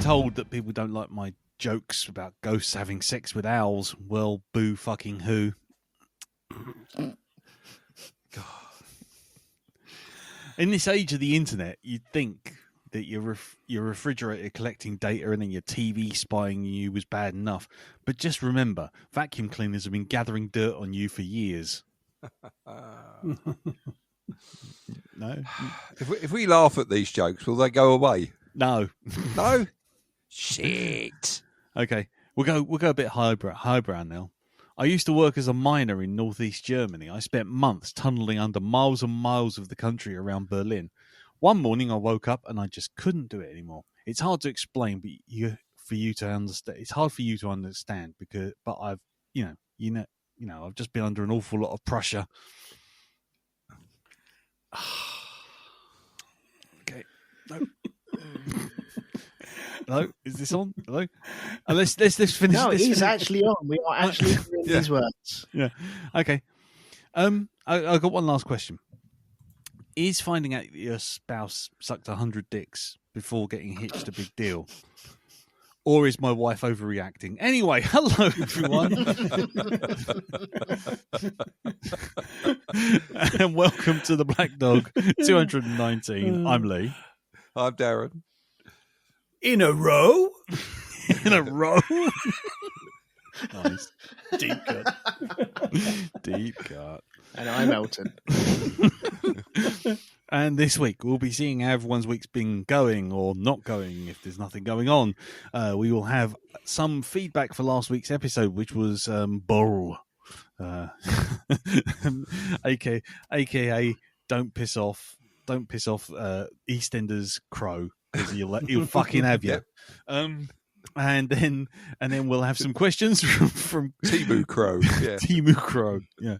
told that people don't like my jokes about ghosts having sex with owls. Well, boo fucking who. God. In this age of the internet, you'd think that your refrigerator collecting data and then your TV spying you was bad enough. But just remember, vacuum cleaners have been gathering dirt on you for years. No? If we laugh at these jokes, will they go away? No. No? Shit. Okay, we'll go a bit highbrow now. I used to work as a miner in northeast Germany. I spent months tunneling under miles and miles of the country around Berlin. One morning I woke up and I just couldn't do it anymore. It's hard to explain, but for you to understand. It's hard for you to understand but I've I've just been under an awful lot of pressure. Okay. No. Hello, is this on? Hello. Let's finish. No, this. it's actually on. We are actually hearing these words. Yeah. Okay. I got one last question. Is finding out that your spouse sucked 100 dicks before getting hitched a big deal? Or is my wife overreacting? Anyway, hello, everyone. And welcome to the Black Dog 219. I'm Lee. I'm Darren. In a row? In a row? Nice. Deep cut. Deep cut. And I'm Elton. And this week, we'll be seeing how everyone's week's been going or not going if there's nothing going on. We will have some feedback for last week's episode, which was Burl. AKA Don't Piss Off EastEnders Crow, because he'll fucking have you. And then we'll have some questions from Timu Crow. Yeah. Timu Crow. Yeah.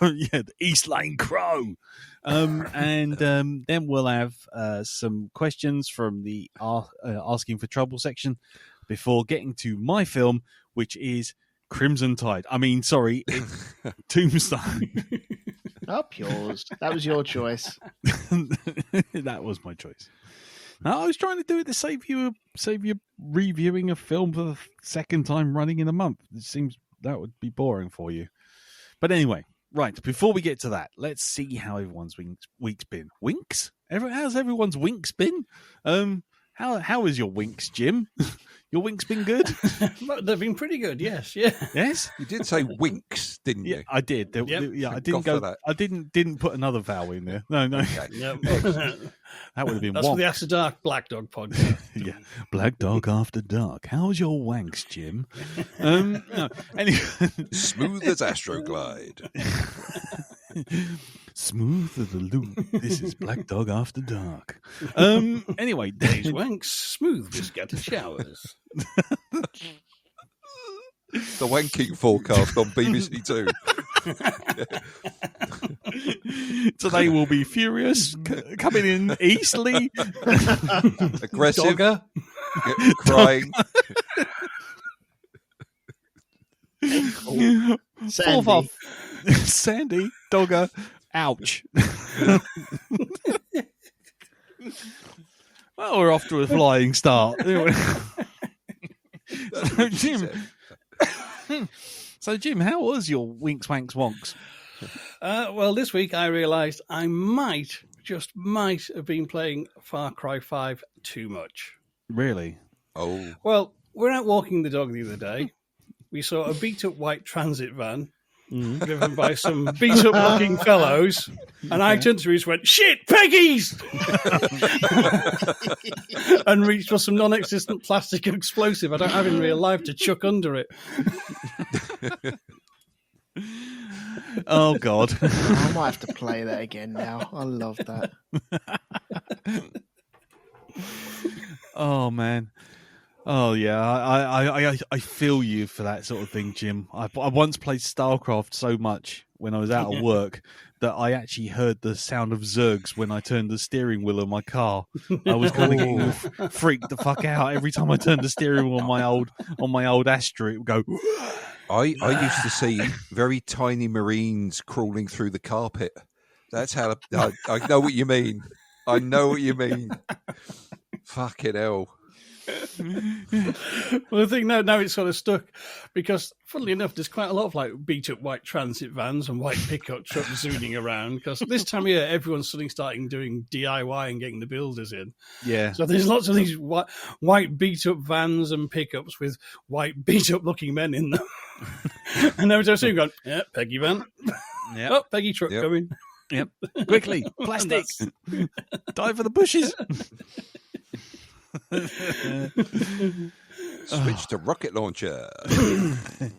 Yeah, the East Lane Crow. And then we'll have some questions from the Asking for Trouble section before getting to my film, which is Crimson Tide. Tombstone. Up yours. That was your choice. That was my choice. Now, I was trying to do it to save you reviewing a film for the second time running in a month. It seems that would be boring for you. But anyway, right, before we get to that, let's see how everyone's week's been. Winks? How's everyone's winks been? How is your winks, Jim? Your winks been good? They've been pretty good, yes. Yeah. Yes? You did say winks, didn't you? Yeah, I did. Yeah, I didn't go. I didn't put another vowel in there. No. Okay. Yep. That would have been That's wonk. for the After Dark Black Dog podcast. Yeah, Black Dog After Dark. How's your wanks, Jim? No. Anyway. Smooth as Astroglide. Smooth as a loop. This is Black Dog After Dark. Anyway, Days wanks, smooth with scattered showers. The wanking forecast on BBC Two. Today will be furious, coming in easily, aggressive, Dogger. crying. Sandy. Sandy, Dogger, ouch. Well, we're off to a flying start. So, Jim, how was your winks, wanks, wonks? Well, this week I realised I might have been playing Far Cry 5 too much. Really? Oh. Well, we're out walking the dog the other day. We saw a beat-up white transit van driven by some beat-up-looking fellows, and I turned to him and went, "Shit, Peggy's!" and reached for some non-existent plastic explosive I don't have in real life to chuck under it. Oh, God. I might have to play that again now. I love that. Oh, man. Oh, yeah. I feel you for that sort of thing, Jim. I once played StarCraft so much when I was out of work that I actually heard the sound of Zergs when I turned the steering wheel of my car. I was kind of getting freaked the fuck out every time I turned the steering wheel on my old Astra. It would go. I used to see very tiny Marines crawling through the carpet. That's how I know what you mean. I know what you mean. Fucking hell. Well, the thing now it's sort of stuck because, funnily enough, there's quite a lot of like beat up white transit vans and white pickup trucks zooming around. Because this time of year, everyone's suddenly starting doing DIY and getting the builders in. Yeah. So there's lots of these white beat up vans and pickups with white beat up looking men in them. And every time I see them going, yeah, Peggy van. Yeah. Oh, Peggy truck coming. Yep. Quickly, plastic. Dive for the bushes. Switch to rocket launcher. Fucking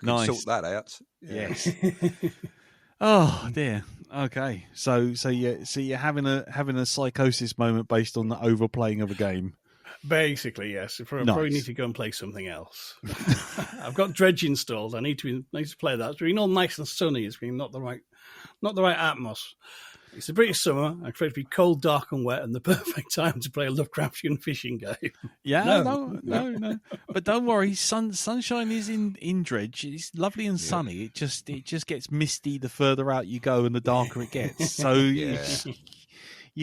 Nice. sort that out. Yeah. Yes. Oh dear. Okay. So you're having a psychosis moment based on the overplaying of a game. Basically, yes. I Nice. probably need to go and play something else. I've got Dredge installed. I need to play that. It's been all nice and sunny. It's been not the right atmos. It's the British summer. I expect it to be cold, dark, and wet, and the perfect time to play a Lovecraftian fishing game. Yeah, no. But don't worry, sunshine is in Dredge. It's lovely and sunny. It just gets misty the further out you go and the darker it gets. So you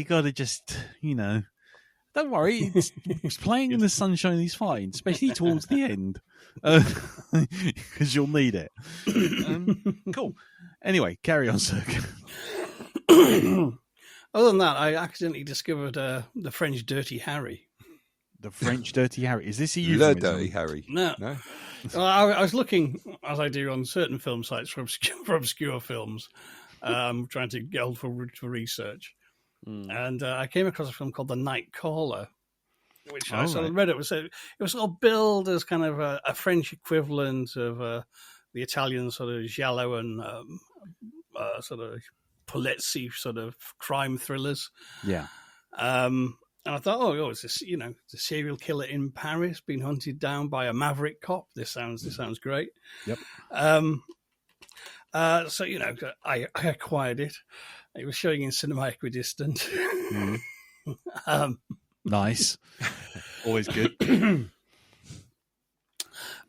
got to just, don't worry. It's playing in the sunshine is fine, especially towards the end, because you'll need it. Cool. Anyway, carry on, sir. Other than that, I accidentally discovered the French Dirty Harry. The French Dirty Harry. Is this a Le euphemism? Dirty Harry. No. Well, I was looking, as I do on certain film sites for obscure films, trying to get hold for research. And I came across a film called The Night Caller, which I sort of read. It was sort of billed as kind of a French equivalent of the Italian sort of giallo and sort of Polizzi sort of crime thrillers. Yeah. And I thought, it's this, the serial killer in Paris being hunted down by a maverick cop. This sounds great. Yep. So I acquired it. It was showing in cinema equidistant. Nice. Always good.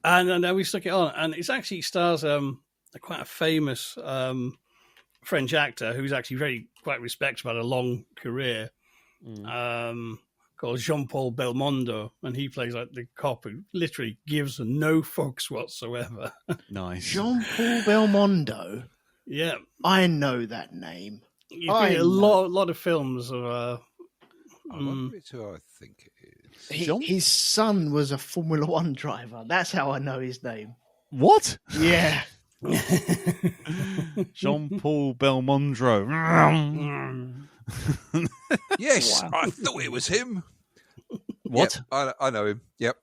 And we stuck it on, and it actually stars quite a famous French actor who's actually quite respected, had a long career, called Jean-Paul Belmondo, and he plays like the cop who literally gives no fucks whatsoever. Nice. Jean-Paul Belmondo. Yeah, I know that name. He's been in a lot of films of. I wonder who I think it is. His son was a Formula One driver. That's how I know his name. What? Yeah. Jean-Paul Belmondo. Yes, I thought it was him. What? Yep, I know him. Yep.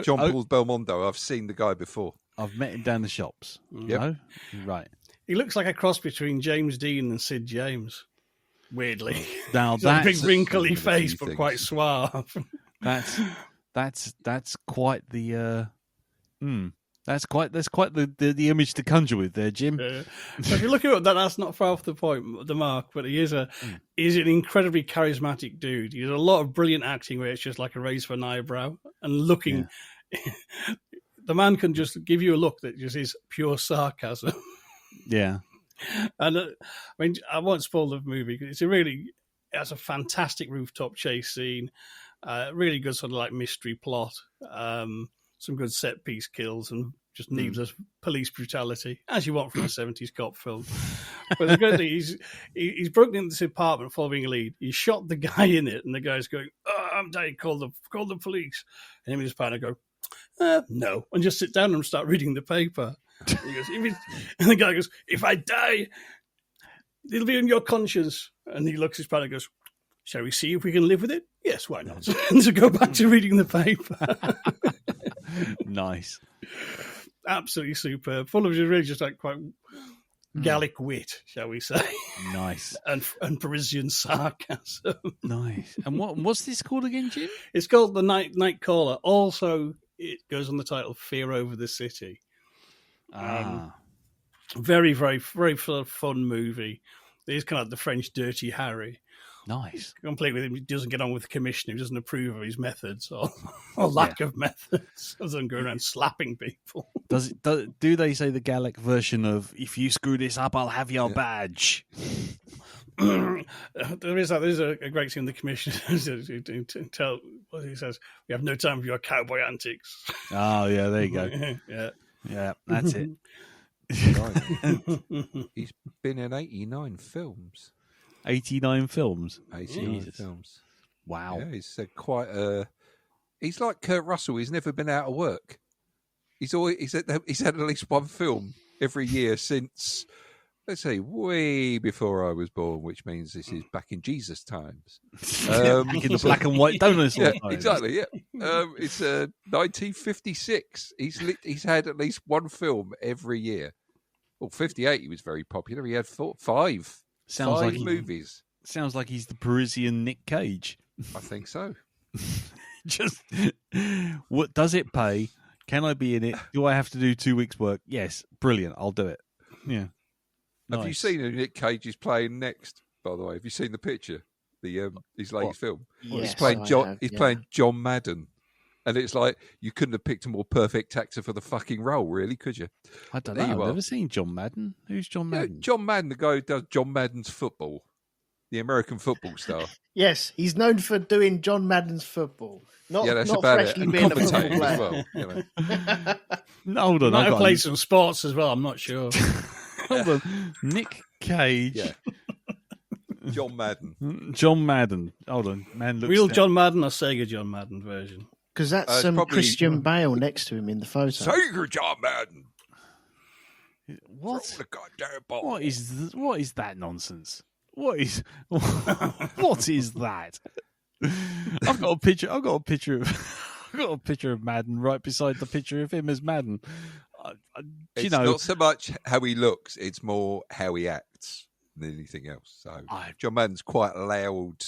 Jean-Paul Belmondo. I've seen the guy before. I've met him down the shops. Yep. No? Right. He looks like a cross between James Dean and Sid James. Weirdly, Now He's got a that's big wrinkly a few face, but things. quite suave. that's quite the that's quite the image to conjure with there, Jim. So if you look at it, that's not far off the mark. But he's an incredibly charismatic dude. He has a lot of brilliant acting where it's just like a raise of an eyebrow and looking. Yeah. The man can just give you a look that just is pure sarcasm. Yeah. And I won't spoil the movie because it has a fantastic rooftop chase scene, really good sort of like mystery plot, some good set piece kills, and just needless police brutality, as you want from a 70s cop film. But the good thing is he's broken into this apartment following a lead. He shot the guy in it, and the guy's going, I'm dying, call the police. And him and his partner go, no, and just sit down and start reading the paper. And he goes, and the guy goes, if I die, it'll be on your conscience. And he looks at his partner and goes, shall we see if we can live with it? Yes, why not? And to go back to reading the paper. Nice. Absolutely superb. Full of really just like quite Gallic wit, shall we say. Nice. and Parisian sarcasm. Nice. And what's this called again, Jim? It's called The Night Caller. Also, it goes on the title Fear Over the City. Very, very, very fun movie. It's kind of like the French Dirty Harry. Nice. Complete with him. He doesn't get on with the commissioner. He doesn't approve of his methods or lack of methods, other than going around slapping people. Do they say the Gallic version of "If you screw this up, I'll have your badge"? there is a great scene in the commissioner to tell what he says. We have no time for your cowboy antics. Oh, yeah, there you go. Yeah. Yeah, that's it. He's been in 89 films. 89 films. 89 Jesus. films. Wow. Yeah, he's quite a. He's like Kurt Russell. He's never been out of work. He's had at least one film every year since, let's say, way before I was born, which means this is back in Jesus times. Back in the black and white dinosaur Yeah, times. exactly. Yeah, it's 1956. He's had at least one film every year. Well, 58 he was very popular. He had five movies. Sounds like he's the Parisian Nick Cage. I think so. Just what does it pay? Can I be in it? Do I have to do 2 weeks' work? Yes, brilliant. I'll do it. Yeah. Have you Nice. seen who Nick Cage is playing next? By the way, have you seen the picture? His latest film. Yes, He's playing I John. have, He's yeah. playing John Madden, and it's like you couldn't have picked a more perfect actor for the fucking role, really, could you? I don't There know. you I've are. never seen John Madden. Who's John Yeah, Madden? John Madden, the guy who does John Madden's football, the American football star. Yes, he's known for doing John Madden's football. Not, Yeah, that's not about it. freshly And being a football commentating as player. well. You know. No, hold on. Might I have got played some sports as well. I'm not sure. Hold on. Nick Cage. Yeah. John Madden. John Madden. Hold on. Man looks Real down. John Madden or Sega John Madden version? Because that's It's probably- Christian Bale next to him in the photo. Sega John Madden. What? Throw the goddamn ball. What is that nonsense? What is what is that? I've got a picture. I've got a picture of Madden right beside the picture of him as Madden. It's not so much how he looks; it's more how he acts than anything else. So John Madden's quite a loud,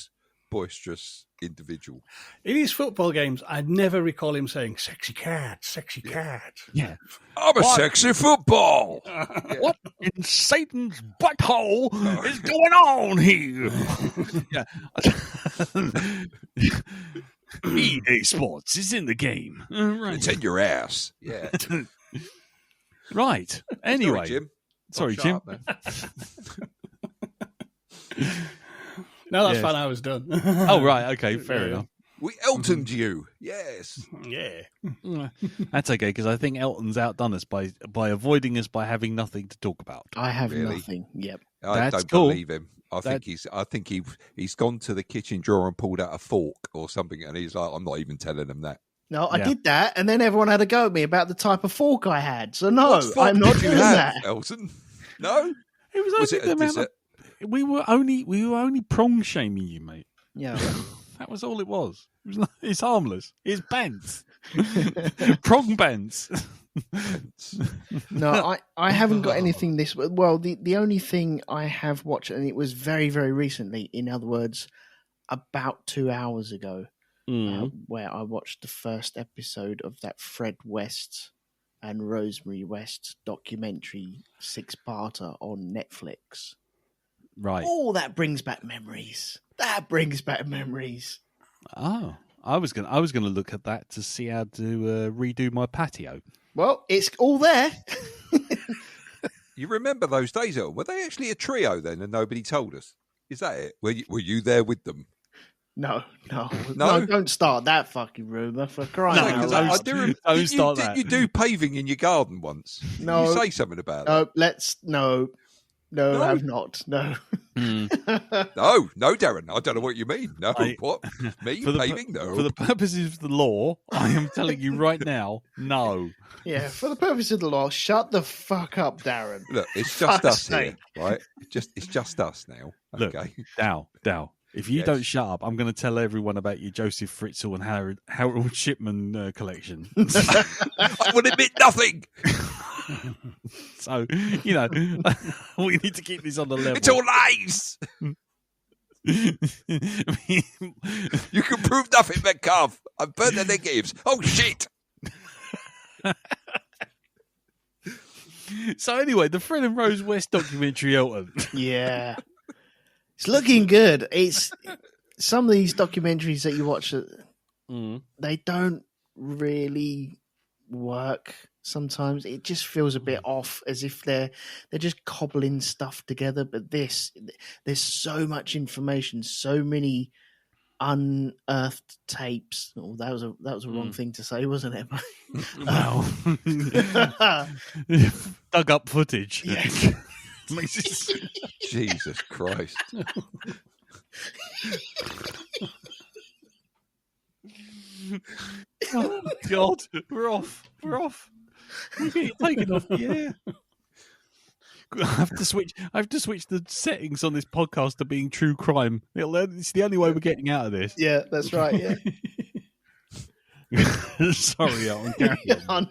boisterous individual. In his football games, I never recall him saying "sexy cat, sexy cat." Yeah. I'm a sexy football. What in Satan's butthole is going on here? EA Sports is in the game. Right. It's in your ass. Yeah. Right. Anyway. Sorry, Sorry, Jim. man. No, that's Yes. fine. I was done. Oh, right. Okay. Fair Yeah. enough. We Eltoned you. Yes. Yeah. That's okay, because I think Elton's outdone us by avoiding us by having nothing to talk about. I have Really? nothing. Yep. I That's don't cool. believe him. I think he's gone to the kitchen drawer and pulled out a fork or something, and he's like, I'm not even telling him that. No, I Yeah. did that, and then everyone had a go at me about the type of fork I had. So no, What fork I'm not did you doing have, that. Elton? No. It was Was only it the a amount dessert? we were only prong shaming you, mate. Yeah. That was all it was. It's harmless. It's bants. Prong bants. No, I haven't got anything this. Well, the only thing I have watched, and it was very, very recently. In other words, about 2 hours ago, where I watched the first episode of that Fred West and Rosemary West documentary 6-parter on Netflix. Right. Oh, that brings back memories. That brings back memories. Oh, I was gonna look at that to see how to redo my patio. Well, it's all there. You remember those days, El? Were they actually a trio then, and nobody told us? Is that it? Were you there with them? No, No? don't start that fucking rumour for crying No, out Because loud. I do remember. Don't Didn't start you, that. Didn't you do paving in your garden once? No. Did you say something about No, No? have not. No. that? No, Darren. I don't know what you mean. No, what? Me For the, paving? No. for the purposes of the law, I am telling you right now, no. Yeah, for the purpose of the law, shut the fuck up, Darren. Look, it's just Fuck's us sake. here, right? It's just us now. Look, Okay. Dow. If you Yes. don't shut up, I'm going to tell everyone about your Joseph Fritzl and Harold Shipman collection. I will admit nothing. So, we need to keep this on the level. It's all lies. You can prove nothing, Metcalf. I've burnt the negatives. Oh shit! So anyway, the Fred and Rose West documentary, Elton. Yeah. It's looking good. It's some of these documentaries that you watch, they don't really work sometimes. It just feels a bit off, as if they're just cobbling stuff together. But there's so much information, so many unearthed tapes. Oh, that was a wrong thing to say, wasn't it? Wow. Dug up footage. Yeah. Jesus Christ. Oh, God, we're off. We're getting taken off the air. I have to switch the settings on this podcast to being true crime. It's the only way we're getting out of this. Yeah, that's right. Yeah. Sorry, Alan. Carry on.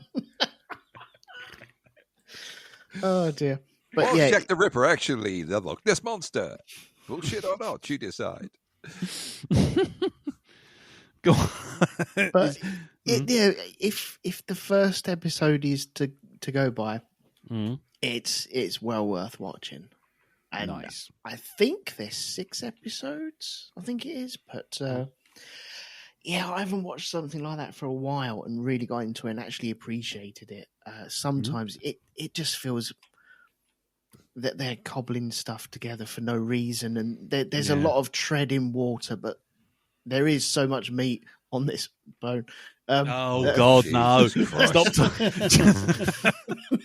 Oh dear. But Was yeah, Jack the Ripper actually the Loch Ness Monster? Bullshit or not, you decide. Go on. but yeah, if the first episode is to go by, it's well worth watching. And Nice. I think there's 6 episodes. I think it is, but yeah, I haven't watched something like that for a while and really got into it and actually appreciated it. Sometimes it just feels that they're cobbling stuff together for no reason, and there's a lot of tread in water, but there is so much meat on this bone. Oh God, no! Stop!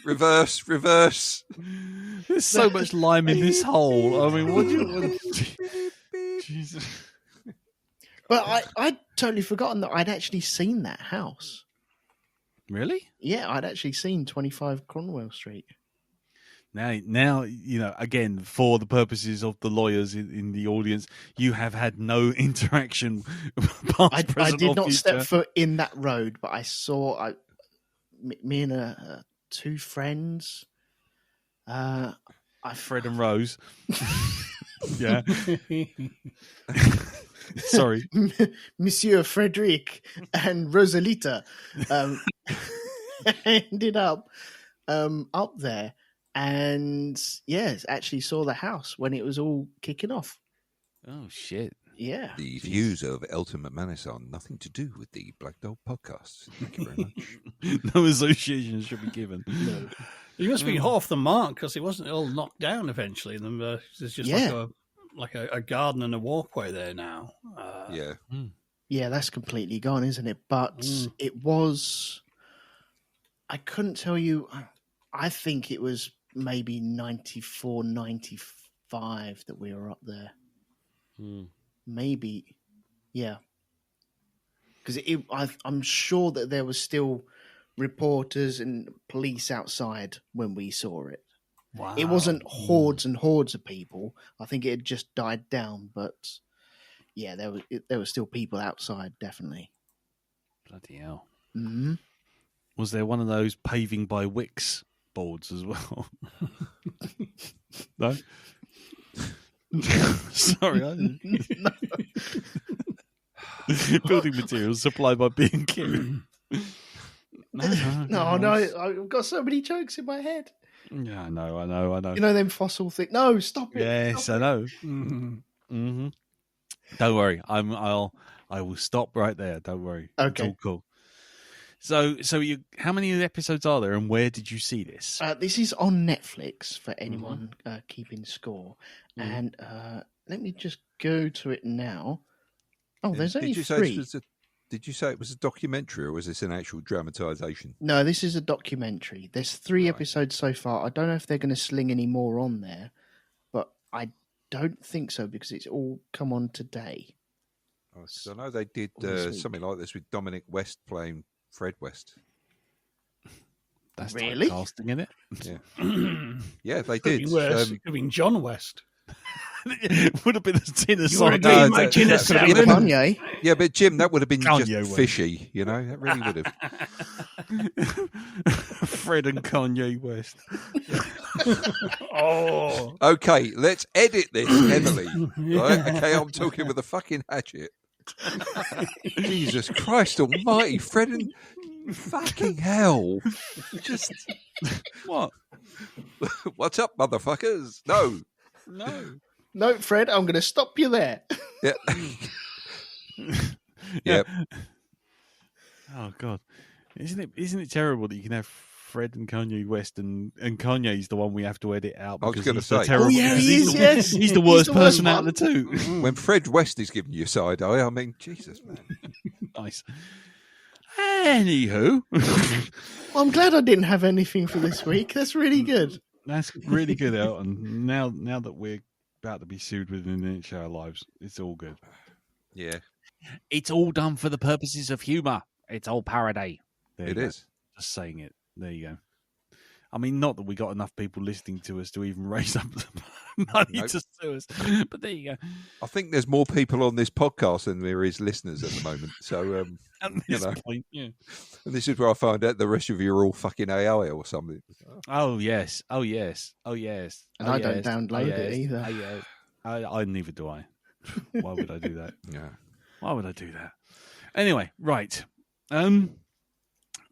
Reverse. There's so much lime in this hole. I mean, what do you? Jesus. But I'd totally forgotten that I'd actually seen that house. Really? Yeah, I'd actually seen 25 Cromwell Street. Now, you know, again, for the purposes of the lawyers in the audience, you have had no interaction. I did not step foot in that road, but I saw me and 2 friends. Fred and Rose. Yeah. Sorry. Monsieur Frederic and Rosalita ended up there. And yes, actually saw the house when it was all kicking off. Oh shit! Yeah, the views of Elton McManus are nothing to do with the Black Dog podcast. Thank you very much. No association should be given. No. You must be half the mark because it wasn't all knocked down eventually. There's just like a garden and a walkway there now. Yeah, that's completely gone, isn't it? But it was. I couldn't tell you. I think it was maybe 94, 95 that we were up there. Maybe, yeah. Because I'm sure that there was still reporters and police outside when we saw it. Wow. It wasn't hordes and hordes of people. I think it had just died down. But yeah, there were still people outside, definitely. Bloody hell. Mm-hmm. Was there one of those paving by Wicks boards as well? No? Sorry, I didn't. Building materials supplied by B&Q. No, I've got so many jokes in my head. Yeah, I know. You know them fossil things. No, stop it. Yes, I know. Mm-hmm. Don't worry, I will stop right there. Don't worry. Okay. It's all cool. So how many episodes are there, and where did you see this? This is on Netflix for anyone keeping score. And let me just go to it now. Oh, there's only 3. Did you say it was a documentary, or was this an actual dramatisation? No, this is a documentary. There's 3 episodes so far. I don't know if they're going to sling any more on there, but I don't think so because it's all come on today. Oh, so I know they did something like this with Dominic West playing Fred West. That's really casting in it. Yeah, yeah, they did. It could have been John West. It would have been a tinner You would have salad. been my tinner salad. Kanye. Yeah, but Jim, that would have been Kanye just West. fishy. You know, that really would have. Fred and Kanye West. Oh, Okay, let's edit this heavily. Right? Okay, I'm talking with a fucking hatchet. Jesus Christ Almighty, Fred and fucking hell! Just What? what's up, motherfuckers? No, Fred, I'm going to stop you there. Yeah. Yep. Oh God, isn't it terrible that you can have Fred and Kanye West, and Kanye's the one we have to edit out. I was because going to he's the say. terrible, Oh, yeah, because he he's is, the- yes. He's the worst He's the worst person out of the two. When Fred West is giving you side eye, I mean, Jesus, man. Nice. Anywho, Well, I'm glad I didn't have anything for this week. That's really good. that's really good, Elton. Now that we're about to be sued within an inch of our lives, it's all good. Yeah, It's all done for the purposes of humour. It's all parody. There it you go. is. Just saying it. There you go. I mean, not that we got enough people listening to us to even raise up the money Nope. to sue us, but there you go. I think there's more people on this podcast than there is listeners at the moment. So, At You this know. point, yeah. and this is where I find out the rest of you are all fucking AI or something. Oh yes. Oh yes. Oh yes. And Oh, I don't yes. download Oh, it yes. either. Oh, yes. I neither do I. Why would I do that? Yeah. Why would I do that? Anyway, right.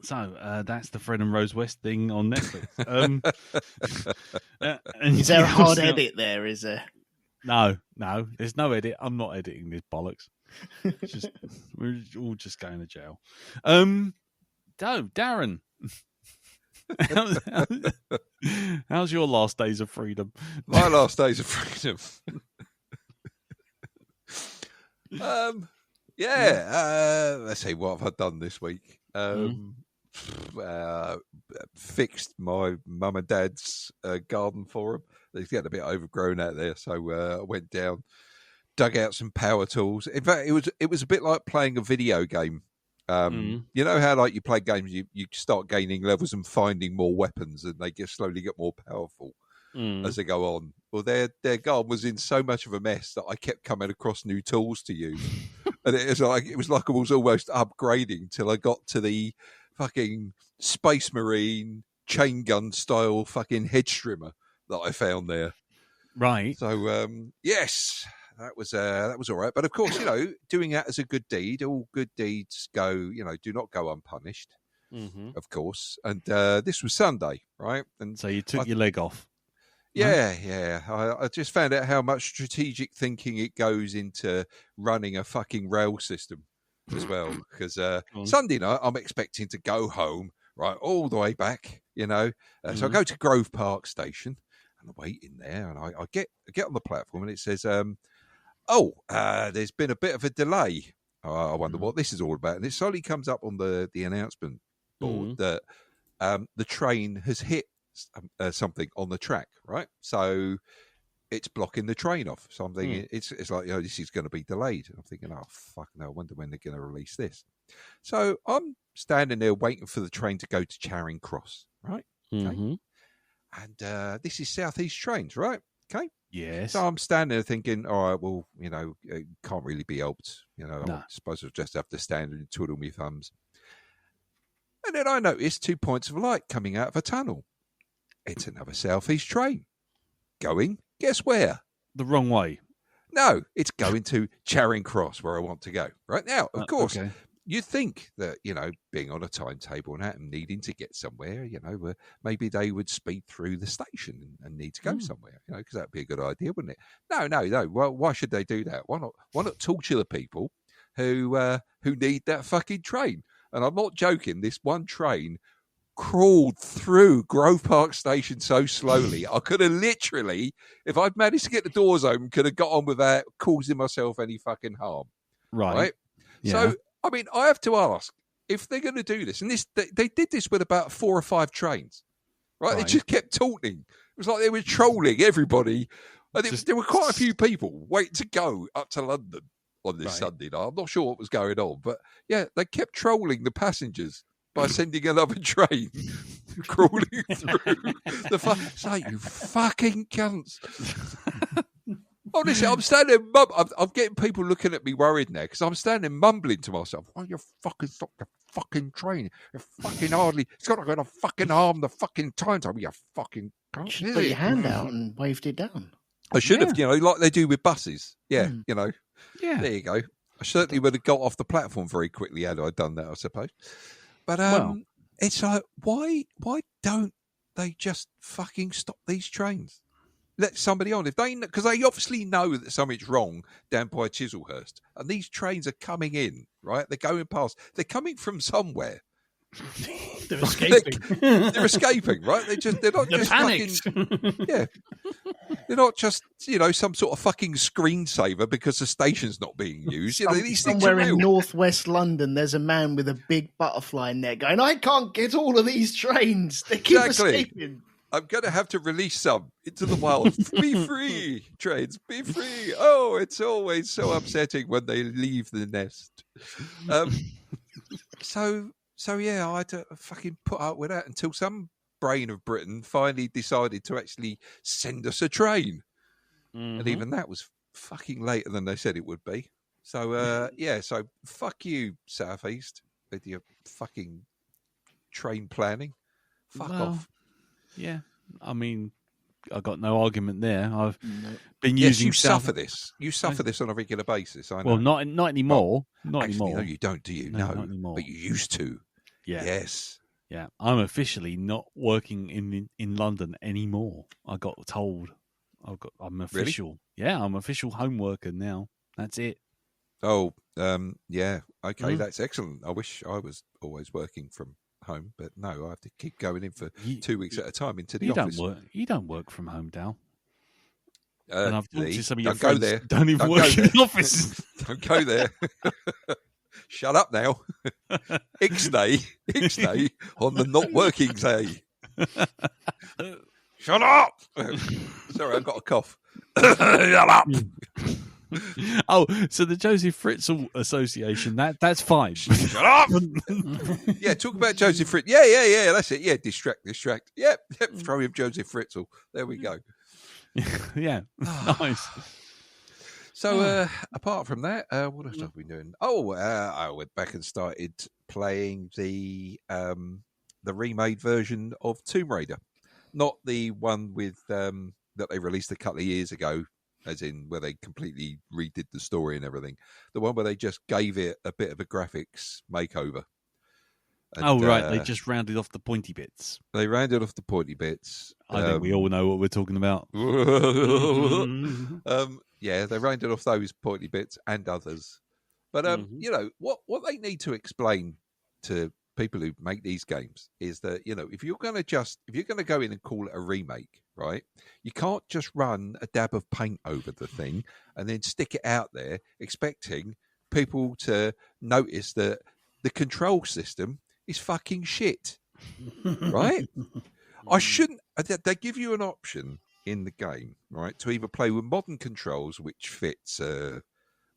So that's the Fred and Rose West thing on Netflix. And Is there a hard also- edit there? Is there? No, there's no edit. I'm not editing this bollocks. It's just, we're all just going to jail. Darren, how's your last days of freedom? My last days of freedom. Let's see, what have I done this week? Fixed my mum and dad's garden for them. They're getting a bit overgrown out there, so I went down, dug out some power tools. In fact, it was a bit like playing a video game. You know how like you play games, you start gaining levels and finding more weapons, and they slowly get more powerful as they go on. Well, their garden was in so much of a mess that I kept coming across new tools to use, and it was like I was almost upgrading till I got to the fucking Space Marine chain gun style fucking hedge trimmer that I found there. Right. So yes, that was all right. But of course, doing that as a good deed, all good deeds do not go unpunished. Of course. And this was Sunday, right? And So you took your leg off. yeah. I just found out how much strategic thinking it goes into running a fucking rail system as well. Because Sunday night, I'm expecting to go home, right, all the way back, So I go to Grove Park Station and I'm waiting there, and I get on the platform and it says, there's been a bit of a delay. I wonder what this is all about. And it slowly comes up on the announcement board that the train has hit something on the track, right? So it's blocking the train off. So I'm thinking it's like, this is going to be delayed. I'm thinking, oh fuck no, I wonder when they're going to release this. So I'm standing there waiting for the train to go to Charing Cross, right? Okay. And this is Southeast Trains, right? Okay. Yes. So I'm standing there thinking, all right, well, it can't really be helped. No. I suppose I'll just have to stand and twiddle my thumbs. And then I noticed 2 points of light coming out of a tunnel. It's another Southeast train. Going, guess where? The wrong way. No, it's going to Charing Cross, where I want to go. Right now, of course, okay. you'd think that, being on a timetable and that and needing to get somewhere, maybe they would speed through the station and need to go somewhere, because that'd be a good idea, wouldn't it? No. Well, why should they do that? Why not torture the people who need that fucking train? And I'm not joking. This one train crawled through Grove Park Station so slowly, I could have literally, if I'd managed to get the doors open, could have got on without causing myself any fucking harm. Right. Yeah. So, I mean, I have to ask, if they're going to do this, and they did this with about 4 or 5 trains, right? They just kept taunting. It was like they were trolling everybody. And there were quite a few people waiting to go up to London on this Sunday night. I'm not sure what was going on, but yeah, they kept trolling the passengers by sending another train crawling through the it's like, you fucking cunts. Honestly, I'm standing, I'm getting people looking at me worried now because I'm standing mumbling to myself, "Oh, you fucking stop the fucking train. You fucking hardly, it's not going to fucking harm the fucking timetable, you fucking cunt." You should put your hand out and waved it down. I should have, like they do with buses. Yeah, Yeah. There you go. I certainly would have got off the platform very quickly had I done that, I suppose. But it's like, why don't they just fucking stop these trains? Let somebody on. Because they obviously know that something's wrong down by Chislehurst, and these trains are coming in, right? They're going past. They're coming from somewhere, They're escaping. They're escaping, right? They're not They're just panicked. yeah. They're not just, some sort of fucking screensaver because the station's not being used. These things are Somewhere in real. northwest London, there's a man with a big butterfly in there going, I can't get all of these trains. They keep Exactly. escaping. I'm going to have to release some into the wild. Be free, trains. Be free. Oh, it's always so upsetting when they leave the nest. So yeah, I had to fucking put up with that until some brain of Britain finally decided to actually send us a train. And even that was fucking later than they said it would be. So, so fuck you, South East, with your fucking train planning. Fuck off. Yeah, I mean, I got no argument there. I've been using. You suffer this. You suffer this on a regular basis. I know. Well, not anymore. Not actually, anymore. No, you don't. Do you? No, not anymore. But you used to. Yeah. Yes. Yeah. I'm officially not working in London anymore. I got told. I'm official. Really? Yeah, I'm official home worker now. That's it. Oh, yeah. Okay, that's excellent. I wish I was always working from home, but no, I have to keep going in for 2 weeks at a time into the office. You don't work from home, Dal. And I've talked to some of your don't friends. Go there. Don't even work in the office. Don't go there. Shut up now. Ixnay on the not working day. Shut up. Sorry, I've got a cough. Shut up. Oh, so the Joseph Fritzl Association, that's fine. Shut up. Yeah, talk about Joseph Fritzl. Yeah, that's it. Yeah, distract. Yep, throw him Joseph Fritzl. There we go. Yeah, nice. So, apart from that, what else have we been doing? Oh, I went back and started playing the remade version of Tomb Raider. Not the one with that they released a couple of years ago, as in where they completely redid the story and everything. The one where they just gave it a bit of a graphics makeover. And, right, they just rounded off the pointy bits. They rounded off the pointy bits. I think we all know what we're talking about. Yeah, they rounded off those pointy bits and others. But what they need to explain to people who make these games is that if you're going to go in and call it a remake, right? You can't just run a dab of paint over the thing and then stick it out there expecting people to notice that the control system is fucking shit, right? They give you an option in the game, right, to either play with modern controls, which fits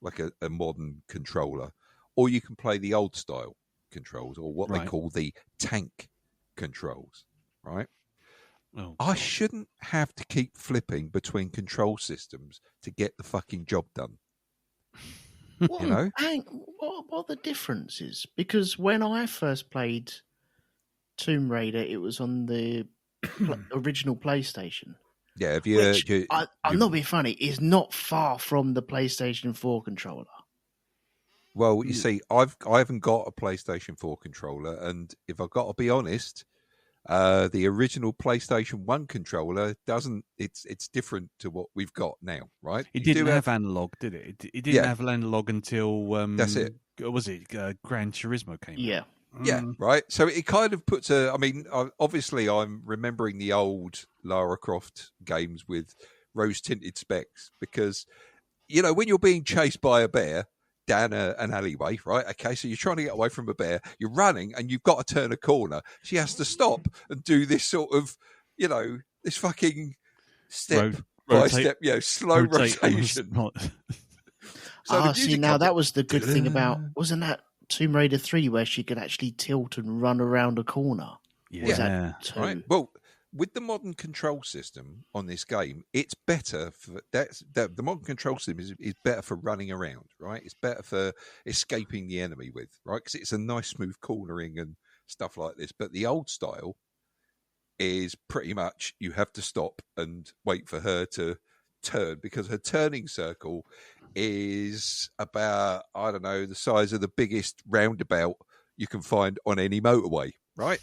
like a modern controller, or you can play the old style controls, or what they call the tank controls, right? Oh, I shouldn't have to keep flipping between control systems to get the fucking job done. What are the differences? Because when I first played Tomb Raider, it was on the original PlayStation. Yeah, I'm not being funny, is not far from the PlayStation 4 controller. Well, you see, I haven't got a PlayStation 4 controller, and if I've got to be honest, the original PlayStation 1 controller doesn't. It's different to what we've got now, right? It didn't have analog, did it? It didn't have analog until that's it. Was it Gran Turismo came? Yeah. out? Yeah, right. So it kind of puts obviously I'm remembering the old Lara Croft games with rose tinted specs because, when you're being chased by a bear down an alleyway, right? Okay, so you're trying to get away from a bear, you're running and you've got to turn a corner. She has to stop and do this sort of, this fucking step by step, slow rotation. Now that was the good thing about, wasn't that Tomb Raider 3 where she could actually tilt and run around a corner? Yeah. Right. Well, with the modern control system on this game, it's better for the modern control system is better for running around, right? It's better for escaping the enemy with, right? Because it's a nice smooth cornering and stuff like this. But the old style is pretty much you have to stop and wait for her to turn because her turning circle is about, I don't know, the size of the biggest roundabout you can find on any motorway, right?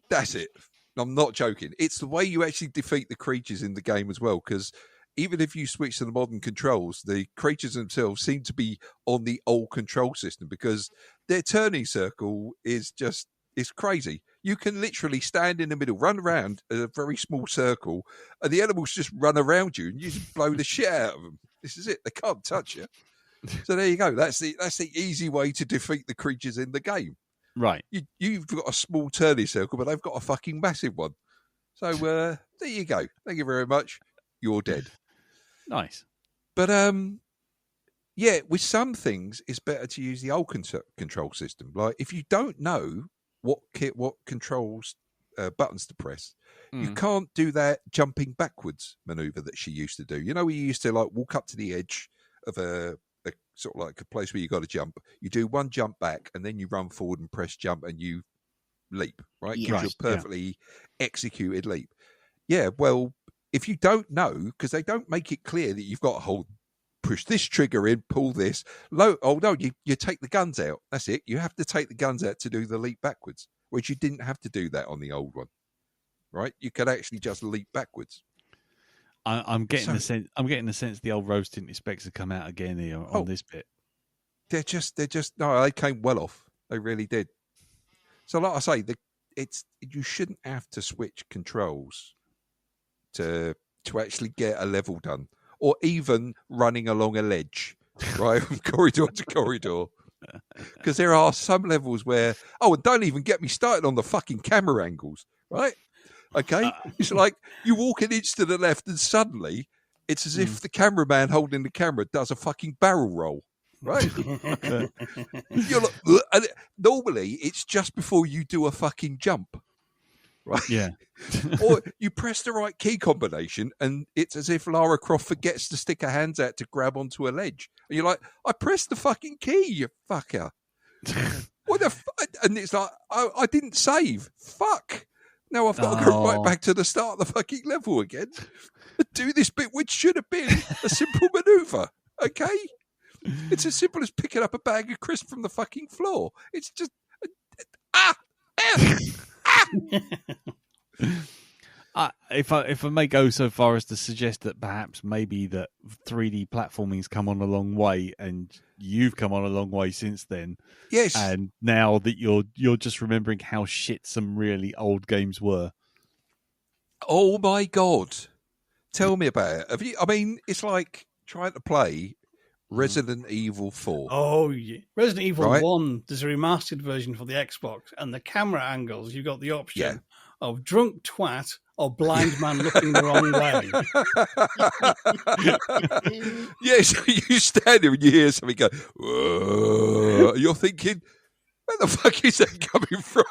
That's it. I'm not joking. It's the way you actually defeat the creatures in the game as well, because even if you switch to the modern controls, the creatures themselves seem to be on the old control system because their turning circle is just, It's crazy. You can literally stand in the middle, run around a very small circle, and the animals just run around you, and you just blow the shit out of them. This is it. They can't touch you. So there you go. That's the easy way to defeat the creatures in the game. Right. You've got a small turning circle, but they've got a fucking massive one. So there you go. Thank you very much. You're dead. Nice. But yeah, with some things, it's better to use the old control system. Like if you don't know what controls buttons to press, you can't do that jumping backwards maneuver that she used to do. You know, where you used to like walk up to the edge of a sort of like a place where you got to jump. You do one jump back, and then you run forward and press jump, and you leap. Right, Yes. gives you a perfectly executed leap. Yeah, well, if you don't know, because they don't make it clear that you've got to hold, push this trigger in, pull this. No, you take the guns out. That's it. You have to take the guns out to do the leap backwards, which you didn't have to do that on the old one. Right? You could actually just leap backwards. I'm getting the sense. I'm getting the sense the old rose tinted specs have come out again here on this bit. They're just no. They came well off. They really did. So, like I say, you shouldn't have to switch controls to actually get a level done, or even running along a ledge, right, from corridor to corridor. Because there are some levels where, and don't even get me started on the fucking camera angles, right? Okay, it's like you walk an inch to the left, and suddenly it's as if the cameraman holding the camera does a fucking barrel roll, right? You're like, and normally it's just before you do a fucking jump, right? Yeah. Or you press the right key combination, and it's as if Lara Croft forgets to stick her hands out to grab onto a ledge, and you're like, "I pressed the fucking key, you fucker." What the? And it's like, I didn't save. Fuck. Now I've got to go right back to the start of the fucking level again. Do this bit, which should have been a simple maneuver. Okay, it's as simple as picking up a bag of crisps from the fucking floor. It's just If I may go so far as to suggest that perhaps maybe that 3D platforming's come on a long way, and you've come on a long way since then. Yes. And now that you're just remembering how shit some really old games were. Oh my God. Tell me about it. I mean, it's like trying to play Resident Evil 4. Oh, yeah. Resident Evil Right? 1, there's a remastered version for the Xbox, and the camera angles, you've got the option of drunk twat or blind man looking the wrong way. Yes, you stand there and you hear something go, "Whoa." You're thinking, where the fuck is that coming from?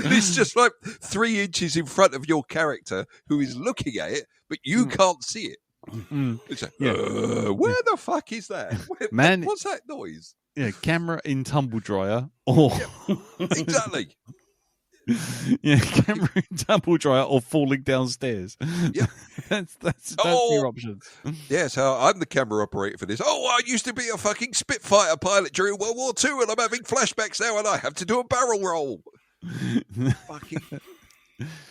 And it's just like 3 inches in front of your character who is looking at it, but you can't see it. It's like, where the fuck is that? Man, what's that noise? Yeah, camera in tumble dryer or Exactly. yeah, camera in tumble dryer or falling downstairs. Yeah, that's your options. Yeah, so I'm the camera operator for this. Oh, I used to be a fucking Spitfire pilot during World War II, and I'm having flashbacks now, and I have to do a barrel roll.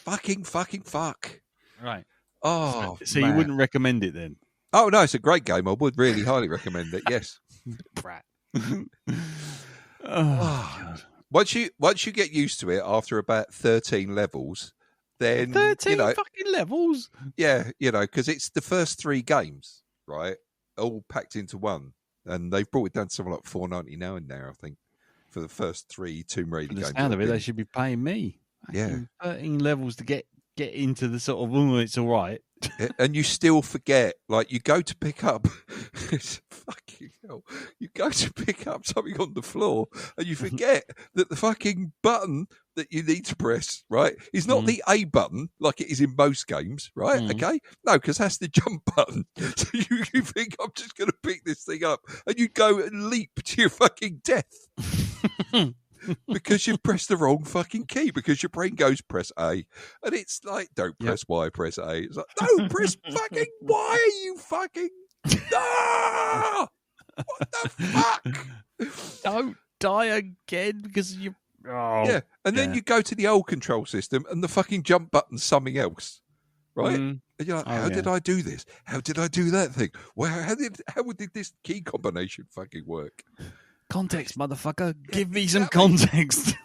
fucking fuck. Right. Oh, so man. You wouldn't recommend it then? Oh no, it's a great game. I would really highly recommend it. Yes. Brat. God. Once you get used to it after about 13 levels, then 13 fucking levels. Yeah, because it's the first 3 games, right? All packed into one, and they've brought it down to something like $4.99 now, I think, for the first 3 Tomb Raider games. The sound of it, they should be paying me. 13 levels to get into the sort of it's all right. And you still forget, like you go to pick up, it's fucking hell. You go to pick up something on the floor, and you forget that the fucking button that you need to press, right, is not the A button like it is in most games, right? Okay, no, because that's the jump button. So you think I'm just going to pick this thing up, and you go and leap to your fucking death. Because you've pressed the wrong fucking key, because your brain goes press A, and it's like, don't press Y, press A. It's like, no, press fucking Y, you fucking what the fuck? Don't die again because you and then you go to the old control system and the fucking jump button's something else, right? And you're like, how did I do this? How did I do that thing? Well, how did this key combination fucking work? Context, motherfucker. Give me some context.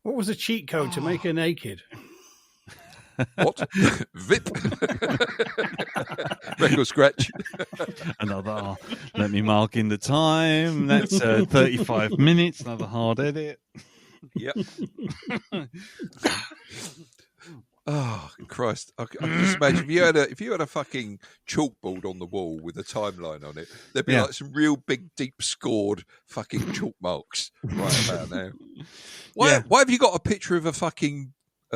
What was the cheat code to make her naked? What? VIP. Record scratch. Another. Let me mark in the time. That's 35 minutes. Another hard edit. Yep. Oh Christ! I can just imagine if you had a fucking chalkboard on the wall with a timeline on it, there'd be like some real big, deep scored fucking chalk marks right about now. Why have you got a picture of a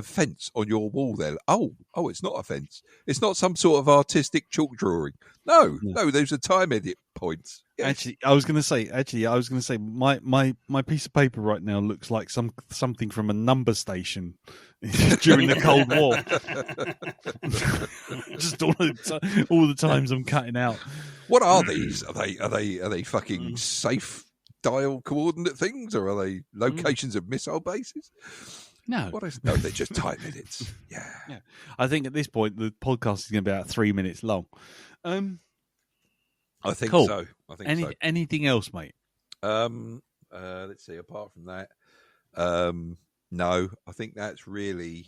fence on your wall there? Oh, it's not a fence. It's not some sort of artistic chalk drawing. No, those are time edit points. Yes. Actually, I was going to say, my piece of paper right now looks like something from a number station during the Cold War. Just all the times I'm cutting out. What are these? Are they fucking safe dial coordinate things, or are they locations of missile bases? No. No, they're just time edits. Yeah. I think at this point the podcast is going to be about 3 minutes long. I think cool. so. So. Anything else, mate? Let's see. Apart from that, no. I think it's really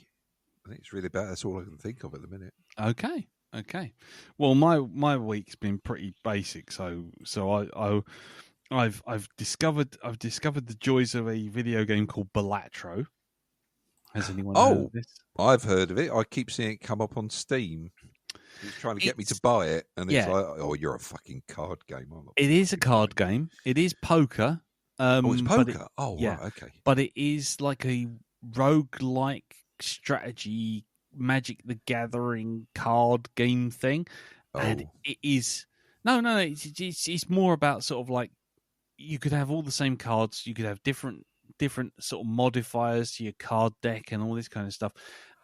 about. That's all I can think of at the minute. Okay. Well, my week's been pretty basic. So I've discovered the joys of a video game called Balatro. Has anyone heard of this? I've heard of it. I keep seeing it come up on Steam. He's trying to get me to buy it, and it's like, oh, you're a fucking card game. It is a card game. It is poker. It's poker. Right, okay. But it is like a roguelike strategy, Magic the Gathering card game thing. And it is... No, it's more about sort of like, you could have all the same cards, you could have different sort of modifiers to your card deck and all this kind of stuff.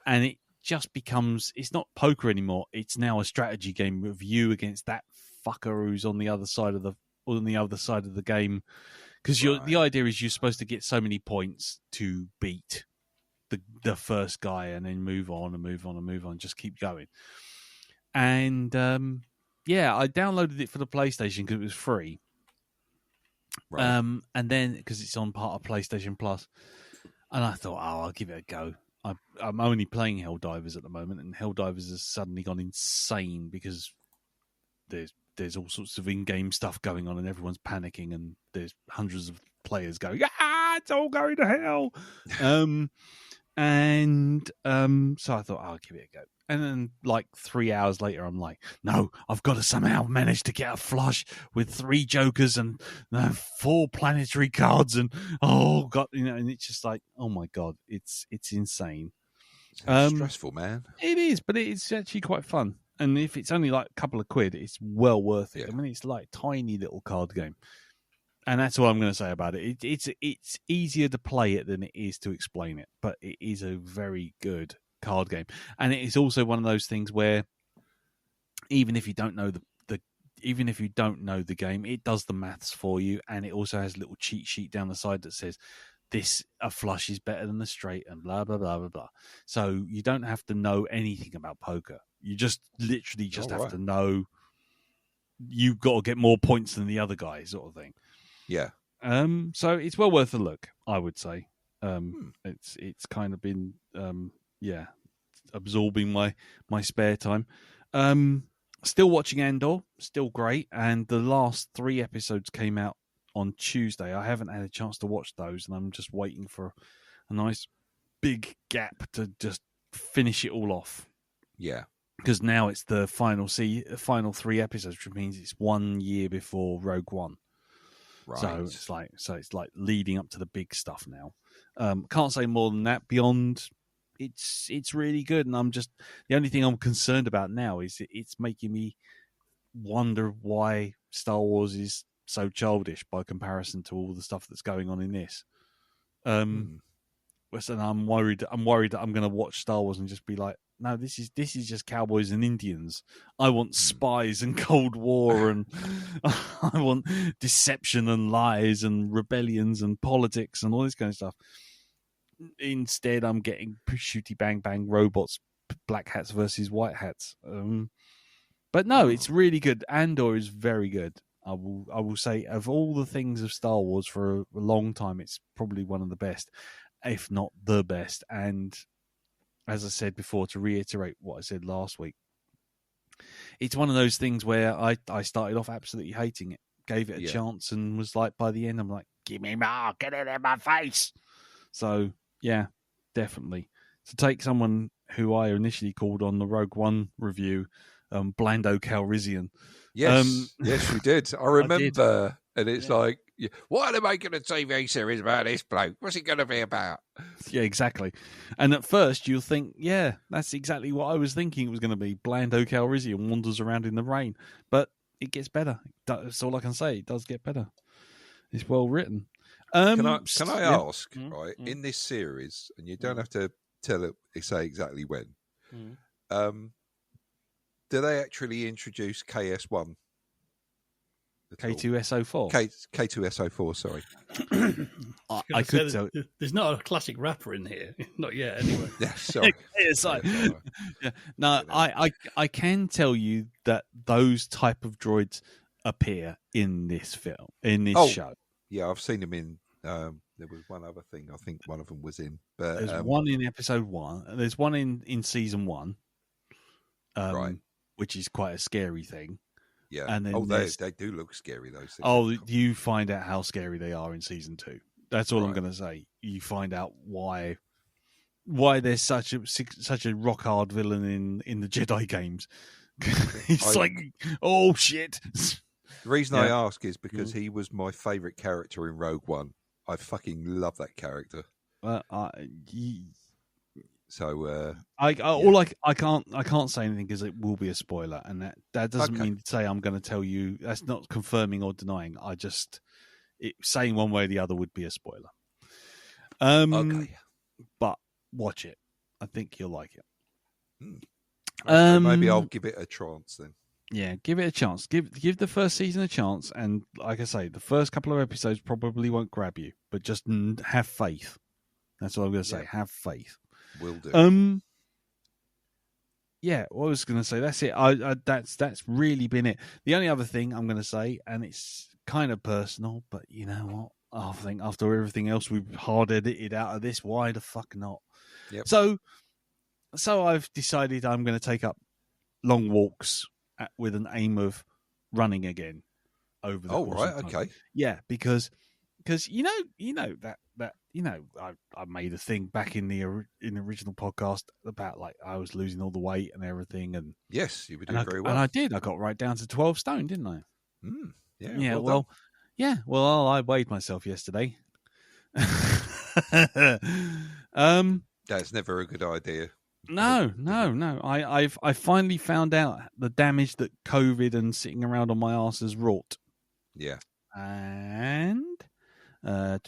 And it just becomes, it's not poker anymore. It's now a strategy game with you against that fucker who's on the other side of the game. Because the idea is you're supposed to get so many points to beat the first guy, and then move on, just keep going. And I downloaded it for the PlayStation because it was free. Right. And then because it's on part of PlayStation Plus, and I thought, I'll give it a go. I'm only playing Helldivers at the moment, and Helldivers has suddenly gone insane because there's all sorts of in-game stuff going on, and everyone's panicking, and there's hundreds of players going, it's all going to hell. So I thought, I'll give it a go. And then, like 3 hours later, I'm like, no, I've got to somehow manage to get a flush with 3 jokers and 4 planetary cards, and oh god, and it's just like, oh my god, it's insane. It's stressful, man. It is, but it's actually quite fun. And if it's only like a couple of quid, it's well worth it. Yeah. I mean, it's like a tiny little card game. And that's all I'm going to say about it. It's easier to play it than it is to explain it, but it is a very good card game. And it is also one of those things where even if you don't know the game, it does the maths for you, and it also has a little cheat sheet down the side that says a flush is better than a straight, and blah blah blah blah blah. So you don't have to know anything about poker. You just literally have to know you've got to get more points than the other guy, sort of thing. Yeah. So it's well worth a look, I would say. It's kind of been absorbing my spare time. Still watching Andor, still great, and the last 3 episodes came out on Tuesday. I haven't had a chance to watch those, and I'm just waiting for a nice big gap to just finish it all off. Yeah. Because now it's the final 3 episodes, which means it's 1 year before Rogue One. Right. So it's like leading up to the big stuff now. Can't say more than that. Beyond, it's really good, and the only thing I'm concerned about now is it's making me wonder why Star Wars is so childish by comparison to all the stuff that's going on in this. And I'm worried that I'm going to watch Star Wars and just be like, no, this is just cowboys and Indians. I want spies and Cold War, and I want deception and lies and rebellions and politics and all this kind of stuff. Instead, I'm getting shooty bang bang robots, black hats versus white hats. But no, it's really good. Andor is very good. I will say, of all the things of Star Wars for a long time, it's probably one of the best. if not the best. And as I said before, to reiterate what I said last week, it's one of those things where I started off absolutely hating it, gave it a chance, and was like, by the end, I'm like, give me more, get it in my face. So, yeah, definitely. To take someone who I initially called on the Rogue One review, Blando Calrissian. Yes, yes, you did. I remember. And it's Yeah. like, why are they making a TV series about this bloke? What's it going to be about? Yeah, exactly. And at first you'll think, yeah, that's exactly what I was thinking it was going to be. Blando Calrissian wanders around in the rain. But it gets better. That's all I can say. It does get better. It's well written. Can I ask, right, Mm. in this series, and you don't have to say exactly when, do they actually introduce KS1? K2SO4. K2SO4, sorry. I could tell. There's not a classic rapper in here. Not yet, anyway. Yeah, sorry. Yeah. No, I can tell you that those type of droids appear in this film, in this show. Yeah, I've seen them in. There was one other thing. I think one of them was in. But there's one in episode 1. There's one in season 1, right, which is quite a scary thing. Yeah. And then they do look scary, those things. Oh, you find out how scary they are in season 2. That's all I'm going to say. You find out why there's such a rock hard villain in the Jedi games. It's like, oh shit. The reason I ask is because he was my favourite character in Rogue One. I fucking love that character. So I can't say anything because it will be a spoiler, and that doesn't mean to say I'm going to tell you. That's not confirming or denying. Saying one way or the other would be a spoiler. Okay, but watch it. I think you'll like it. Maybe I'll give it a chance then. Yeah, give it a chance. Give the first season a chance, and like I say, the first couple of episodes probably won't grab you, but just have faith. That's what I'm going to say. Have faith. Will do. Yeah, what I was going to say, that's it. That's really been it. The only other thing I'm going to say, and it's kind of personal, but you know what? I think after everything else we've hard edited out of this, why the fuck not? Yep. So I've decided I'm going to take up long walks with an aim of running again over the course of time. Okay. Yeah, because you know that I made a thing back in the original podcast about like I was losing all the weight and everything, and yes, you were doing very well. And I did. I got right down to 12 stone, didn't I? Yeah. Well, I weighed myself yesterday. That's never a good idea. No. I finally found out the damage that COVID and sitting around on my arse has wrought. Yeah. And I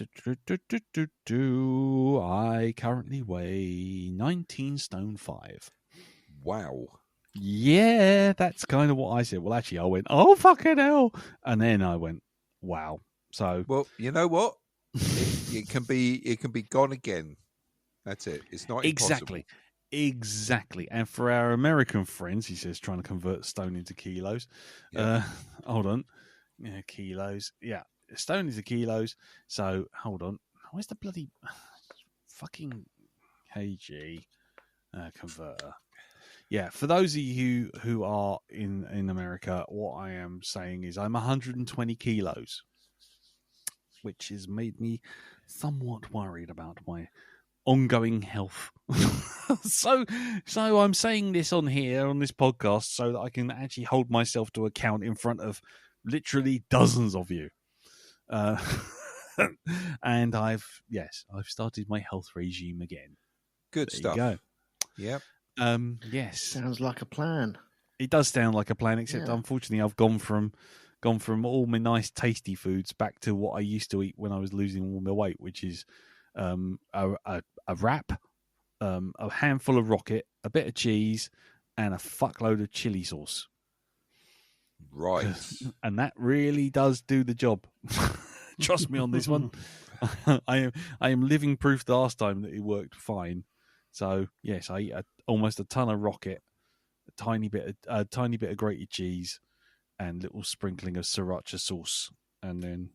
currently weigh 19 stone 5. Wow. Yeah, that's kind of what I said. Well, actually, I went, oh, fucking hell. And then I went, wow. So, well, you know what? it can be gone again. That's it. It's not impossible. Exactly. And for our American friends, he says, trying to convert stone into kilos. Yeah. Hold on. Yeah, kilos. Yeah. Stone into kilos. So, hold on. Where's the bloody fucking kg converter? Yeah, for those of you who are in America, what I am saying is I'm 120 kilos, which has made me somewhat worried about my ongoing health. So I'm saying this on here, on this podcast, so that I can actually hold myself to account in front of literally dozens of you. And I've started my health regime again. Good there stuff. You go. Yep. Yes. Sounds like a plan. It does sound like a plan, except unfortunately I've gone from all my nice tasty foods back to what I used to eat when I was losing all my weight, which is a wrap, a handful of rocket, a bit of cheese, and a fuckload of chili sauce. Right. And that really does do the job. Trust me on this one. I am living proof the last time that it worked fine. So yes, I eat almost a ton of rocket, a tiny bit of grated cheese, and little sprinkling of sriracha sauce, and then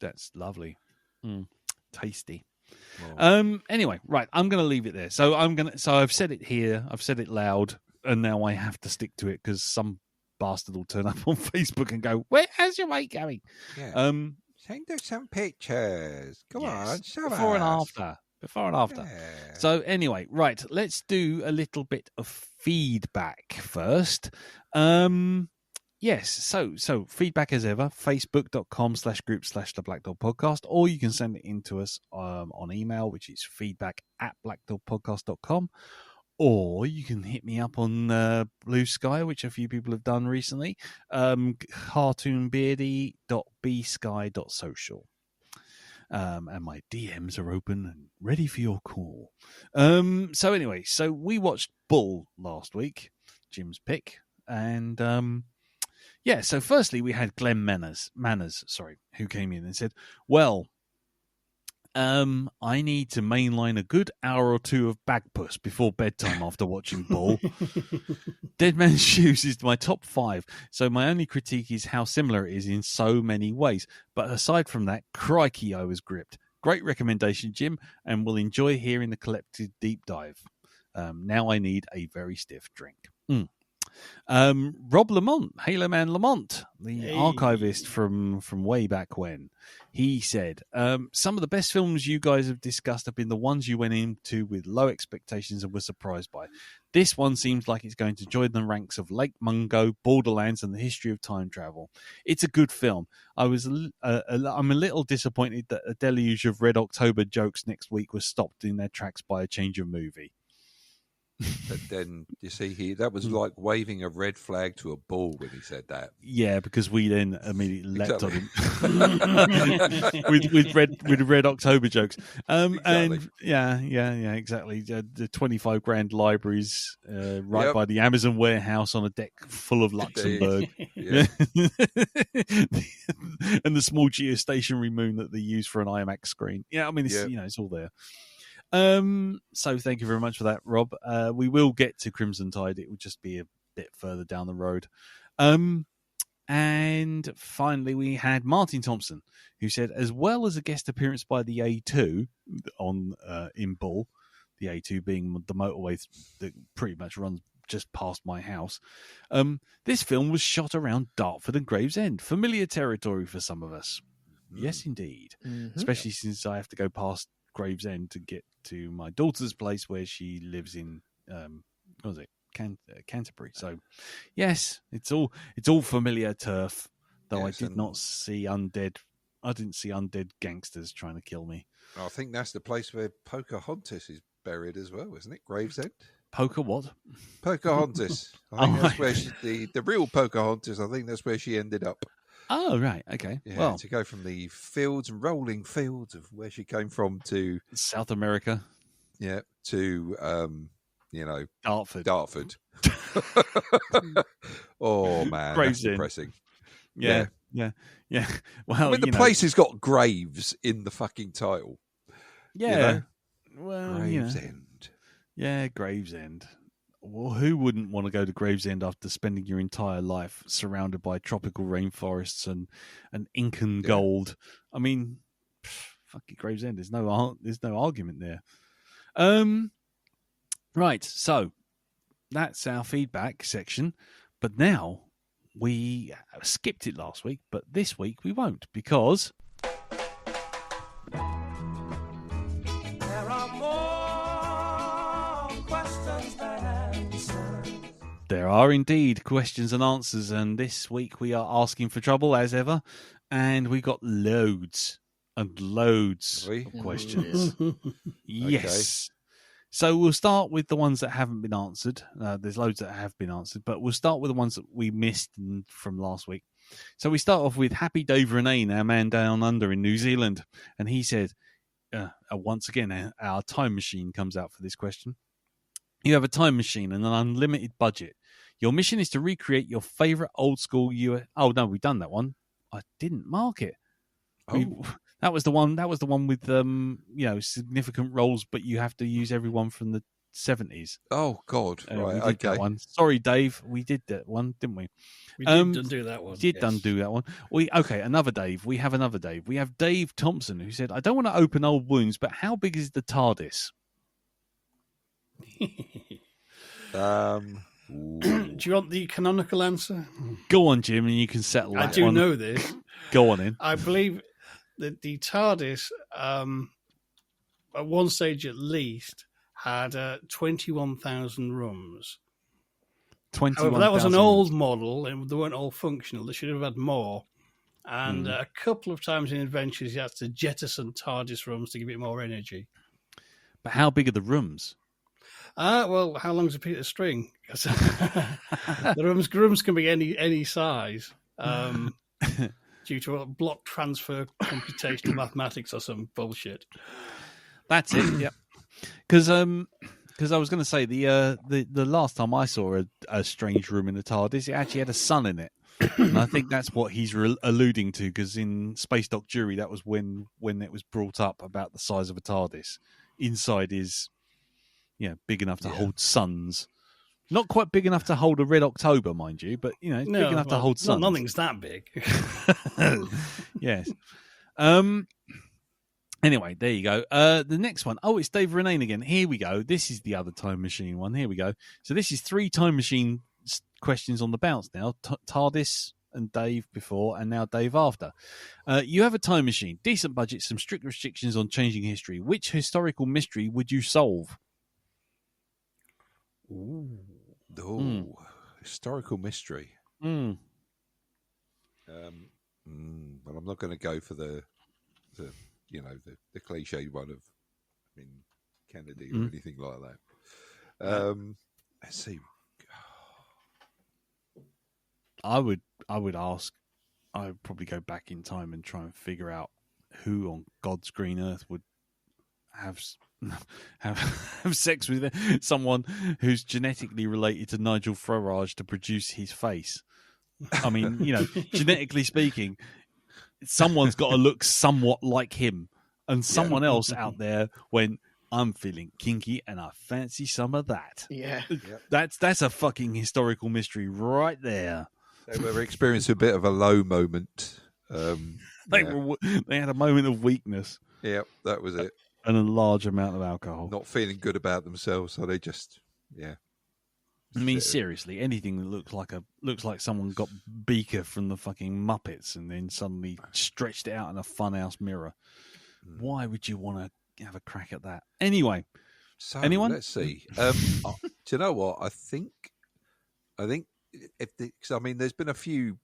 that's lovely, tasty. Anyway, right. I'm going to leave it there. So I've said it here. I've said it loud, and now I have to stick to it because some bastard will turn up on Facebook and go, "How's your mate going?" Yeah. Send us some pictures. Come on, show before us. Before and after. Yeah. So anyway, right. Let's do a little bit of feedback first. Yes, so feedback as ever, facebook.com/group/the Black Dog Podcast, or you can send it in to us on email, which is feedback@blackdogpodcast.com, or you can hit me up on Blue Sky, which a few people have done recently, cartoonbeardy.bsky.social. And my DMs are open and ready for your call. So anyway, so we watched Bull last week, Jim's pick, and so firstly we had Glenn Manners, who came in and said, well, I need to mainline a good hour or two of Bagpuss before bedtime after watching Bull. Dead Man's Shoes is my top 5, so my only critique is how similar it is in so many ways. But aside from that, crikey, I was gripped. Great recommendation, Jim, and will enjoy hearing the collective deep dive. Now I need a very stiff drink. Rob Lamont, Halo Man Lamont, the archivist from way back when, he said, some of the best films you guys have discussed have been the ones you went into with low expectations and were surprised by. This one seems like it's going to join the ranks of Lake Mungo, Borderlands, and the history of time travel. It's a good film. I'm a little disappointed that a deluge of Red October jokes next week was stopped in their tracks by a change of movie. But then you see, that was like waving a red flag to a bull when he said that. Yeah, because we then immediately leapt on him with red October jokes. Exactly. And yeah, exactly. The 25 grand libraries by the Amazon warehouse on a deck full of Luxembourg. Yeah. And the small geostationary moon that they use for an IMAX screen. Yeah, I mean, it's all there. So thank you very much for that, Rob. We will get to Crimson Tide. It will just be a bit further down the road. And finally, we had Martin Thompson, who said, as well as a guest appearance by the A2 in Bull, the A2 being the motorway that pretty much runs just past my house. This film was shot around Dartford and Gravesend, familiar territory for some of us. Yes, indeed. Mm-hmm. Especially since I have to go past Gravesend to get to my daughter's place where she lives in Canterbury. So yes, it's all familiar turf, though. Yes, I didn't see undead gangsters trying to kill me. I think that's the place where Pocahontas is buried as well, isn't it? Gravesend. Pocahontas. I think that's where the real Pocahontas, I think that's where she ended up. Oh, right. Okay. Yeah, well, to go from the fields and rolling fields of where she came from to South America. Yeah, to Dartford. Oh man, that's depressing. Yeah. Well, I mean, the place has got graves in the fucking title. Yeah. Well, Gravesend. Yeah, Gravesend. Well, who wouldn't want to go to Gravesend after spending your entire life surrounded by tropical rainforests and Incan gold? I mean, fuck it, Gravesend. There's no argument there. Right. So that's our feedback section. But now we skipped it last week, but this week we won't because there are indeed questions and answers, and this week we are asking for trouble as ever, and we got loads and loads of questions. Yes. Okay. So we'll start with the ones that haven't been answered. There's loads that have been answered, but we'll start with the ones that we missed from last week. So we start off with Happy Dave Renane, our man down under in New Zealand, and he said, once again, our time machine comes out for this question. You have a time machine and an unlimited budget. Your mission is to recreate your favorite old school US. Oh no, we've done that one. I didn't mark it. That was the one. That was the one with significant roles, but you have to use everyone from the 70s. Oh God! We Right, did that okay. one. Sorry, Dave. We did that one, didn't we? We did undo that one. Did undo that one. Another Dave. We have another Dave. We have Dave Thompson, who said, "I don't want to open old wounds, but how big is the TARDIS?" Do you want the canonical answer? Go on, Jim, and you can settle that I do one. know this. Go on in. I believe that the TARDIS, at one stage at least, had 21,000 rooms. 21,000. However, that was an old model, and they weren't all functional. They should have had more. And a couple of times in Adventures, you had to jettison TARDIS rooms to give it more energy. But how big are the rooms? Well, how long's a piece of string? The rooms can be any size due to a block transfer computational mathematics or some bullshit. That's it. Yep. Because I was going to say the last time I saw a strange room in the TARDIS, it actually had a sun in it, and I think that's what he's alluding to. Because in Space Dock Jury, that was when it was brought up about the size of a TARDIS. Inside is big enough to hold suns. Not quite big enough to hold a Red October, mind you, but it's big enough to hold suns. Nothing's that big. Yes. Anyway, there you go. The next one. Oh, it's Dave Renane again. Here we go. This is the other time machine one. Here we go. So this is 3 time machine questions on the bounce now. TARDIS and Dave before, and now Dave after. You have a time machine, decent budget, some strict restrictions on changing history. Which historical mystery would you solve? Historical mystery. Well, I'm not going to go for the cliched one of Kennedy or anything like that. Let's see. I would ask. I would probably go back in time and try and figure out who on God's green earth would have sex with someone who's genetically related to Nigel Farage to produce his face. I mean, genetically speaking, someone's got to look somewhat like him, and someone else out there went, "I'm feeling kinky and I fancy some of that." Yeah, that's a fucking historical mystery right there. They were experiencing a bit of a low moment. They had a moment of weakness. Yeah, that was it. And a large amount of alcohol. Not feeling good about themselves, so they just, I mean, seriously, anything that looks like someone got Beaker from the fucking Muppets and then suddenly stretched it out in a funhouse mirror. Why would you want to have a crack at that? Anyway, so anyone? Let's see. Do you know what? I think there's been a few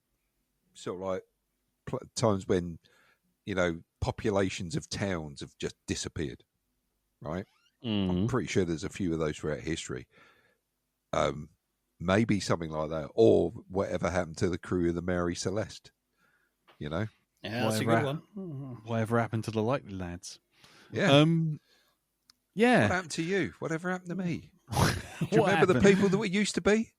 sort of like times when populations of towns have just disappeared, right? I'm pretty sure there's a few of those throughout history. Maybe something like that, or whatever happened to the crew of the Mary Celeste, Yeah, that's a good one. Whatever happened to the Likely Lads? Yeah. Yeah. What happened to you? Whatever happened to me? Do you remember the people that we used to be?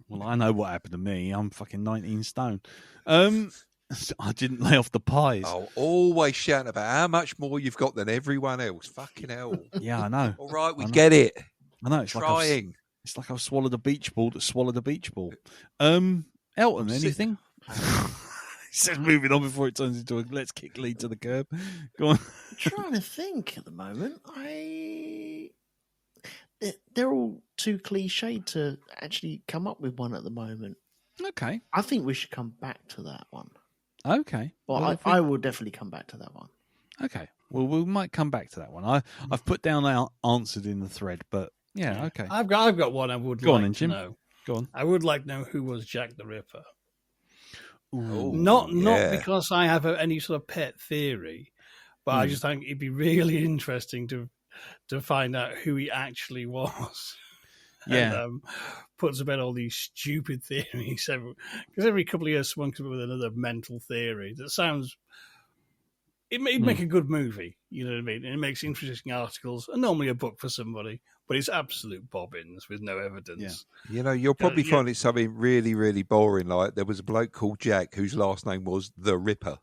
Well, I know what happened to me. I'm fucking 19 stone. I didn't lay off the pies. Oh, always shouting about how much more you've got than everyone else. Fucking hell. Yeah, I know. All right, we get it. I know. It's trying. It's like I've swallowed a beach ball that swallowed a beach ball. Elton, anything? He says moving on before it turns into a let's kick lead to the curb. Go on. I'm trying to think at the moment. They're all too cliched to actually come up with one at the moment. Okay. I think we should come back to that one. Okay. Well, I will definitely come back to that one. Okay. Well, we might come back to that one. I've put down our answered in the thread, but yeah, okay. I've got one I would like to know. Go on. I would like to know who was Jack the Ripper. Ooh, not because I have any sort of pet theory, but I just think it'd be really interesting to find out who he actually was. Yeah. And put to bed all these stupid theories. Because every couple of years someone comes up with another mental theory that sounds... It'd make a good movie, you know what I mean? And it makes interesting articles, and normally a book for somebody, but it's absolute bobbins with no evidence. Yeah. You'll probably find it something really, really boring. Like there was a bloke called Jack whose last name was the Ripper.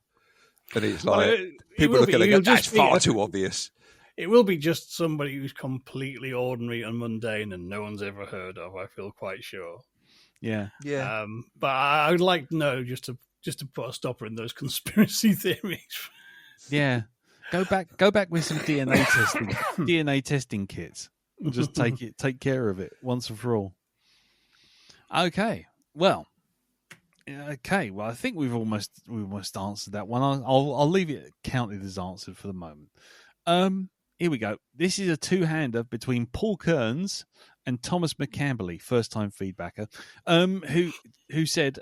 And it's like, people look at it and go, that's far too obvious. It will be just somebody who's completely ordinary and mundane and no one's ever heard of, I feel quite sure. Yeah. But I would like to know just to put a stopper in those conspiracy theories. Yeah. Go back with some DNA testing kits. And just take care of it once and for all. Okay. Well, I think we've almost answered that one. I'll leave it counted as answered for the moment. Here we go. This is a two-hander between Paul Kearns and Thomas McCamberley, first-time feedbacker, who said,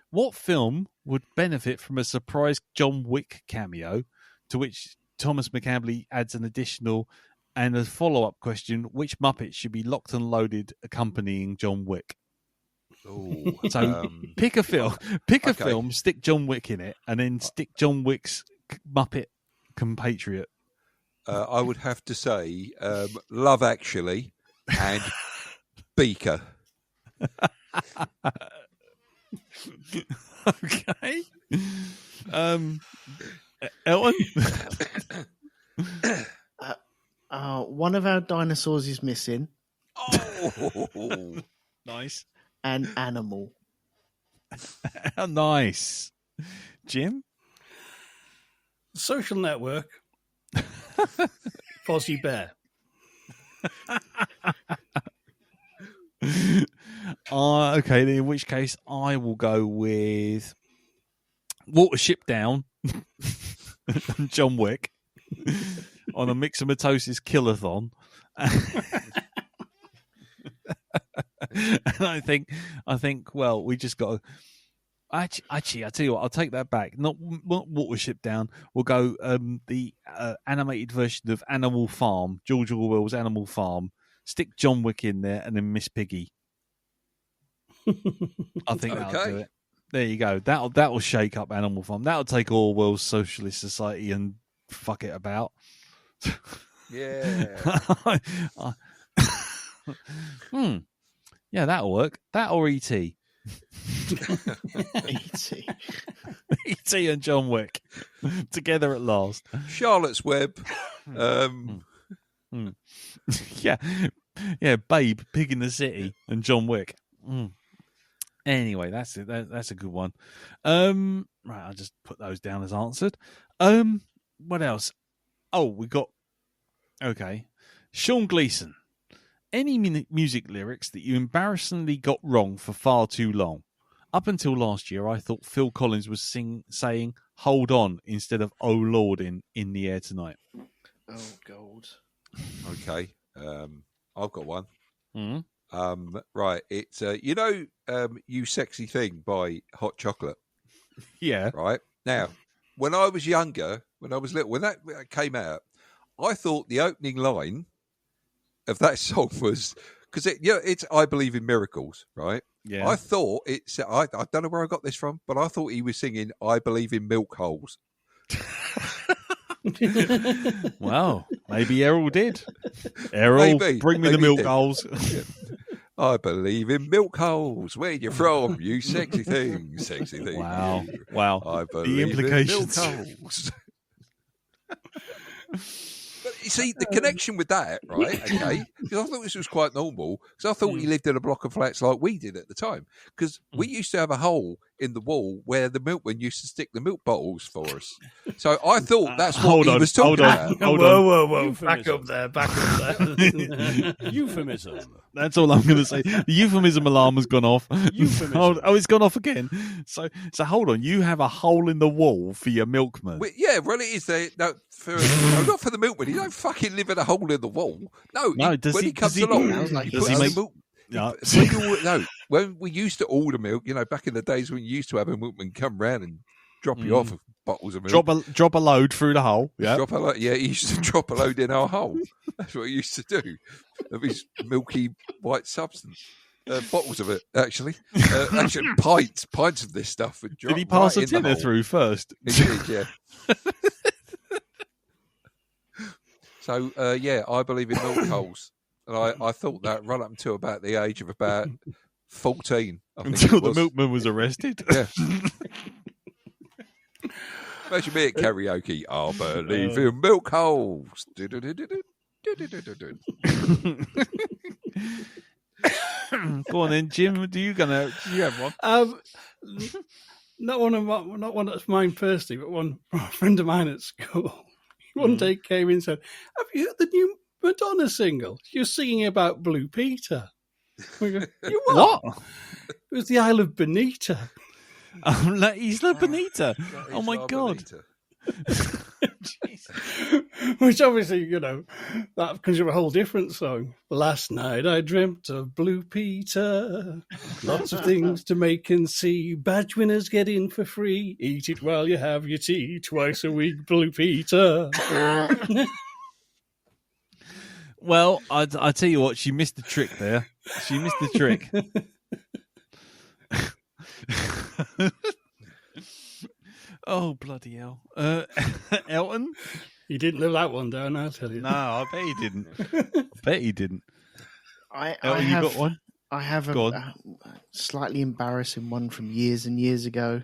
what film would benefit from a surprise John Wick cameo? To which Thomas McCamberley adds an additional and a follow-up question: which Muppet should be locked and loaded accompanying John Wick? Ooh, so pick a film, a film, stick John Wick in it, and then stick John Wick's Muppet compatriot. I would have to say Love Actually and Beaker. Okay. Elton? One of our dinosaurs is missing. Oh, nice. An animal. Nice. Jim? Social Network. Fozzie Bear. Okay, in which case I will go with Watership Down and John Wick on a Mixomatosis Killathon. And I think, well, we just got to. Actually, I tell you what, I'll take that back. Not Watership Down. We'll go the animated version of Animal Farm, George Orwell's Animal Farm. Stick John Wick in there, and then Miss Piggy. I think that'll do it. There you go. That'll shake up Animal Farm. That'll take Orwell's socialist society and fuck it about. Yeah. Yeah, that'll work. That or E.T. E.T. E.T. and John Wick together at last. Charlotte's Web. Yeah, Babe, Pig in the City, and John Wick. Anyway, that's it. That's a good one. Right, I'll just put those down as answered. What else? Oh, we got. Okay, Sean Gleason. Any music lyrics that you embarrassingly got wrong for far too long? Up until last year, I thought Phil Collins was saying "Hold On" instead of "Oh Lord" in The Air Tonight. Oh God. Okay, I've got one. Mm-hmm. Right, it's "You Sexy Thing" by Hot Chocolate. Yeah. Right now, when I was younger, when I was little, when that came out, I thought the opening line of that song was because it's "I Believe in Miracles," right? Yeah. I thought it's I don't know where I got this from, but I thought he was singing "I Believe in Milk Holes." Well, maybe Errol did. Errol, bring me the milk holes. Yeah. I believe in milk holes. Where you from? You sexy thing, sexy thing. Wow. I believe the implications. in milk holes. But you see, the connection with that, right? Okay, because I thought this was quite normal. Because I thought he lived in a block of flats like we did at the time. Because we used to have a hole in the wall where the milkman used to stick the milk bottles for us. So I thought that's what he was talking about. Whoa! Back up there. Euphemism. That's all I'm going to say. The euphemism alarm has gone off. Oh, it's gone off again. So hold on. You have a hole in the wall for your milkman. Well, it is there. No, not for the milkman. He don't fucking live in a hole in the wall. No. When he comes along, when we used to order milk, back in the days when you used to have a milkman come round and drop you off bottles of milk. Drop a load through the hole. Yeah. He used to drop a load in our hole. That's what he used to do. Of his milky white substance. Bottles of it, actually. Actually, pints of this stuff. Did he pass a tinner through first? He did, yeah. So, I believe in milk holes. And I thought that right up until about the age of about 14. Until the milkman was arrested? Yeah. Imagine me at karaoke. I believe in milk holes. Go on then, Jim. Do you have one? Not one that's mine personally, but one from a friend of mine at school. One day came in and said, "Have you heard the new Madonna single? You're singing about Blue Peter." We go, "You what?" It was the Isle of Bonita. La Isla Bonita. Oh my God. Which obviously, that comes from a whole different song. Last night I dreamt of Blue Peter. Lots of things to make and see. Badge winners get in for free. Eat it while you have your tea. Twice a week, Blue Peter. Well, I tell you what, she missed the trick there. She missed the trick. Oh, bloody hell. Elton? He didn't live that one down, I'll tell you. No, I bet he didn't. Elton, you got one? I have a slightly embarrassing one from years and years ago.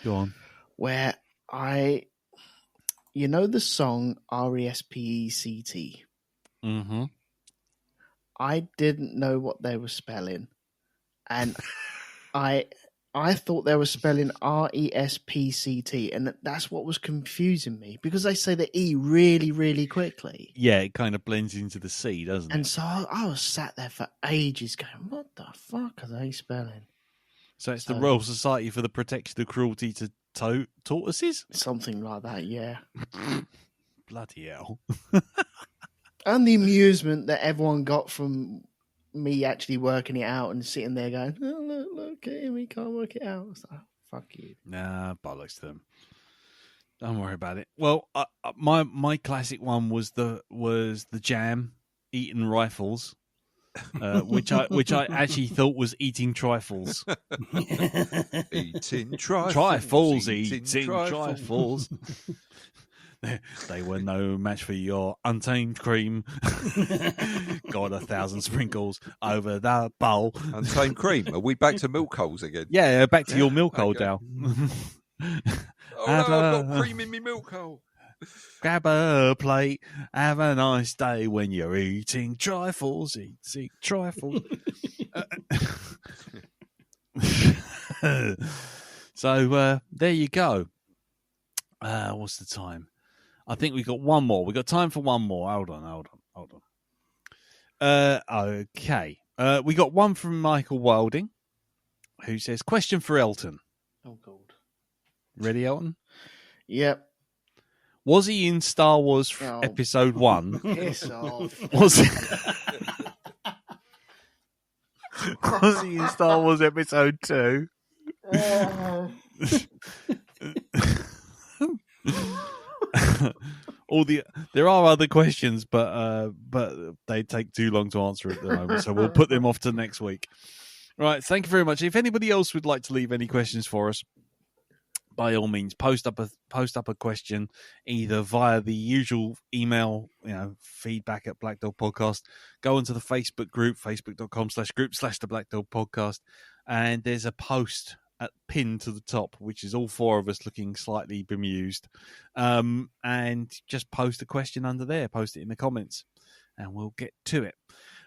Go on. Where the song RESPECT? Mm-hmm. I didn't know what they were spelling. And I thought they were spelling RESPCT, and that's what was confusing me, because they say the E really, really quickly. Yeah, it kind of blends into the C, doesn't it? And so I was sat there for ages going, what the fuck are they spelling? So it's the Royal Society for the Protection of Cruelty to Tortoises? Something like that, yeah. Bloody hell. And the amusement that everyone got from me actually working it out and sitting there going, oh, look at him, he can't work it out. I was like, fuck you. Nah, bollocks to them. Don't worry about it. Well, my classic one was the Jam eating rifles, which I actually thought was eating trifles. Eating trifles. Trifles, eating trifles. They were no match for your untamed cream. Got 1,000 sprinkles over the bowl. Untamed cream. Are we back to milk holes again? Yeah, back to your milk hole, Dal. Oh no, I've got cream in my milk hole. Grab a plate. Have a nice day when you're eating trifles. Eating trifles. So there you go. What's the time? I think we got one more. We got time for one more. Hold on. Okay. We got one from Michael Wilding, who says, question for Elton. Oh, God. Ready, Elton? Yep. Was he in Star Wars Episode 1? Piss off. Was he in Star Wars Episode 2? There are other questions, but they take too long to answer at the moment, so we'll put them off to next week. Right, thank you very much. If anybody else would like to leave any questions for us, by all means, post up a question either via the usual email, feedback at Black Dog Podcast. Go onto the Facebook group, facebook.com/group/the Black Dog Podcast, and there's a post pinned to the top, which is all four of us looking slightly bemused, and just post a question under there. Post it in the comments, and we'll get to it.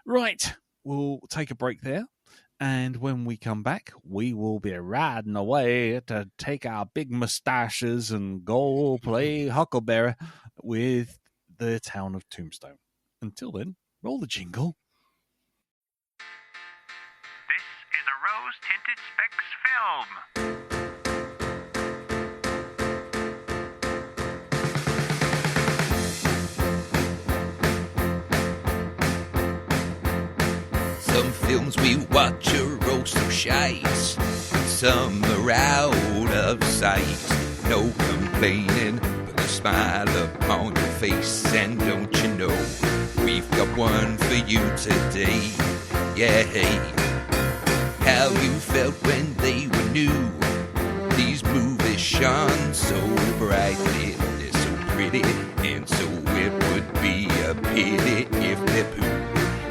Right, we'll take a break there. And when we come back, we will be riding away to take our big mustaches and go play Huckleberry with the town of Tombstone. Until then, roll the jingle. This is a Rose-Tinted Specs film. Some films we watch are oh so shite, some are out of sight. No complaining, but a smile upon your face. And don't you know, we've got one for you today. Yeah, hey, how you felt when they were new. These movies shone so brightly, they're so pretty, and so it would be a pity if they poo.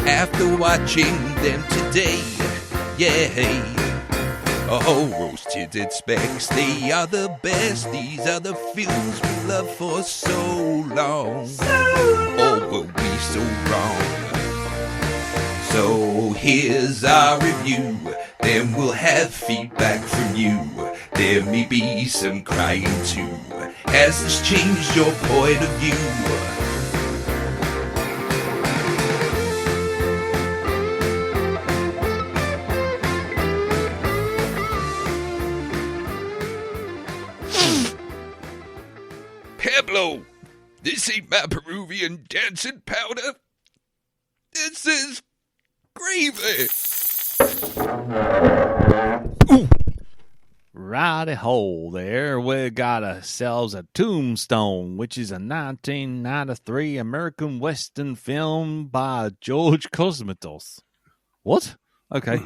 After watching them today, yeah, hey, Oh, roasted specs, they are the best. These are the films we loved for so long. Or were we so wrong? So here's our review, then we'll have feedback from you. There may be some crying too. Has this changed your point of view? Pablo, this ain't my Peruvian dancing powder. This is gravy. Righty-ho there. We got ourselves a Tombstone, which is a 1993 American Western film by George Cosmatos. What? Okay.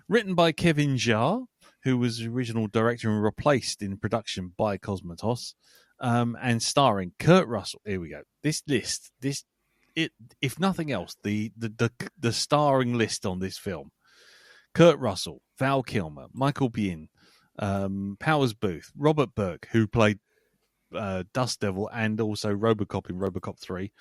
Written by Kevin Jarre, who was the original director and replaced in production by Cosmatos, and starring Kurt Russell. Here we go. This list, if nothing else, the starring list on this film: Kurt Russell, Val Kilmer, Michael Biehn, Powers Booth, Robert Burke, who played Dust Devil and also RoboCop in RoboCop 3,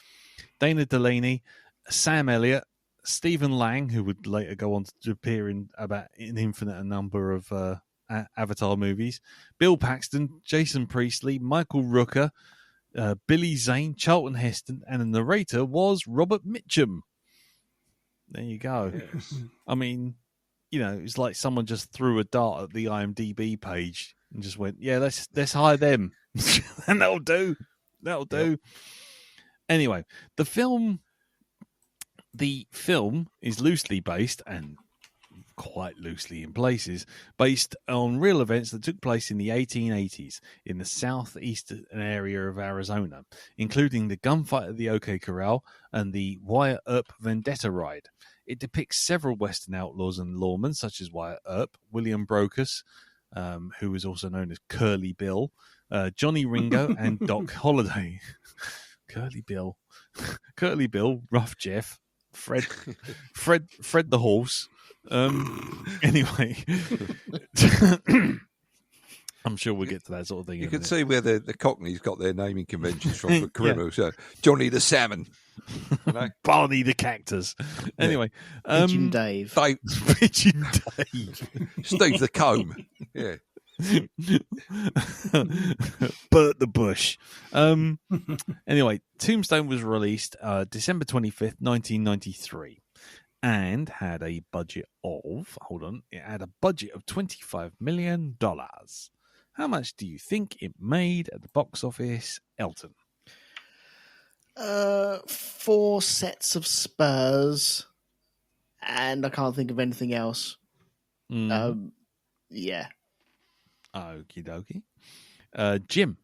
Dana Delaney, Sam Elliott, Stephen Lang, who would later go on to appear in about an infinite number of Avatar movies, Bill Paxton, Jason Priestley, Michael Rooker, Billy Zane, Charlton Heston, and the narrator was Robert Mitchum. There you go. Yes. I mean, you know, it's like someone just threw a dart at the IMDb page and just went, "Yeah, let's hire them, and that'll do. That'll do." Yep. Anyway, the film is loosely based, and quite loosely in places, based on real events that took place in the 1880s in the southeastern area of Arizona, including the gunfight at the OK Corral and the Wyatt Earp Vendetta ride. It depicts several Western outlaws and lawmen, such as Wyatt Earp, William Brocus, who was also known as Curly Bill, Johnny Ringo, and Doc Holliday. Curly Bill, Rough Jeff, Fred the horse. Anyway, I'm sure we'll get to that sort of thing. You can see where the Cockneys got their naming conventions from for criminals. Yeah. Johnny the Salmon, you know? Barney the Cactus. Anyway, Pigeon Dave, Pigeon Dave, Steve the Comb. Yeah. Bert the Bush. Anyway, Tombstone was released December 25th, 1993. And had a budget of, it had a budget of $25 million. How much do you think it made at the box office, Elton? 4 sets of spurs, and I can't think of anything else. Yeah. Okie dokie. Jim?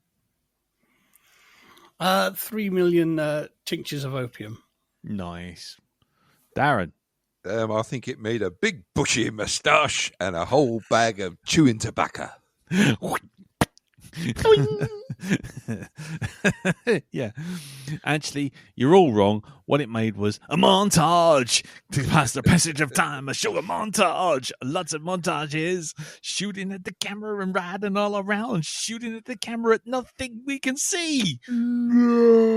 3 million tinctures of opium. Nice. Darren? I think it made a big bushy moustache and a whole bag of chewing tobacco. Yeah. Actually, you're all wrong. What it made was a montage to pass the passage of time. A short montage. Lots of montages. Shooting at the camera and riding all around. Shooting at the camera at nothing we can see. No.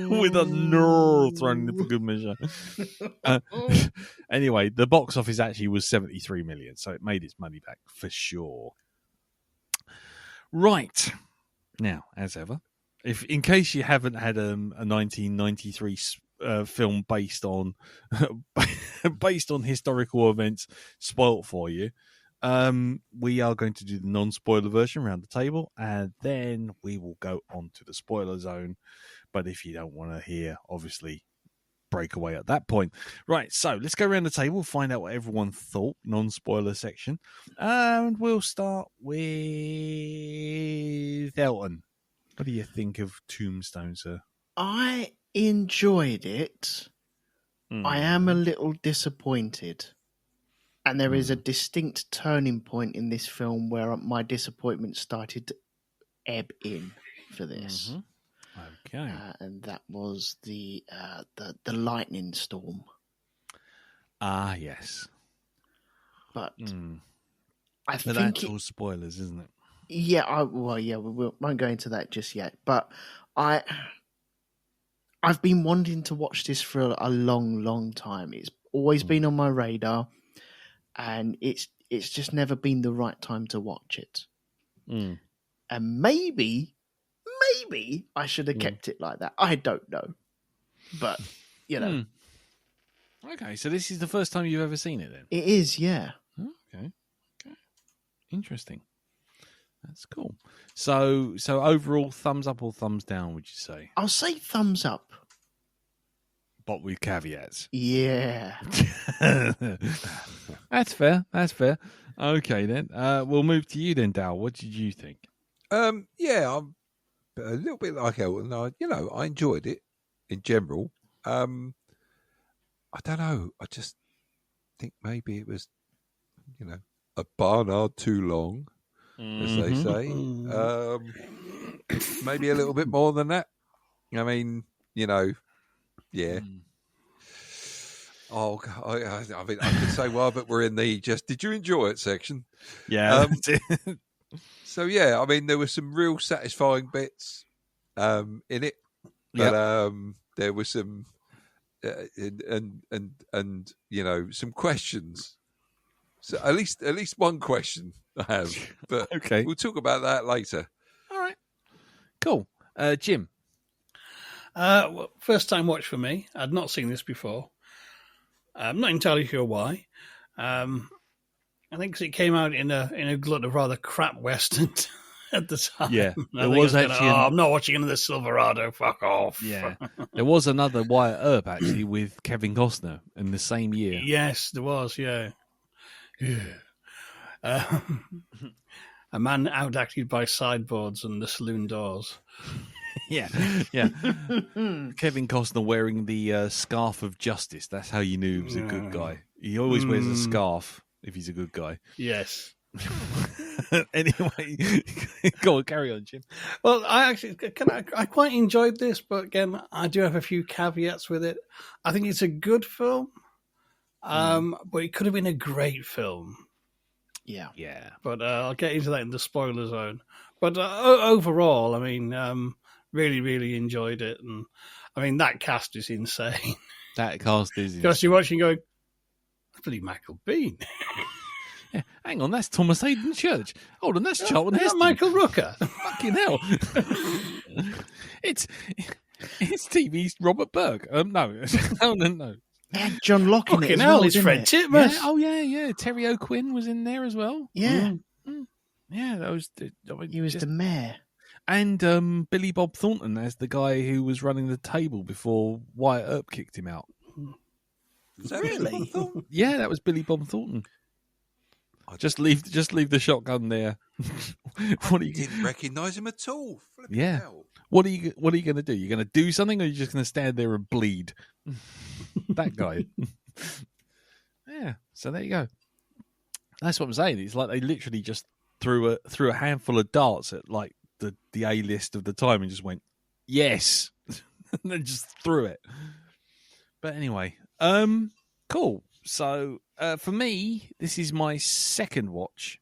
With a nerve thrown in for good measure. Anyway, the box office actually was 73 million, so it made its money back for sure. Right. Now, as ever, if in case you haven't had a 1993 film based on historical events spoilt for you, we are going to do the non-spoiler version around the table, and then we will go on to the spoiler zone. But if you don't want to hear, obviously, break away at that point. Right, so let's go around the table, find out what everyone thought, non-spoiler section. And we'll start with Elton. What do you think of Tombstone, sir? I enjoyed it. I am a little disappointed. And there is a distinct turning point in this film where my disappointment started to ebb in for this. Mm-hmm. Okay. And that was the lightning storm. Ah, yes. but Mm. I But think that's all spoilers, isn't it? yeah, we won't go into that just yet. But I've been wanting to watch this for a long, long time. It's always been on my radar, and it's just never been the right time to watch it. Mm. And maybe I should have kept it like that. I don't know, but you know, Okay, so this is the first time you've ever seen it, then? it is. Yeah. Okay. Interesting. That's cool. So overall, thumbs up or thumbs down, would you say? I'll say thumbs up. But with caveats. Yeah. That's fair. Okay, then. We'll move to you then, Dal. What did you think? Yeah, I'm a little bit like Elton. I enjoyed it in general. I don't know. I just think maybe it was, a barnard too long, as they say. Maybe a little bit more than that. I mean, yeah. Oh, I mean, I could say, well, but we're in the did you enjoy it section? Yeah. So, yeah, I mean, there were some real satisfying bits in it. But there were some, and some questions. So at least one question I have. But Okay. we'll talk about that later. All right. Cool. Jim. Well, first time watch for me. I'd not seen this before. I'm not entirely sure why. I think 'cause it came out in a glut of rather crap westerns at the time. Yeah, there was actually. I'm not watching another Silverado. Fuck off. Yeah, there was another Wyatt Earp actually with Kevin Costner in the same year. Yes, there was. Yeah. A man outacted by sideboards and the saloon doors. Yeah. Kevin Costner wearing the scarf of justice. That's how you knew he was a good guy. He always wears a scarf if he's a good guy. Yes. Anyway, go on, carry on, Jim. Well, I quite enjoyed this, but again, I do have a few caveats with it. I think it's a good film, but it could have been a great film. Yeah. But I'll get into that in the spoiler zone. But overall, I mean, really, really enjoyed it, and I mean that cast is insane. That cast is Because you're watching, going, I believe Michael Biehn. Yeah, hang on, that's Thomas Hayden Church. Hold on, that's Charlton Heston. Michael Rooker. Fucking hell. It's TV's Robert Burke. No. They had John Locke in it as well, it's didn't Fred it? Titmus. Yeah. Oh, yeah. Terry O'Quinn was in there as well. Yeah. Yeah, that was... He was the mayor. And Billy Bob Thornton as the guy who was running the table before Wyatt Earp kicked him out. Is that Really? Yeah, that was Billy Bob Thornton. Just leave the shotgun there. What are you? Didn't recognise him at all. Flipping Yeah. hell. What are you going to do? You're going to do something, or are you just going to stand there and bleed? That guy. Yeah. So there you go. That's what I'm saying. It's like they literally just threw a handful of darts at like the A list of the time and just went yes, and then just threw it. But anyway, cool. So for me, this is my second watch.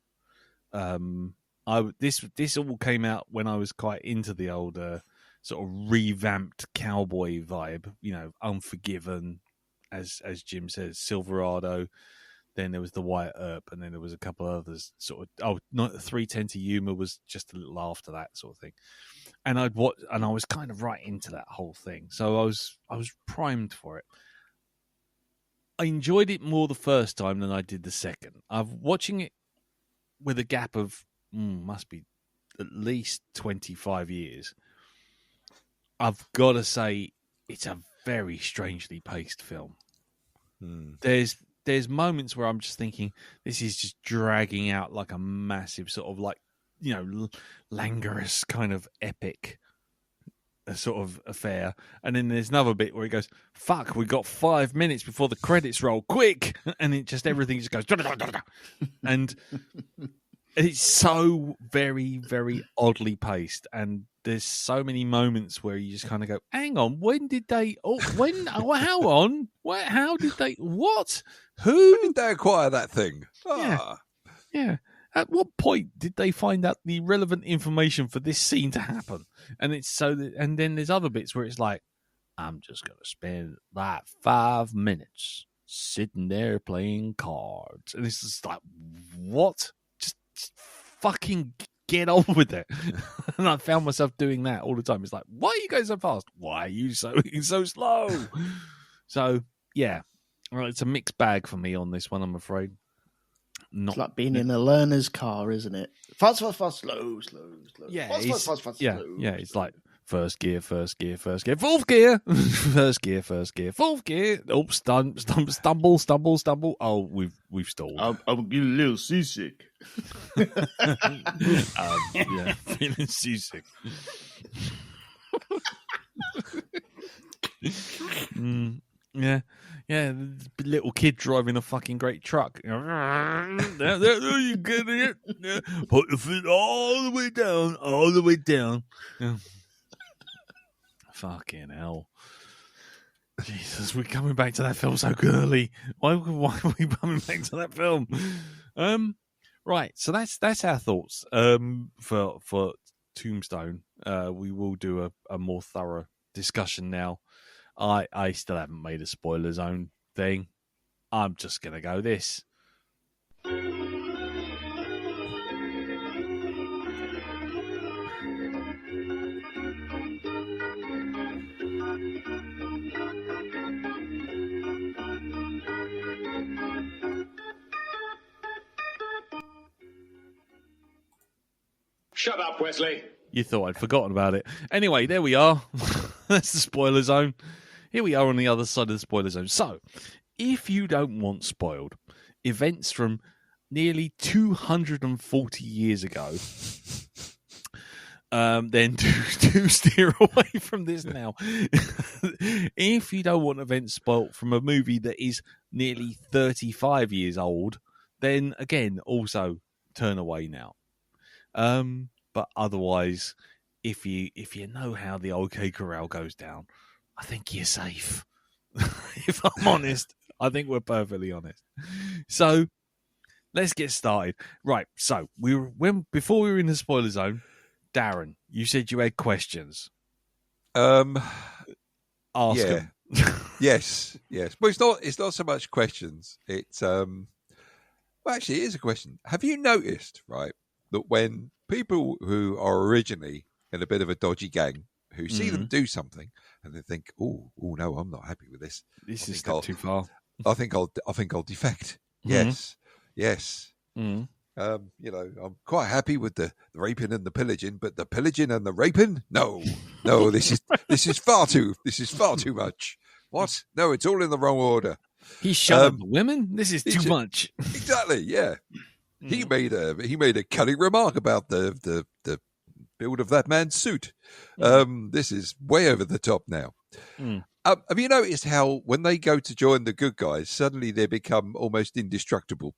This all came out when I was quite into the old sort of revamped cowboy vibe. Unforgiven, as Jim says, Silverado. Then there was the Wyatt Earp, and then there was a couple others. Not 310 to Yuma was just a little after that sort of thing. And I was kind of right into that whole thing, so I was primed for it. I enjoyed it more the first time than I did the second. I've watching it with a gap of must be at least 25 years. I've got to say it's a very strangely paced film. There's moments where I'm just thinking this is just dragging out like a massive sort of like languorous kind of epic sort of affair, and then there's another bit where he goes, "Fuck, we got 5 minutes before the credits roll, quick!" And it just everything just goes, and it's so very, very oddly paced, and there's so many moments where you just kind of go, "Hang on, when did they? Oh, when? Oh, how on? How did they? What? Who did they acquire that thing? Yeah. Ah. Yeah. At what point did they find out the relevant information for this scene to happen? And it's so that, and then there's other bits where it's like, I'm just going to spend like 5 minutes sitting there playing cards. And it's just like, what? Just fucking get on with it. And I found myself doing that all the time. It's like, why are you going so fast? Why are you so slow? So, yeah. Well, it's a mixed bag for me on this one, I'm afraid. It's like being in a learner's car, isn't it? Fast, fast, fast, slow, slow, slow. Yeah, fast, fast, fast, fast, yeah, slow. yeah. It's like first gear, fourth gear, first gear, fourth gear. Oh, stumble. Oh, we've stalled. I'm getting a little seasick. Yeah, feeling seasick. Yeah. Yeah, little kid driving a fucking great truck. You get it? Yeah. Put the foot all the way down. Yeah. Fucking hell. Jesus, we're coming back to that film so girly. Why are we coming back to that film? Right, so that's our thoughts for Tombstone. We will do a more thorough discussion now. I still haven't made a spoiler zone thing. I'm just going to go this. Shut up, Wesley. You thought I'd forgotten about it. Anyway, there we are. That's the spoiler zone. Here we are on the other side of the spoiler zone. So, if you don't want spoiled, events from nearly 240 years ago, then do steer away from this now. If you don't want events spoiled from a movie that is nearly 35 years old, then again, also turn away now. But otherwise, if you know how the OK Corral goes down, I think you're safe. If I'm honest, I think we're perfectly honest. So let's get started. Right. So before we were in the spoiler zone, Darren, you said you had questions. Yeah. Ask them. Yes. Well, it's not so much questions. It's well, actually, it is a question. Have you noticed, right, that when people who are originally in a bit of a dodgy gang who see them do something and they think, oh no, I'm not happy with this. This is too far. I think I'll defect. Yes. Mm. I'm quite happy with the raping and the pillaging, but the pillaging and the raping, no, this is far too much. What? No, it's all in the wrong order. He shut up the women. This is too much. Exactly. Yeah. He made a cutting remark about the build of that man's suit. This is way over the top now. Have you noticed how when they go to join the good guys, suddenly they become almost indestructible?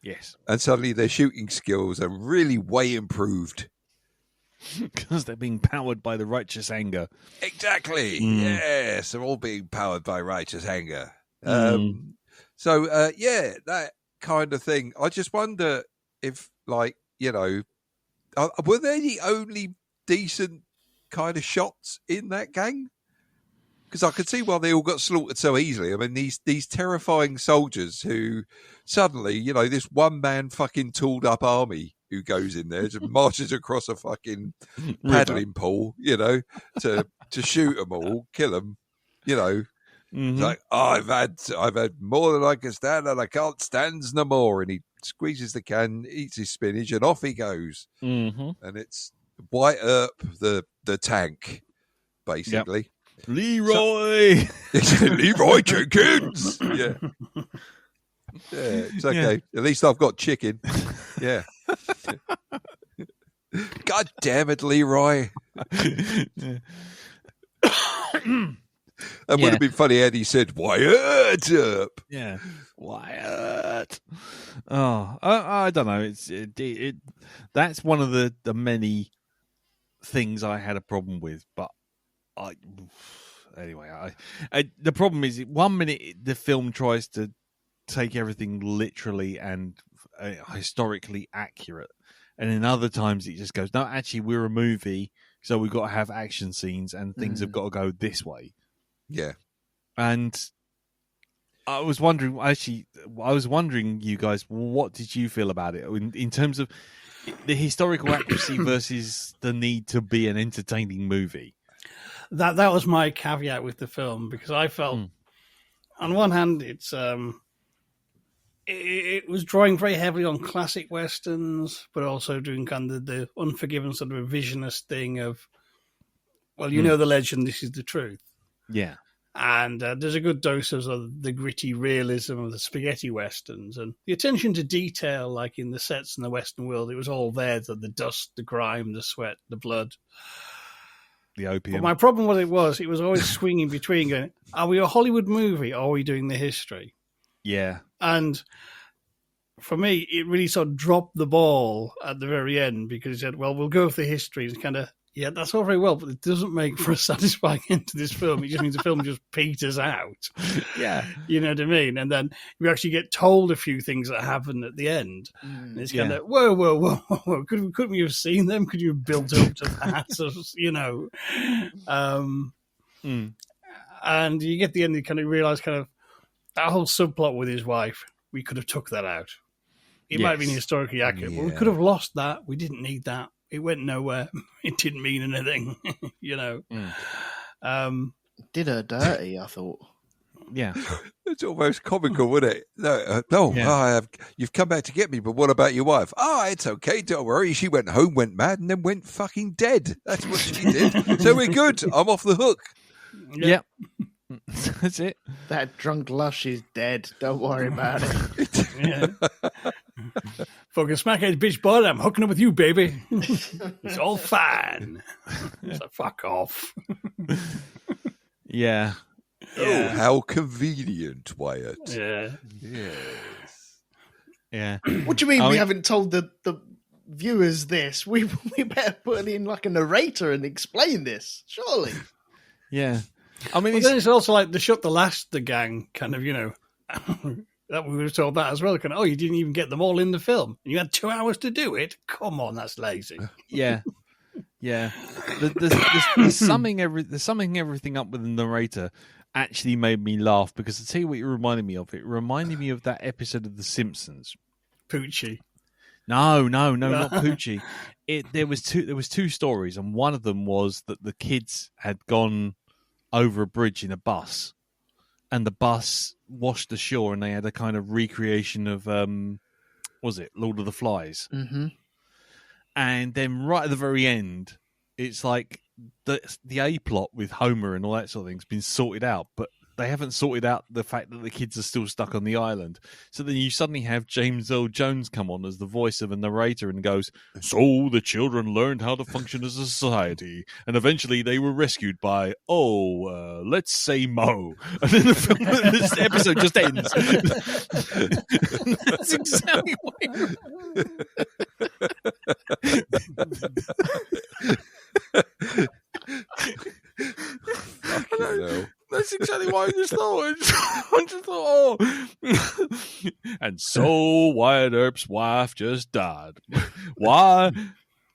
Yes. And suddenly their shooting skills are really way improved. Because they're being powered by the righteous anger. Exactly. Yes, they're all being powered by righteous anger. So, that kind of thing. I just wonder if, were they the only decent kind of shots in that gang? Because I could see why they all got slaughtered so easily. I mean, these terrifying soldiers who suddenly, this one-man fucking tooled-up army who goes in there, just marches across a fucking paddling pool, to shoot them all, kill them, It's like, I've had more than I can stand and I can't stand no more. And he squeezes the can, eats his spinach, and off he goes. And it's White Earp, the tank, basically. Yep. Leroy! Leroy Jenkins! Yeah. Yeah, it's okay. Yeah. At least I've got chicken. Yeah. God damn it, Leroy. That would have been funny had he said, Wyatt up. Yeah. Wyatt. Oh, I don't know. That's one of the many things I had a problem with. But the problem is 1 minute the film tries to take everything literally and historically accurate, and in other times it just goes, no, actually we're a movie, so we've got to have action scenes and things have got to go this way. Yeah. And I was wondering, you guys, what did you feel about it in terms of the historical accuracy versus the need to be an entertaining movie? That was my caveat with the film, because I felt, on one hand, it was drawing very heavily on classic westerns, but also doing kind of the Unforgiven sort of revisionist thing of, well, you know the legend, this is the truth. Yeah. And there's a good dose of the gritty realism of the spaghetti westerns, and the attention to detail, like in the sets in the Western world, it was all there, the dust, the grime, the sweat, the blood. The opium. But my problem was it was always swinging between going, are we a Hollywood movie or are we doing the history? Yeah. And for me, it really sort of dropped the ball at the very end, because it said, well, we'll go with the history. It's kind of, yeah, that's all very well, but it doesn't make for a satisfying end to this film. It just means the film just peters out. Yeah. You know what I mean? And then you actually get told a few things that happen at the end. And it's kind of, whoa. Couldn't we have seen them? Could you have built up to that? So, you know. And you get the end, you kind of realise kind of that whole subplot with his wife, we could have took that out. It might have been historically accurate, but we could have lost that. We didn't need that. It went nowhere. It didn't mean anything, you know. Did her dirty, I thought. Yeah. It's almost comical, wouldn't it? You've come back to get me, but what about your wife? It's okay, don't worry. She went home, went mad, and then went fucking dead. That's what she did. So we're good. I'm off the hook. Yep. That's it. That drunk lush is dead. Don't worry about it. Yeah. Fucking smackhead bitch boy, I'm hooking up with you, baby. It's all fine. So fuck off. Yeah. Oh, how convenient, Wyatt. Yeah. Yes. Yeah. What do you mean we haven't told the viewers this? We better put in like a narrator and explain this, surely. Yeah. I mean, then it's also like the gang kind of, you know, that we were told that as well. Kind of, you didn't even get them all in the film, and you had 2 hours to do it. Come on, that's lazy. Yeah, yeah. The summing everything up with the narrator actually made me laugh, because to tell you what it reminded me of, that episode of The Simpsons. Poochie. No, not Poochie. There was two stories, and one of them was that the kids had gone over a bridge in a bus, and the bus washed ashore, and they had a kind of recreation of was it Lord of the Flies? Mm-hmm. And then right at the very end, it's like the A plot with Homer and all that sort of thing's been sorted out, but they haven't sorted out the fact that the kids are still stuck on the island. So then you suddenly have James Earl Jones come on as the voice of a narrator and goes, so the children learned how to function as a society, and eventually they were rescued by, let's say Mo. And then this episode just ends. That's exactly what That's exactly why I just thought. I just thought, and so Wyatt Earp's wife just died. Why?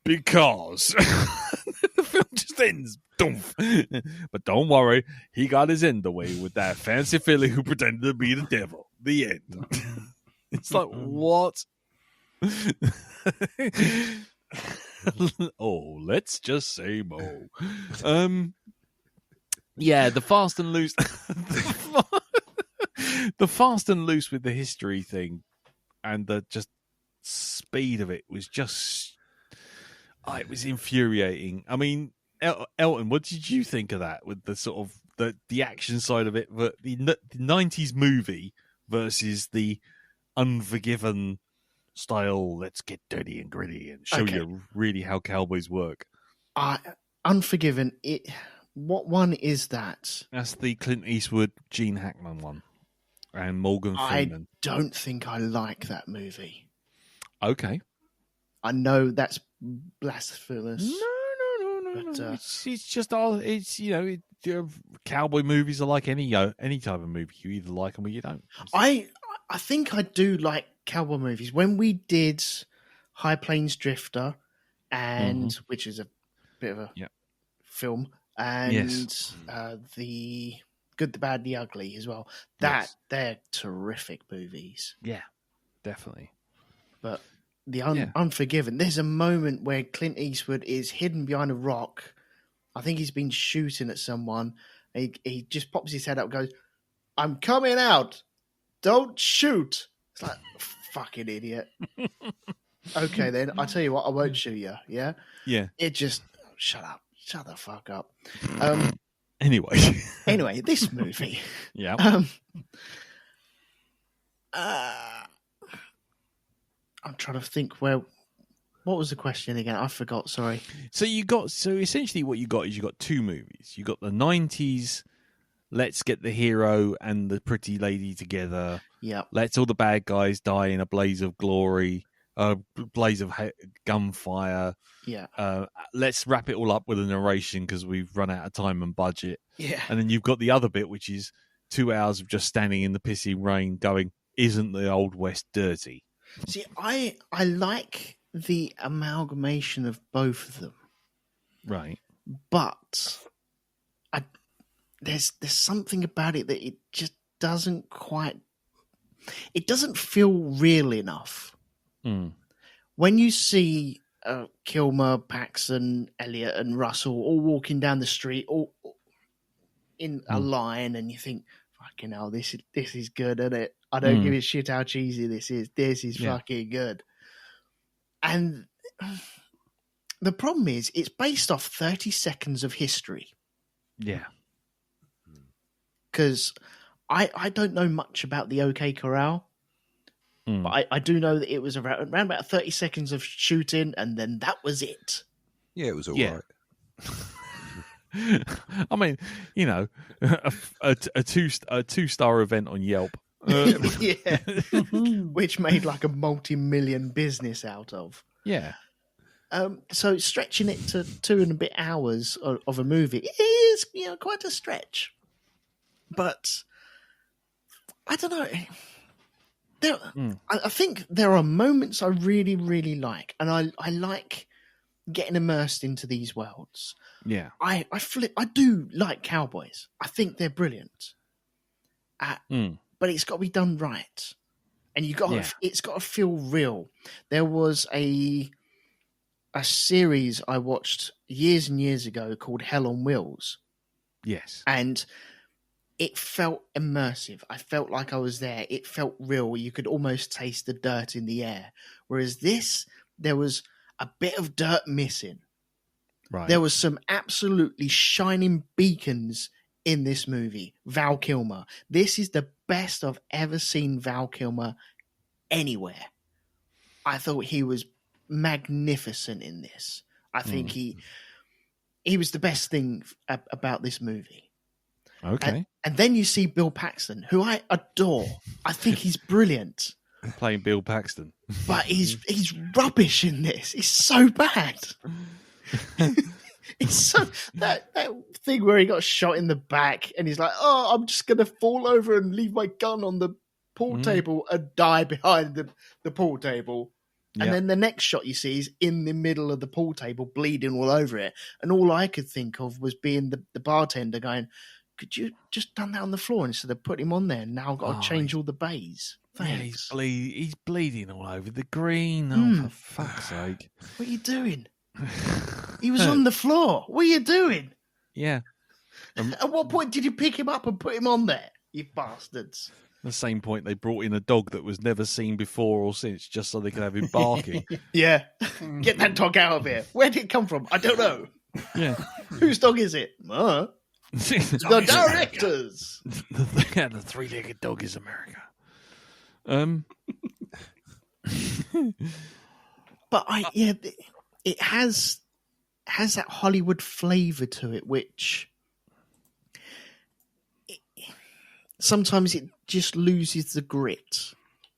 Because the film just ends. But don't worry, he got his end away with that fancy filly who pretended to be the devil. The end. It's like, what? Let's just say Mo. Yeah, the fast and loose, the fast and loose with the history thing, and the just speed of it was just, it was infuriating. I mean, Elton, what did you think of that? With the sort of the action side of it, but the 90s movie versus the Unforgiven style. Let's get dirty and gritty and show you really how cowboys work. Unforgiven. What one is that? That's the Clint Eastwood, Gene Hackman one, and Morgan Freeman. I don't think I like that movie. Okay. I know that's blasphemous. No. But, it's just all. It's cowboy movies are like any type of movie. You either like them or you don't. I I think I do like cowboy movies. When we did High Plains Drifter, and which is a bit of a film, and Yes. The Good, the Bad, the Ugly as well. They're terrific movies. Yeah, definitely. But the Unforgiven, there's a moment where Clint Eastwood is hidden behind a rock. I think he's been shooting at someone. He just pops his head up and goes, "I'm coming out. Don't shoot." It's like, fucking idiot. Okay, then. I tell you what, I won't shoot you. Yeah? Yeah. It just, shut up. Shut the fuck up. Anyway, this movie. Yeah. I'm trying to think what was the question again? I forgot, sorry. So essentially what you got is you got two movies. You got the 90s, let's get the hero and the pretty lady together. Yeah. Let's all the bad guys die in a blaze of glory, blaze of gunfire. Yeah. Let's wrap it all up with a narration because we've run out of time and budget. Yeah. And then you've got the other bit, which is 2 hours of just standing in the pissing rain going, isn't the Old West dirty? See, I like the amalgamation of both of them. Right. But there's something about it that it just doesn't feel real enough. Mm. When you see Kilmer, Paxton, Elliot, and Russell all walking down the street, all in a line, and you think, "Fucking hell, this is good, isn't it? I don't give a shit how cheesy this is. This is fucking good." And the problem is, it's based off 30 seconds of history. Yeah. Because I don't know much about the OK Corral. But I do know that it was around about 30 seconds of shooting, and then that was it. Yeah, it was all right. I mean, you know, a 2-star event on Yelp. Yeah. Which made like a multi-million business out of. Yeah. So stretching it to 2 and a bit hours of a movie is, quite a stretch. But I don't know. I think there are moments I really, really like, and I like getting immersed into these worlds. Yeah, I do like cowboys. I think they're brilliant, but it's got to be done right, and it's got to feel real. There was a series I watched years and years ago called Hell on Wheels. Yes, and it felt immersive. I felt like I was there. It felt real. You could almost taste the dirt in the air. Whereas this, there was a bit of dirt missing. Right. There was some absolutely shining beacons in this movie. Val Kilmer. This is the best I've ever seen Val Kilmer anywhere. I thought he was magnificent in this. I think he was the best thing about this movie. Okay. And then you see Bill Paxton, who I adore. I think he's brilliant. Playing Bill Paxton. But he's rubbish in this. He's so bad. It's so that thing where he got shot in the back and he's like, "Oh, I'm just gonna fall over and leave my gun on the pool table and die behind the pool table." And then the next shot you see is in the middle of the pool table, bleeding all over it. And all I could think of was being the bartender going, "Could you just done that on the floor instead of put him on there? Now I've got to change all the bays." Thanks. Yeah, he's bleeding all over the green. Oh, for fuck's sake. What are you doing? He was on the floor. What are you doing? Yeah. At what point did you pick him up and put him on there? You bastards. The same point they brought in a dog that was never seen before or since just so they could have him barking. Yeah. Get that dog out of here. Where did it come from? I don't know. Yeah. Whose dog is it? The directors. The three-legged dog is America. But it has that Hollywood flavor to it, which sometimes it just loses the grit,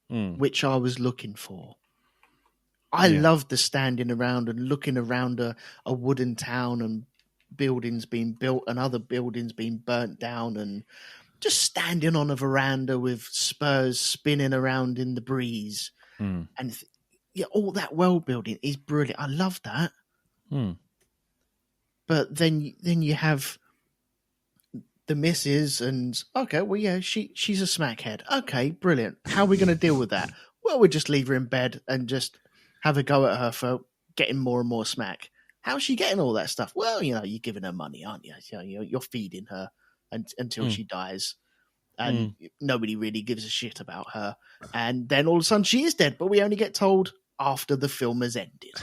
which I was looking for. I love the standing around and looking around a wooden town and buildings being built and other buildings being burnt down and just standing on a veranda with spurs spinning around in the breeze, and all that world building is brilliant. I love that. But then you have the missus, and okay, well, yeah, she's a smackhead. Okay, brilliant. How are we going to deal with that? Well, we'll just leave her in bed and just have a go at her for getting more and more smack. How's she getting all that stuff? Well, you're giving her money, aren't you? You're feeding her until she dies. And nobody really gives a shit about her. And then all of a sudden she is dead, but we only get told after the film has ended.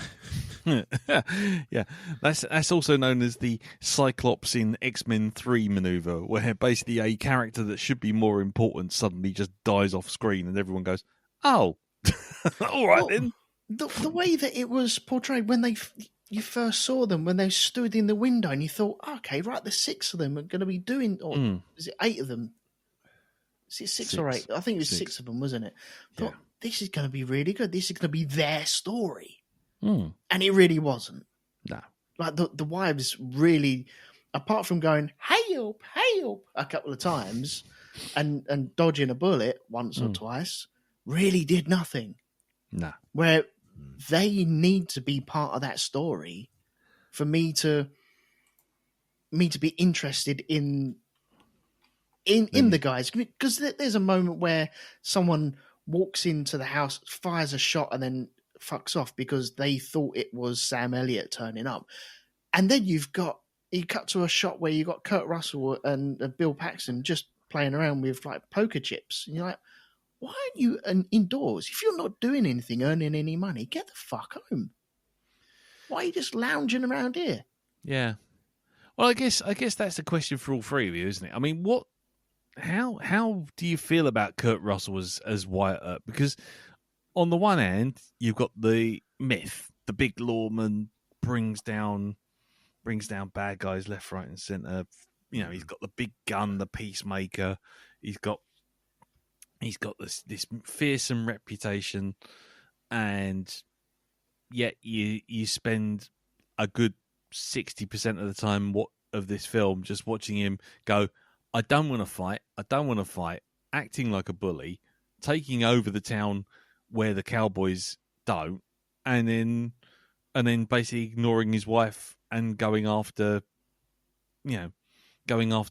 Yeah, that's also known as the Cyclops in X-Men 3 maneuver, where basically a character that should be more important suddenly just dies off screen, and everyone goes, "Oh, all right then." The way that it was portrayed when you first saw them, when they stood in the window, and you thought, okay, right, the 6 of them are going to be doing, or is it 8 of them? Is it six or 8? I think it was 6 of them, wasn't it? I thought, this is going to be really good. This is going to be their story. And it really wasn't. No. Like the wives really, apart from going, help, help, a couple of times and dodging a bullet once or twice, really did nothing. No. Where they need to be part of that story for me to be interested in the guys, because there's a moment where someone walks into the house, fires a shot, and then fucks off because they thought it was Sam Elliott turning up, and then you cut to a shot where you got Kurt Russell and Bill Paxton just playing around with like poker chips, and you're like, why aren't you indoors? If you're not doing anything, earning any money, get the fuck home. Why are you just lounging around here? Yeah. Well, I guess that's the question for all three of you, isn't it? I mean, how do you feel about Kurt Russell as Wyatt Earp? Because on the one hand, you've got the myth, the big lawman brings down bad guys left, right, and centre. He's got the big gun, the peacemaker. He's got this fearsome reputation, and yet you spend a good 60% of the time of this film just watching him go, I don't want to fight, acting like a bully, taking over the town where the cowboys don't, and then basically ignoring his wife and going after the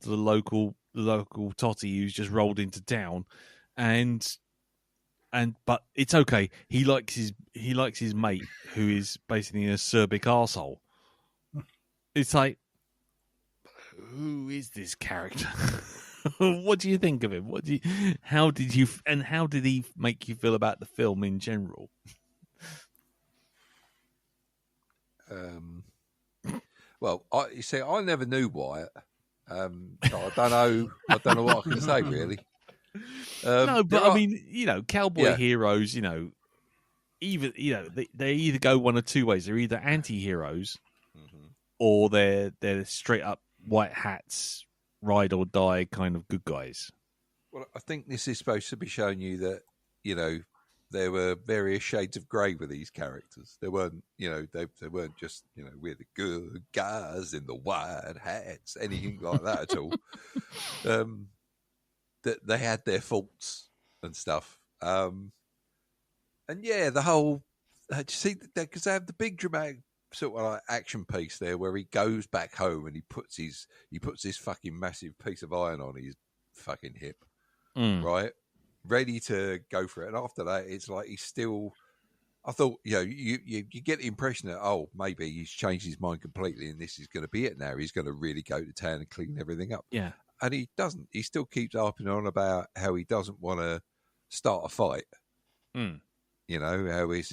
local totty who's just rolled into town, but it's okay. He likes his mate who is basically a acerbic arsehole. It's like, who is this character? What do you think of him? How did he make you feel about the film in general? Well, I never knew Wyatt. I don't know what I can say really. No, but I mean, cowboy heroes, even they either go one of two ways. They're either anti-heroes, or they're straight up white hats, ride or die kind of good guys. Well, I think this is supposed to be showing you that there were various shades of grey with these characters. They weren't, they weren't just we're the good guys in the white hats, anything like that at all. That they had their faults and stuff. And yeah, the whole see, because they have the big dramatic sort of like action piece there where he goes back home and he puts this fucking massive piece of iron on his fucking hip, right, ready to go for it. And after that, it's like he's still. I thought, you get the impression that maybe he's changed his mind completely and this is going to be it now. He's going to really go to town and clean everything up. Yeah. And he doesn't. He still keeps harping on about how he doesn't want to start a fight. How this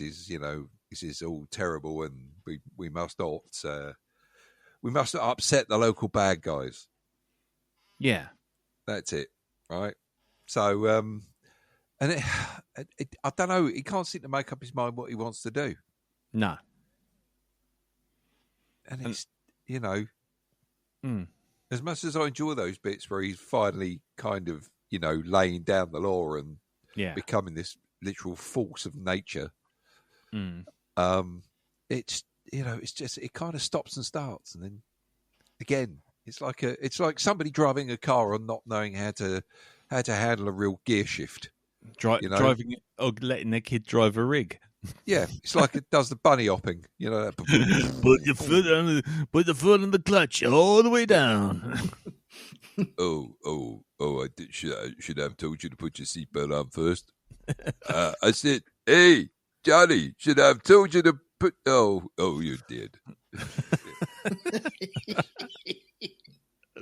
is all terrible, and we must not upset the local bad guys. Yeah, that's it, right? So, I don't know. He can't seem to make up his mind what he wants to do. No, and it's as much as I enjoy those bits where he's finally kind of, laying down the law and becoming this literal force of nature, it's, it's just, it kind of stops and starts. And then again, It's like somebody driving a car and not knowing how to handle a real gear shift. Driving it or letting their kid drive a rig. Yeah, it's like it does the bunny hopping. Put the foot on the clutch all the way down. I should have told you to put your seatbelt on first. I said, hey, Johnny, should I have told you to put... Oh, you did.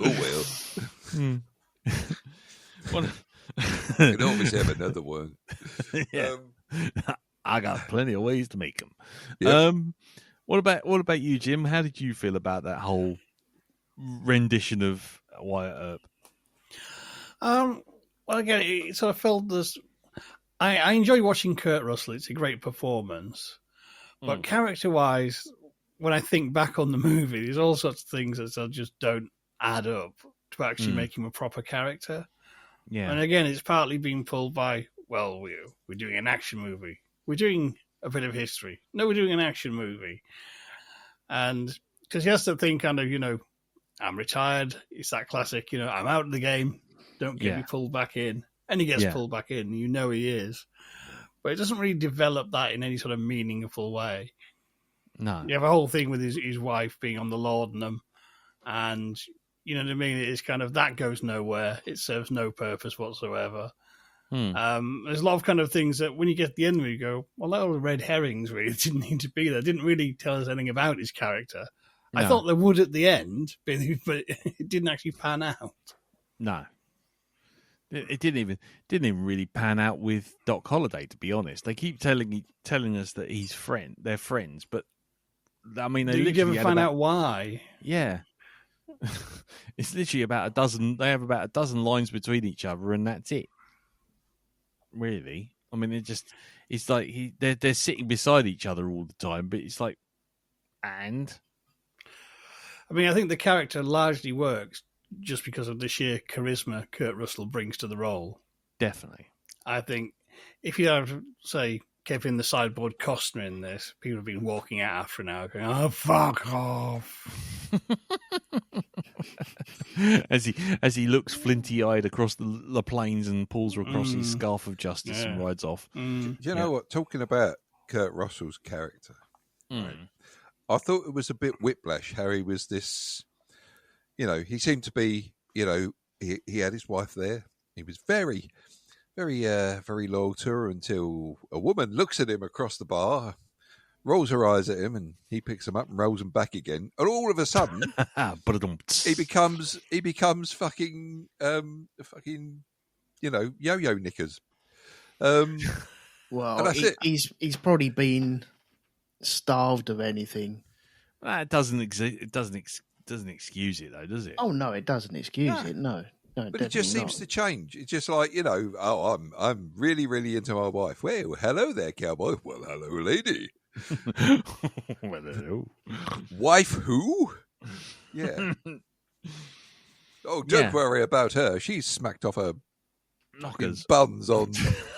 Oh, well. What... You can always have another one. Yeah. I got plenty of ways to make them. Yep. What about you, Jim? How did you feel about that whole rendition of Wyatt Earp? Well, again, it sort of felt this. I enjoy watching Kurt Russell. It's a great performance. But character-wise, when I think back on the movie, there's all sorts of things that just don't add up to actually make him a proper character. Yeah. And again, it's partly being pulled by, well, we're doing an action movie. We're doing a bit of history. No, we're doing an action movie. And because he has to think kind of, I'm retired. It's that classic, I'm out of the game. Don't get me pulled back in. And he gets pulled back in. He is. But it doesn't really develop that in any sort of meaningful way. No. You have a whole thing with his wife being on the laudanum. And, you know what I mean? It's kind of, that goes nowhere. It serves no purpose whatsoever. There's a lot of kind of things that when you get to the end of it, you go, well, that all the red herrings really didn't need to be there. Didn't really tell us anything about his character. No. I thought they would at the end, but it didn't actually pan out. No. It didn't even really pan out with Doc Holliday, to be honest. They keep telling us that they're friends, but I mean, they did you ever find out why? Yeah, it's literally about a dozen. They have about a dozen lines between each other, and that's it. Really, I mean, it's like they're sitting beside each other all the time, but it's like, and I mean, I think the character largely works just because of the sheer charisma Kurt Russell brings to the role. Definitely. I think if you have, say, Kevin the Sideboard Costner in this, people have been walking out after an hour going, oh, fuck off. as he looks flinty-eyed across the plains and pulls across his scarf of justice and rides off. Do you know what? Talking about Kurt Russell's character, right, I thought it was a bit whiplash how he was this... he seemed to be, he had his wife there. He was very, very, very loyal to her until a woman looks at him across the bar, rolls her eyes at him, and he picks them up and rolls them back again. And all of a sudden, he becomes fucking, yo-yo knickers. Well, he's probably been starved of anything. It doesn't excuse it, though, does it? Oh no, it doesn't excuse it. No, but it just seems to change. It's just like I'm really, really into my wife. Well, hello there, cowboy. Well, hello, lady. Well, hello. Wife who? Yeah. Oh, don't worry about her. She's smacked off her knockers buns on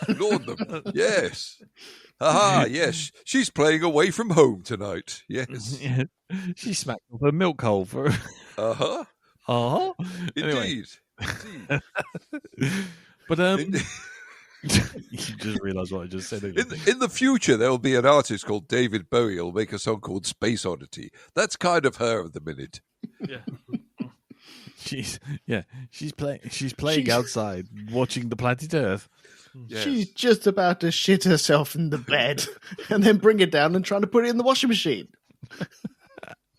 laudanum. Yes. Aha, yes. She's playing away from home tonight. Yes. Yeah. She smacked off her milk hole for... Uh-huh. Uh-huh. Indeed. Anyway. But, you just realised what I just said. In the future, there will be an artist called David Bowie who'll make a song called Space Oddity. That's kind of her at the minute. Yeah. She's playing outside, watching the planet Earth. Yes. She's just about to shit herself in the bed and then bring it down and trying to put it in the washing machine.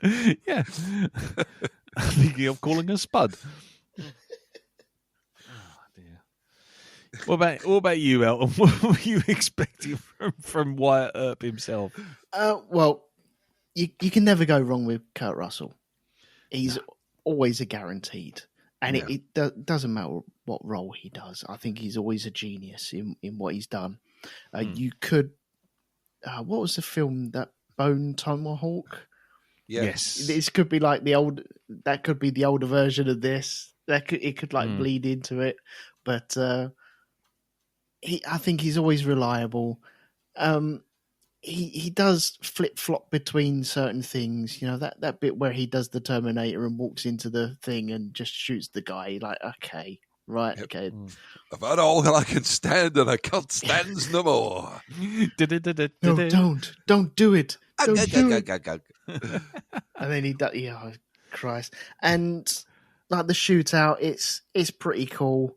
Yeah. I'm thinking of calling her Spud. Oh, dear. What about you, Elton? What were you expecting from Wyatt Earp himself? Well, you can never go wrong with Kurt Russell. He's always a guaranteed. And it doesn't matter what role he does. I think he's always a genius in what he's done. You could... what was the film, that Bone Tomahawk? Yes. This could be like the old... That could be the older version of this. It could bleed into it. But I think he's always reliable. he does flip flop between certain things. You know, that bit where he does the Terminator and walks into the thing and just shoots the guy. You're like, okay, right, Yep. okay. I've had all I can stand, and I can't stand no more. No, don't do it. Don't do it. And then he does. Oh, Christ! And like the shootout, it's pretty cool,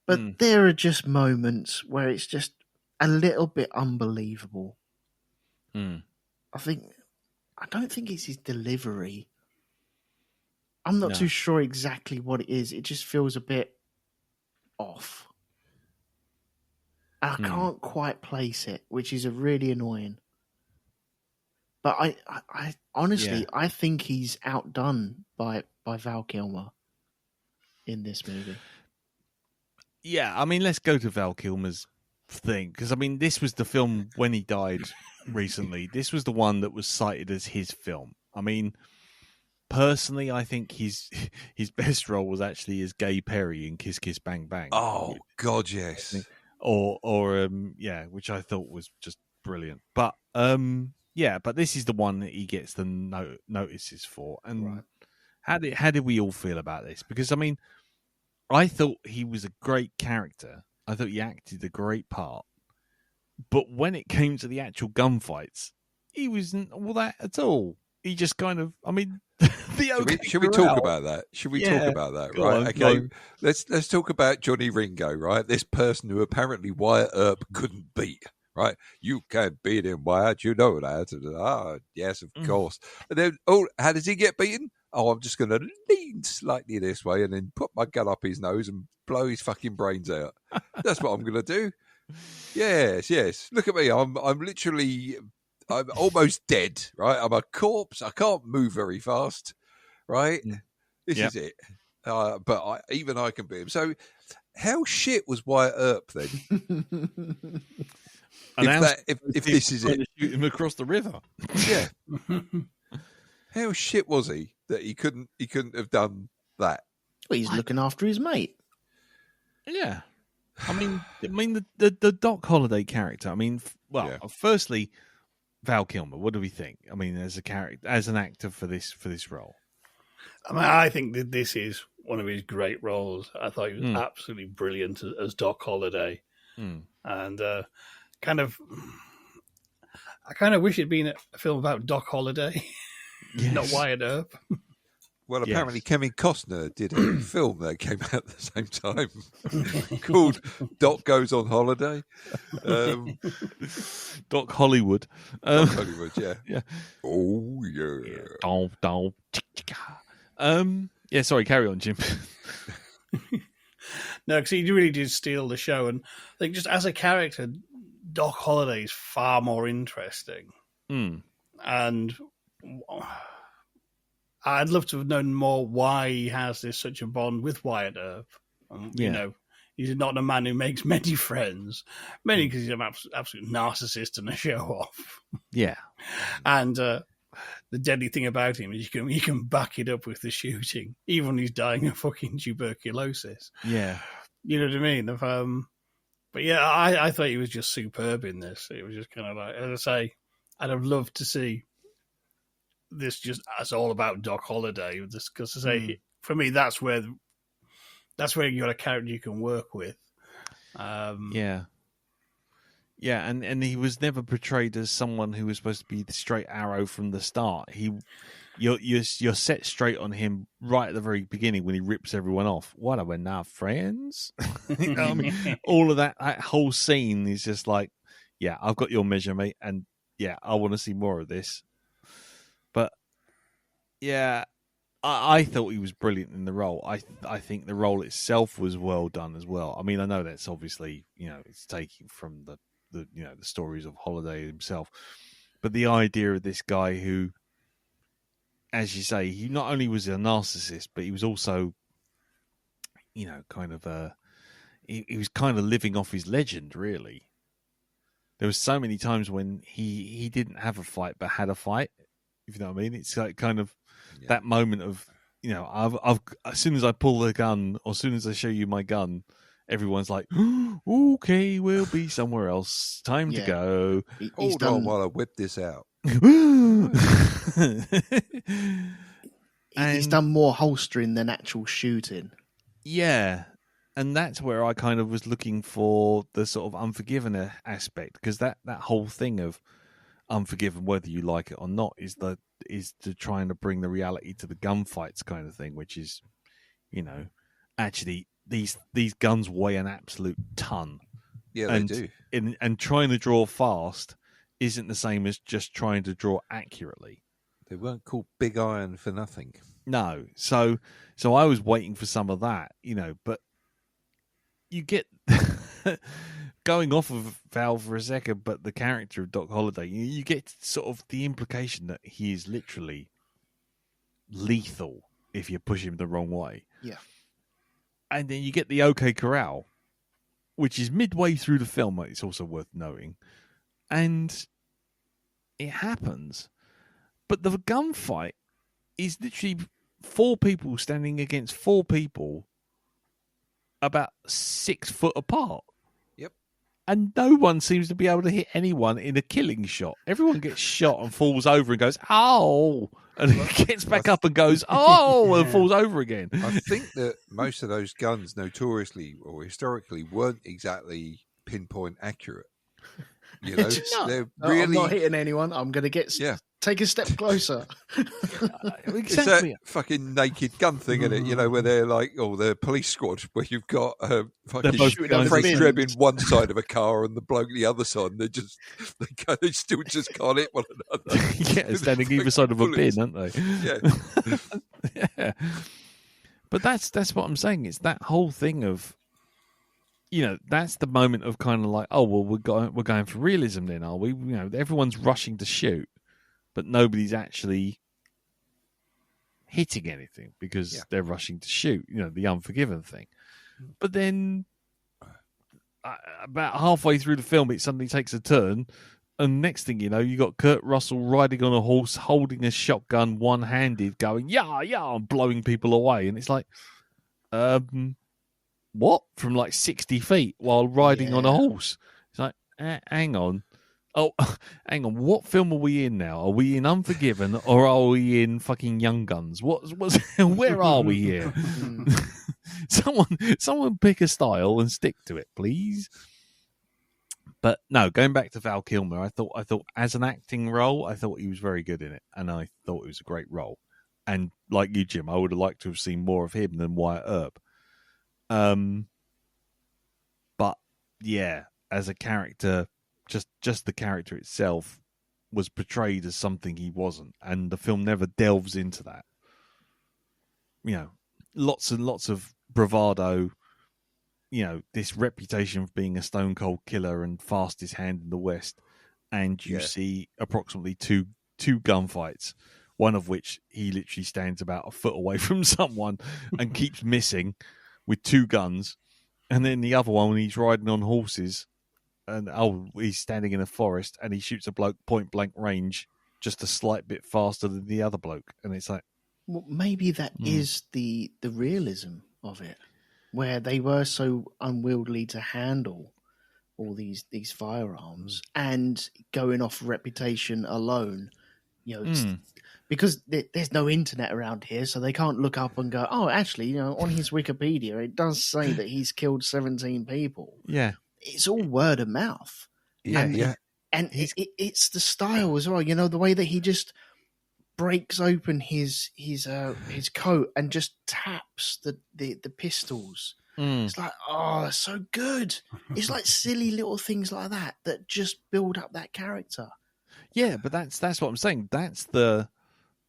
but there are just moments where it's just a little bit unbelievable. I don't think it's his delivery. I'm not too sure exactly what it is. It just feels a bit off. And I can't quite place it, which is really annoying. But I honestly, I think he's outdone by Val Kilmer in this movie. Yeah, I mean, let's go to Val Kilmer's thing, because I mean, this was the film when he died recently. This was the one that was cited as his film. I mean, personally, I think his best role was actually as Gay Perry in Kiss Kiss Bang Bang. Oh God, yes. Or which I thought was just brilliant. But but this is the one that he gets the notices for. And how did we all feel about this? Because I mean, I thought he was a great character. I thought he acted a great part. But when it came to the actual gunfights, he wasn't all that at all. He just kind of, I mean, should we talk about that? Should we talk about that? Right. Okay. Let's talk about Johnny Ringo, right? This person who apparently Wyatt Earp couldn't beat. Right, you can't beat him, Wyatt. You know that. Yes, of course. And then, how does he get beaten? Oh, I'm just going to lean slightly this way and then put my gun up his nose and blow his fucking brains out. That's what I'm going to do. Yes. Look at me. I'm almost dead. Right, I'm a corpse. I can't move very fast. Right, this is it. But even I can beat him. So, how shit was Wyatt Earp then? If this is it, shoot him across the river. Yeah. How shit was he that he couldn't have done that? Well, he's looking after his mate. Yeah. I mean the Doc Holliday character. I mean, firstly, Val Kilmer. What do we think? I mean, as a character, as an actor for this role. I mean, I think that this is one of his great roles. I thought he was absolutely brilliant as Doc Holliday, and I kind of wish it'd been a film about Doc Holliday, not Wyatt Earp. Well, apparently Kevin Costner did a film that came out at the same time called Doc Goes on Holiday. Doc Hollywood. Doc Hollywood, yeah. Oh, yeah. Sorry, carry on, Jim. No, because he really did steal the show. And I think just as a character, Doc Holliday is far more interesting. And I'd love to have known more why he has such a bond with Wyatt Earp. You know, he's not a man who makes many friends, mainly because he's an absolute narcissist and a show-off. Yeah. And the deadly thing about him is you can back it up with the shooting, even when he's dying of fucking tuberculosis. Yeah. You know what I mean? But yeah, I thought he was just superb in this. It was just kind of like, as I say, I'd have loved to see this just as all about Doc Holliday. Because I say, for me, that's where you got a character you can work with. Yeah, and he was never portrayed as someone who was supposed to be the straight arrow from the start. You're set straight on him right at the very beginning when he rips everyone off. What, are we now friends? You know what I mean? All of that whole scene is just like, yeah, I've got your measure, mate, and yeah, I want to see more of this. But yeah, I thought he was brilliant in the role. I think the role itself was well done as well. I mean, I know that's obviously, it's taking from the the stories of Holiday himself, but the idea of this guy who, as you say, he not only was a narcissist, but he was also, kind of he was kind of living off his legend, really. There was so many times when he didn't have a fight, but had a fight, if you know what I mean. It's like kind of that moment of, I've as soon as I pull the gun, or as soon as I show you my gun, everyone's like, okay, we'll be somewhere else. Time to Yeah. go. He's Hold done. on while I whip this out. He's And- done more holstering than actual shooting. Yeah. And that's where I kind of was looking for the sort of Unforgiven aspect, because that whole thing of Unforgiven, whether you like it or not, is to trying to bring the reality to the gunfights kind of thing, which is, actually these guns weigh an absolute ton. Yeah, and, they do. And trying to draw fast isn't the same as just trying to draw accurately. They weren't called Big Iron for nothing. No, so I was waiting for some of that, but you get going off of Val for a second, but the character of Doc Holliday, you get sort of the implication that he is literally lethal if you push him the wrong way. Yeah. And then you get the OK Corral, which is midway through the film. It's also worth knowing. And it happens. But the gunfight is literally 4 people standing against 4 people about 6 foot apart. Yep. And no one seems to be able to hit anyone in a killing shot. Everyone gets shot and falls over and goes, "Oh!" And gets back up and goes, "Oh!" and falls over again. I think that most of those guns notoriously or historically weren't exactly pinpoint accurate. They're really... I'm not hitting anyone. I'm going to take a step closer. Exactly. It's that fucking Naked Gun thing, isn't it? Where they're like, the police squad, where you've got fucking Frank Drebin one side of a car and the bloke the other side, and they still just can't hit one another. Yeah, standing either side of a bin, aren't they? Yeah. Yeah. But that's what I'm saying. It's that whole thing of, that's the moment of kind of like, oh well, we're going for realism then, are we? Everyone's rushing to shoot, but nobody's actually hitting anything because they're rushing to shoot. The Unforgiven thing. But then, about halfway through the film, it suddenly takes a turn, and next thing you know, you got Kurt Russell riding on a horse, holding a shotgun, one-handed, going yeah, and blowing people away, and it's like, what? From like 60 feet while riding on a horse. It's like, hang on. Oh, hang on. What film are we in now? Are we in Unforgiven or are we in fucking Young Guns? Where are we here? Someone pick a style and stick to it, please. But no, going back to Val Kilmer, I thought as an acting role, I thought he was very good in it, and I thought it was a great role. And like you, Jim, I would have liked to have seen more of him than Wyatt Earp. But yeah, as a character, just the character itself was portrayed as something he wasn't, and the film never delves into that. Lots and lots of bravado. This reputation of being a stone cold killer and fastest hand in the West, and you see approximately two gunfights, one of which he literally stands about a foot away from someone and keeps missing with 2 guns, and then the other one when he's riding on horses, and he's standing in a forest and he shoots a bloke point blank range just a slight bit faster than the other bloke, and it's like, well, maybe that is the realism of it, where they were so unwieldy to handle all these firearms and going off reputation alone, because there's no internet around here, so they can't look up and go, oh, actually, on his Wikipedia, it does say that he's killed 17 people. Yeah. It's all word of mouth. Yeah. And it's the style as well, the way that he just breaks open his coat and just taps the pistols. It's like, oh, that's so good. It's like silly little things like that just build up that character. Yeah, but that's what I'm saying. That's the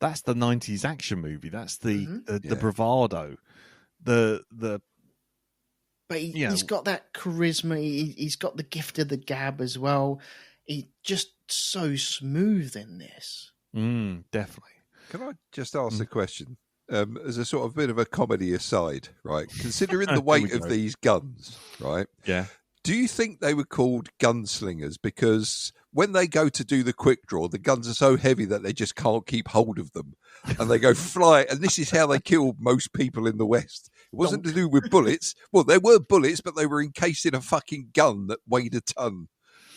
90s action movie. That's the bravado. The But he's got that charisma. He's got the gift of the gab as well. He's just so smooth in this. Definitely. Can I just ask a question? As a sort of bit of a comedy aside, right? Considering the weight of these guns, right? Yeah. Do you think they were called gunslingers because when they go to do the quick draw, the guns are so heavy that they just can't keep hold of them and they go fly? And this is how they kill most people in the West. It wasn't to do with bullets. Well, there were bullets, but they were encased in a fucking gun that weighed a ton.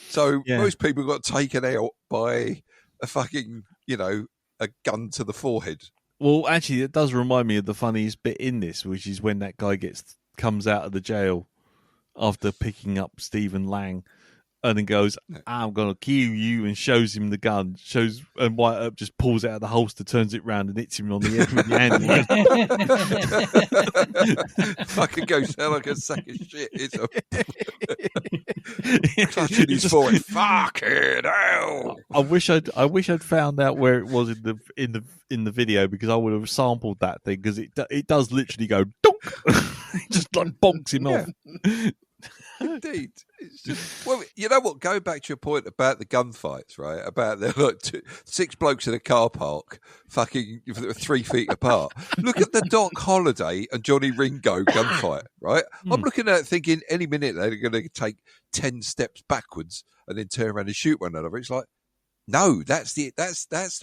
So most people got taken out by a fucking, a gun to the forehead. Well, actually, it does remind me of the funniest bit in this, which is when that guy comes out of the jail after picking up Stephen Lang, and then goes, "I'm gonna kill you," and shows him the gun. And White Earp just pulls it out of the holster, turns it round, and hits him on the head with the handle. Fucking goes down like a sack of shit. It's clutching his forehead. Fucking hell! I wish I'd found out where it was in the video, because I would have sampled that thing, because it does literally go donk. It just like bonks him off. Indeed. It's just, well, you know what? Going back to your point about the gunfights, right? About the 6 blokes in a car park, fucking 3 feet apart. Look at the Doc Holliday and Johnny Ringo gunfight, right? I'm looking at it thinking any minute they're going to take 10 steps backwards and then turn around and shoot one another. It's like, no, that's the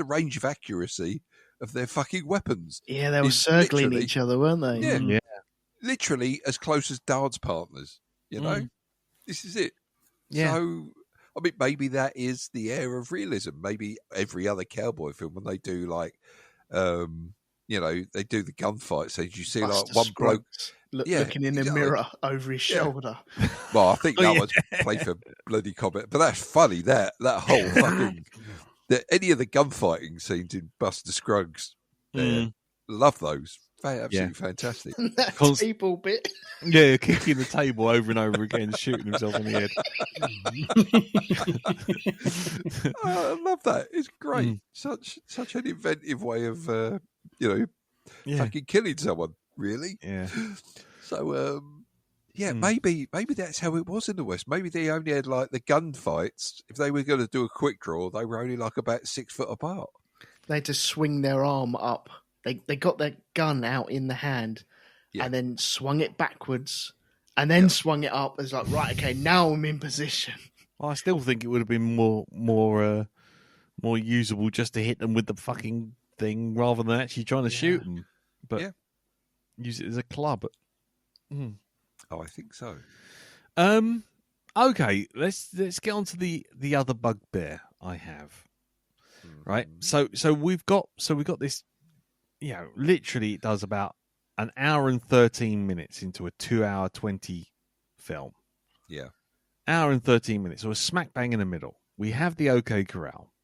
range of accuracy of their fucking weapons. Yeah, they were circling each other, weren't they? Yeah, literally as close as dance partners. This is it. Yeah. So, I mean, maybe that is the air of realism. Maybe every other cowboy film, when they do they do the gunfight scenes, you see Buster one bloke looking in the mirror over his shoulder. Well, I think that was played for bloody comment, but that's funny. That whole fucking any of the gunfighting scenes in Buster Scruggs, love those. Absolutely fantastic. That table bit. Yeah, kicking the table over and over again, shooting himself in the head. I love that. It's great. Such an inventive way of fucking killing someone. Really. Yeah. So maybe that's how it was in the West. Maybe they only had like the gunfights. If they were going to do a quick draw, they were only like about 6 foot apart. They had to swing their arm up. They got their gun out in the hand and then swung it backwards and then swung it up. It's like, right, okay, now I'm in position. Well, I still think it would have been more usable just to hit them with the fucking thing rather than actually trying to shoot them. But use it as a club. Oh, I think so. Okay, let's get on to the other bugbear I have. Right, so we've got this. Literally it does about an hour and 13 minutes into a 2-hour 20 film. Yeah. Hour and 13 minutes, so a smack bang in the middle. We have the OK Corral.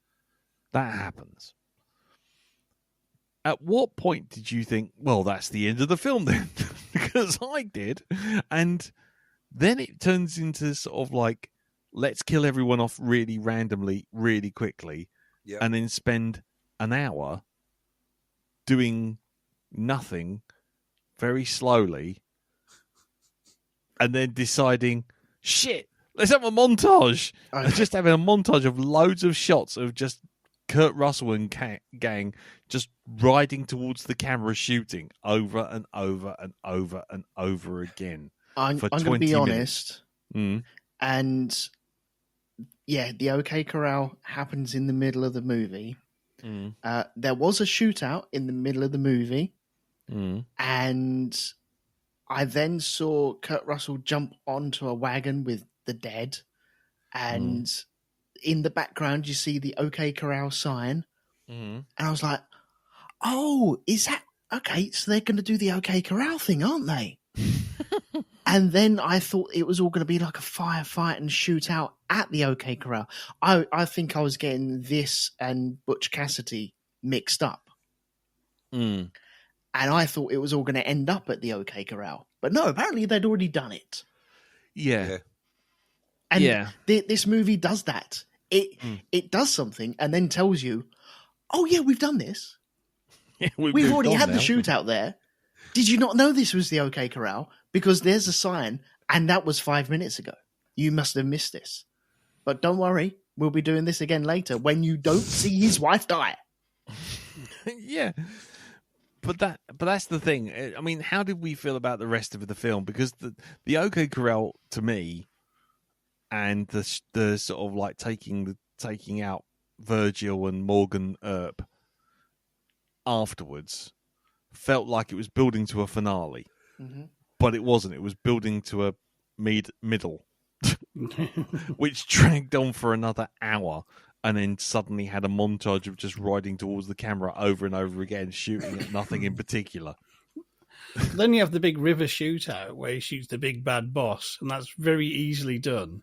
That happens. At what point did you think, well, that's the end of the film then? Because I did. And then it turns into sort of like, let's kill everyone off really randomly, really quickly, and then spend an hour doing nothing very slowly and then deciding, shit, let's have a montage. And just having a montage of loads of shots of just Kurt Russell and gang just riding towards the camera shooting over and over and over and over again. I'm going to be honest. And the OK Corral happens in the middle of the movie. There was a shootout in the middle of the movie, and I then saw Kurt Russell jump onto a wagon with the dead, and in the background you see the OK Corral sign, and I was like, oh, is that okay? So they're going to do the OK Corral thing, aren't they? And then I thought it was all going to be like a firefight and shootout at the OK Corral. I think I was getting this and Butch Cassidy mixed up. And I thought it was all going to end up at the OK Corral. But no, apparently they'd already done it. Yeah. And this movie does that. It does something and then tells you, oh yeah, we've done this. We've already had the shootout there. Did you not know this was the OK Corral? Because there's a sign, and that was 5 minutes ago. You must have missed this. But don't worry, we'll be doing this again later when you don't see his wife die. Yeah. But that's the thing. I mean, how did we feel about the rest of the film? Because the OK Corral, to me, and the sort of like taking out Virgil and Morgan Earp afterwards felt like it was building to a finale. but it wasn't. It was building to a middle, which dragged on for another hour, and then suddenly had a montage of just riding towards the camera over and over again, shooting at nothing in particular. Then you have the big river shootout where he shoots the big bad boss, and that's very easily done.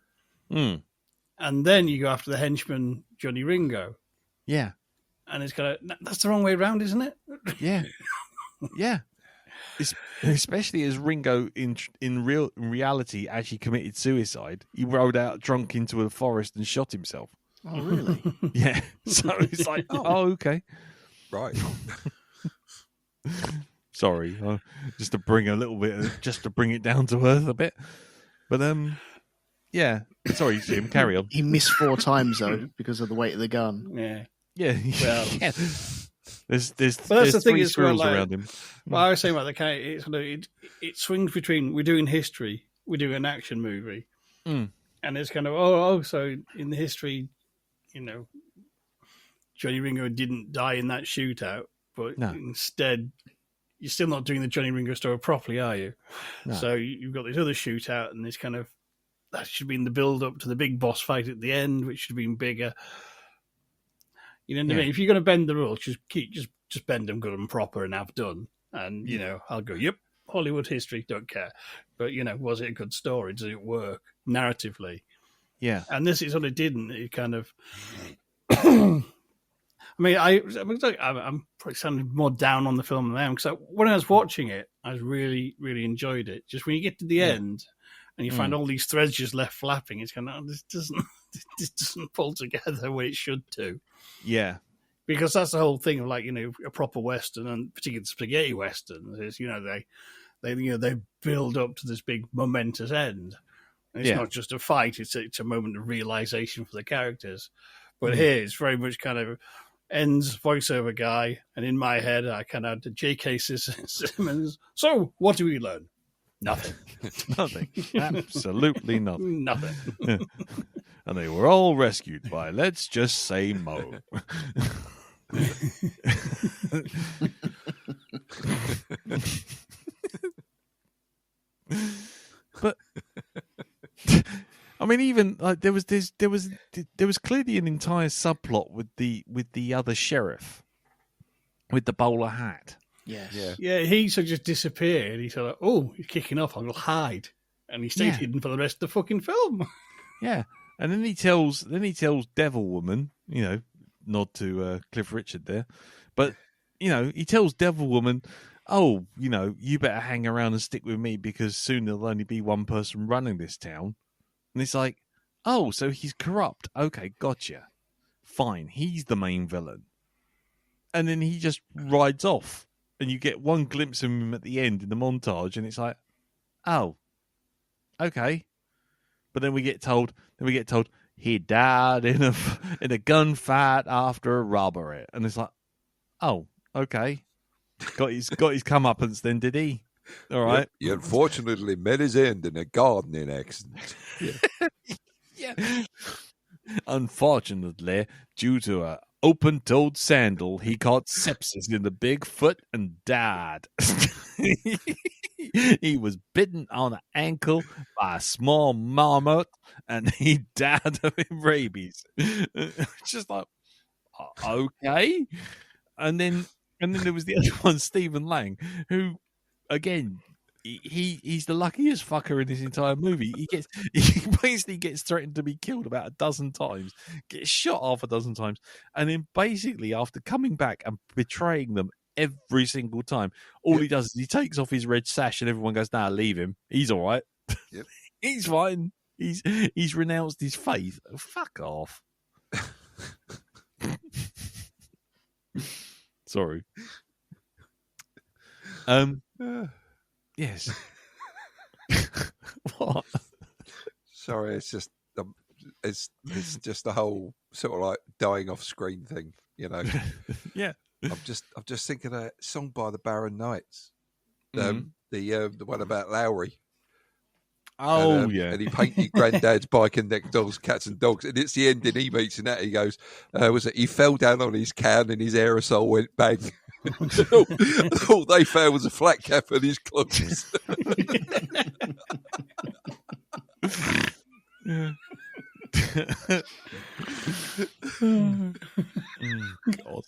Mm. And then you go after the henchman Johnny Ringo, Yeah, and it's kind of that's the wrong way around, isn't it? yeah, yeah. Especially as Ringo in reality actually committed suicide. He rode out drunk into a forest and shot himself. Oh, really? Yeah. So it's like, oh, okay. Right. Sorry, just to bring it down to earth a bit. But yeah. Sorry, Jim. Carry on. He missed 4 times though because of the weight of the gun. Yeah. Yeah. Well, yeah. There's the thing 3 is, squirrels like, around him. Well, I was saying about the kind of, it swings between we're doing history, we're doing an action movie, and it's kind of so in the history, Johnny Ringo didn't die in that shootout, but instead you're still not doing the Johnny Ringo story properly, are you? No. So you've got this other shootout, and this kind of that should have been the build up to the big boss fight at the end, which should have been bigger. You know what I mean? If you're going to bend the rules, just bend them good and proper and have done. And, I'll go, yep, Hollywood history, don't care. But, was it a good story? Does it work narratively? Yeah. And this is what it didn't. It kind of... I'm probably sounding more down on the film than I am, because when I was watching it, I was really, really enjoyed it. Just when you get to the end and you find all these threads just left flapping, it's kind of, this doesn't pull together the way it should do. Yeah. Because that's the whole thing of a proper Western, and particularly spaghetti Western, is, they build up to this big momentous end. And it's not just a fight, it's a moment of realization for the characters. But here it's very much kind of ends voiceover guy, and in my head I kind of had J.K. Simmons. So what do we learn? Nothing. Nothing. Absolutely nothing. Nothing. And they were all rescued by, let's just say, Mo. But I mean, even like there was clearly an entire subplot with the other sheriff with the bowler hat. Yes. Yeah. He sort of just disappeared. He said, "Oh, he's kicking off. I'll hide," and he stayed hidden for the rest of the fucking film. Yeah, and then he tells Devil Woman, nod to Cliff Richard there, but he tells Devil Woman, "Oh, you better hang around and stick with me because soon there'll only be one person running this town." And it's like, oh, so he's corrupt. Okay, gotcha. Fine, he's the main villain. And then he just rides off, and you get one glimpse of him at the end in the montage, and it's like, oh, okay. But then we get told he died in a gunfight after a robbery, and it's like, oh, okay. Got his comeuppance then, did he? All right. He unfortunately met his end in a gardening accident. Yeah. Unfortunately, due to a open-toed sandal, he caught sepsis in the big foot and died. He was bitten on the ankle by a small marmot, and he died of rabies. Just like, okay. And then there was the other one, Stephen Lang, who, again, he's the luckiest fucker in this entire movie. He basically gets threatened to be killed about a dozen times, gets shot half a dozen times, and then basically after coming back and betraying them every single time, all he does is he takes off his red sash and everyone goes, "Nah, leave him. He's all right. Yep. He's fine. He's renounced his faith. Fuck off." Sorry. Yes. What? Sorry, it's just it's just the whole sort of like dying off screen thing, Yeah. I'm just thinking of a song by the Barron Knights, the one about Lowry. Oh, yeah. And he painted Granddad's bike and neck dogs, cats and dogs. And it's the ending he meets in that. He goes, was it? He fell down on his can and his aerosol went bang. All they found was a flat cap and his clothes. God.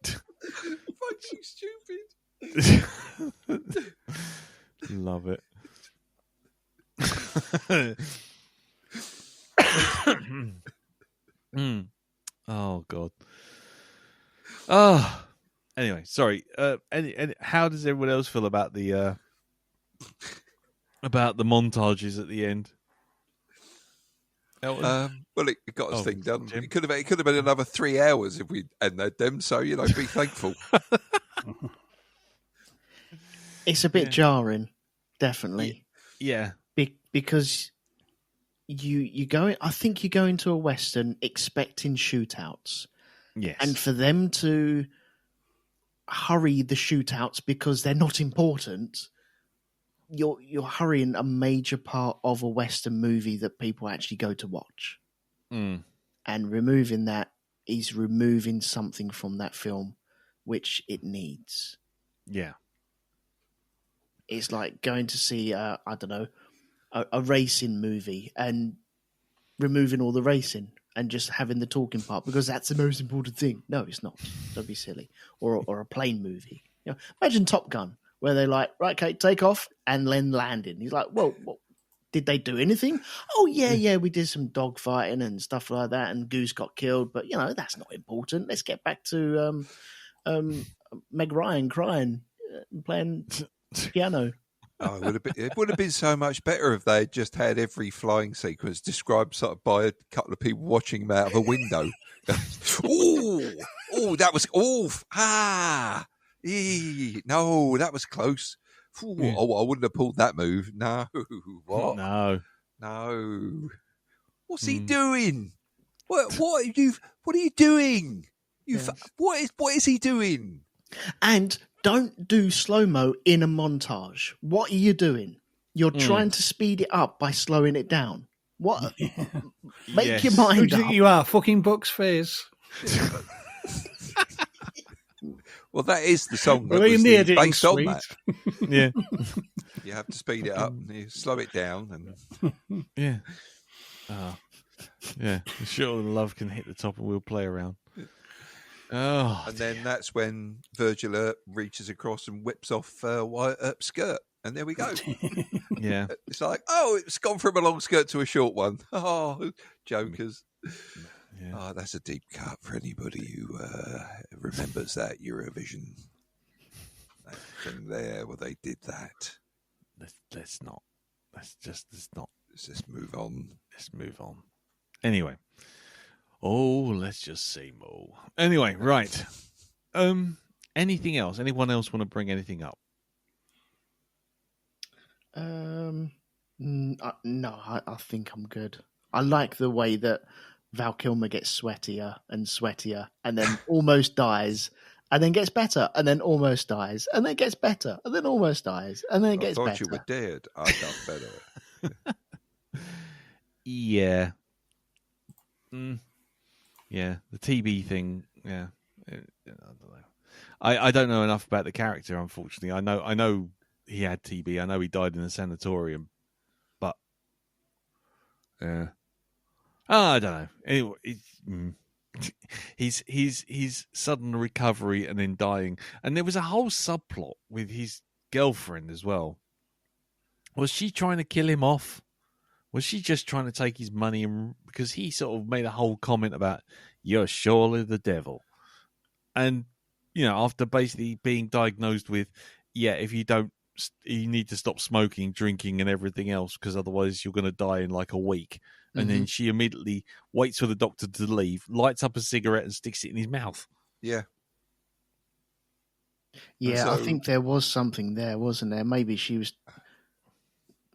Fucking stupid. Love it. Oh God. Oh. Anyway, sorry. How does everyone else feel about the montages at the end? Well, it got us thing done. Jim? It could have been another 3 hours if we hadn't had them. So be thankful. It's a bit jarring, definitely. Yeah. Because you go. I think you go into a western expecting shootouts, Yes. and for them to hurry the shootouts because they're not important, you're hurrying a major part of a western movie that people actually go to watch. Mm. And removing that is removing something from that film which it needs. Yeah. It's like going to see I don't know, a racing movie and removing all the racing and just having the talking part because that's the most important thing. No, it's not. Don't be silly. Or a plane movie. You know, imagine Top Gun, where they're like, right, okay, take off and then landing. He's like, well, did they do anything? Oh, yeah, we did some dogfighting and stuff like that, and Goose got killed, but, that's not important. Let's get back to Meg Ryan crying, playing piano. Oh, it would have been so much better if they had just had every flying sequence described sort of by a couple of people watching them out of a window. That was no, that was close. Yeah. I wouldn't have pulled that move. No, what? No. What's he doing? What are you doing? What is he doing? And don't do slow-mo in a montage. What are you doing? You're trying to speed it up by slowing it down. What? Make your Who mind do you up. think you are? Fucking Bucks Fizz. Well, that is the song that Well, was in the editing based on suite. that. Yeah. You have to speed it up and you slow it down. And Yeah. Yeah. Sure, love can hit the top and we'll play around. Oh. And then that's when Virgil reaches across and whips off Wyatt Earp's skirt. And there we go. Yeah. It's like, it's gone from a long skirt to a short one. Oh, jokers. Yeah. Oh, that's a deep cut for anybody who remembers that Eurovision thing there where they did that. Let's not. Let's Let's move on. Let's move on. Anyway. Oh, let's just see more. Anyway, right. Anything else? Anyone else want to bring anything up? No, I think I'm good. I like the way that Val Kilmer gets sweatier and sweatier and then almost dies and then gets better and then almost dies and then gets better and then almost dies and then it gets I thought better. you were dead. I got better. Yeah. Yeah, the TB thing. Yeah, I don't know. I don't know enough about the character, unfortunately. I know he had TB. I know he died in a sanatorium, but I don't know. Anyway, he's sudden recovery and then dying, and there was a whole subplot with his girlfriend as well. Was she trying to kill him off? Was she just trying to take his money? Because he sort of made a whole comment about, you're surely the devil. And, after basically being diagnosed with, if you don't, you need to stop smoking, drinking and everything else because otherwise you're going to die in like a week. And then she immediately waits for the doctor to leave, lights up a cigarette and sticks it in his mouth. Yeah. Yeah, So, I think there was something there, wasn't there? Maybe she was,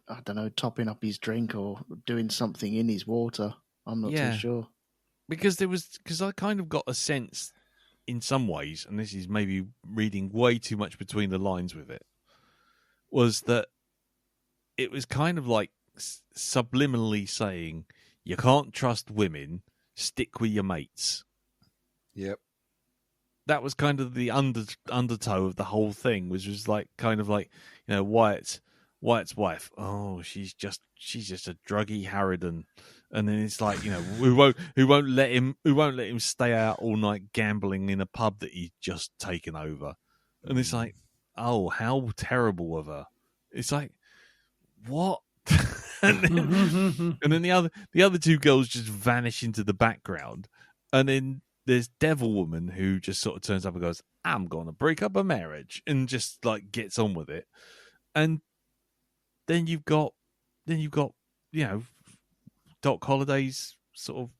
I don't know, topping up his drink or doing something in his water. I'm not too sure. Because I kind of got a sense in some ways, and this is maybe reading way too much between the lines with it, was that it was kind of like subliminally saying, you can't trust women, stick with your mates. Yep. That was kind of the undertow of the whole thing, which was like kind of like, you know, Wyatt's wife. Oh, she's just a druggy harridan, and then it's like, you know, who won't let him stay out all night gambling in a pub that he's just taken over, and it's like, oh, how terrible of her. It's like, what? and then the other two girls just vanish into the background, and then there's Devil Woman who just sort of turns up and goes, I'm going to break up a marriage, and just like gets on with it. And then you've got, you know, Doc Holliday's sort of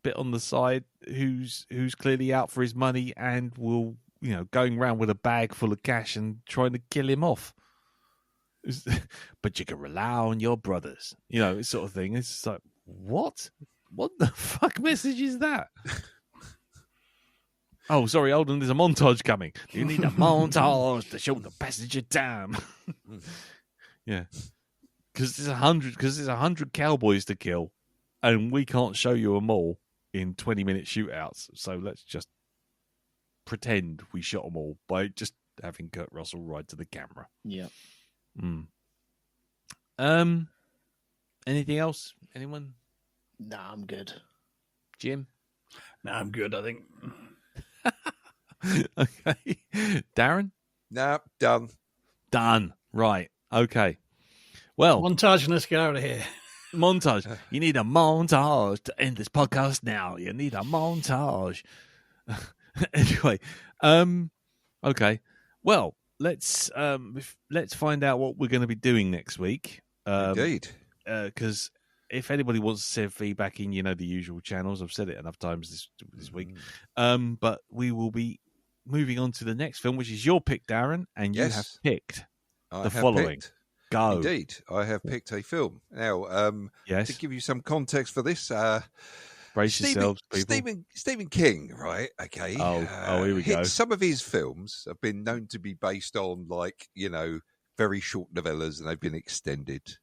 bit on the side who's clearly out for his money and will, you know, going around with a bag full of cash and trying to kill him off. But you can rely on your brothers, you know, sort of thing. It's just like, what the fuck message is that? Oh, sorry, hold on, there's a montage coming. You need a montage to show the passage of time. Yeah. Because there's 100 cowboys to kill, and we can't show you them all in 20-minute shootouts. So let's just pretend we shot them all by just having Kurt Russell ride to the camera. Yeah. Anything else? Anyone? Nah, I'm good. Jim? Nah, I'm good, I think. Okay. Darren? Nah, done. Done. Right. Okay. Well, Montage and let's get out of here. montage. You need a montage to end this podcast now. You need a montage. Anyway, okay. Well, let's find out what we're going to be doing next week. Indeed. Because if anybody wants to send feedback in, you know, the usual channels. I've said it enough times this week. But we will be moving on to the next film, which is your pick, Darren, and you have picked the following. Go. Indeed, I have picked a film. Now, Yes. to give you some context for this, Brace yourselves, people. Stephen King, right? Okay. Oh, here we go. Some of his films have been known to be based on, like, you know, very short novellas, and they've been extended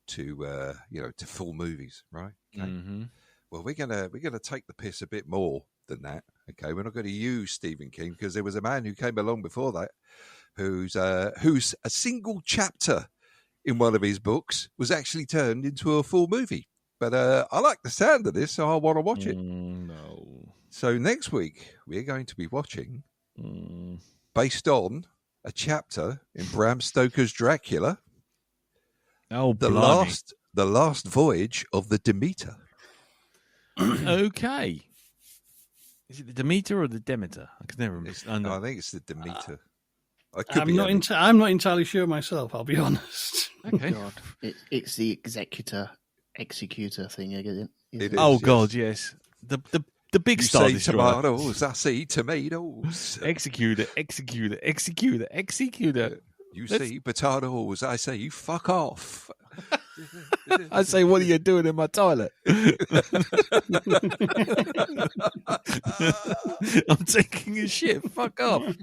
to, you know, to full movies, right? Okay. Mm-hmm. Well, we're gonna take the piss a bit more than that. Okay, we're not going to use Stephen King because there was a man who came along before that, who's a single chapter in one of his books was actually turned into a full movie. But I like the sound of this, so I want to watch it. No. So next week we're going to be watching, based on a chapter in Bram Stoker's Dracula, the last voyage of the Demeter. Okay. Is it the Demeter or the Demeter? I can never remember. I think it's the Demeter. I'm not entirely sure myself, I'll be honest. Okay. God, it's the executor thing again. It is, Oh yes. God, yes. The big You star say destroyer. tomatoes, I say tomatoes. Executor. You say potatoes, I say fuck off. I say, what are you doing in my toilet? I'm taking a shit. Fuck off.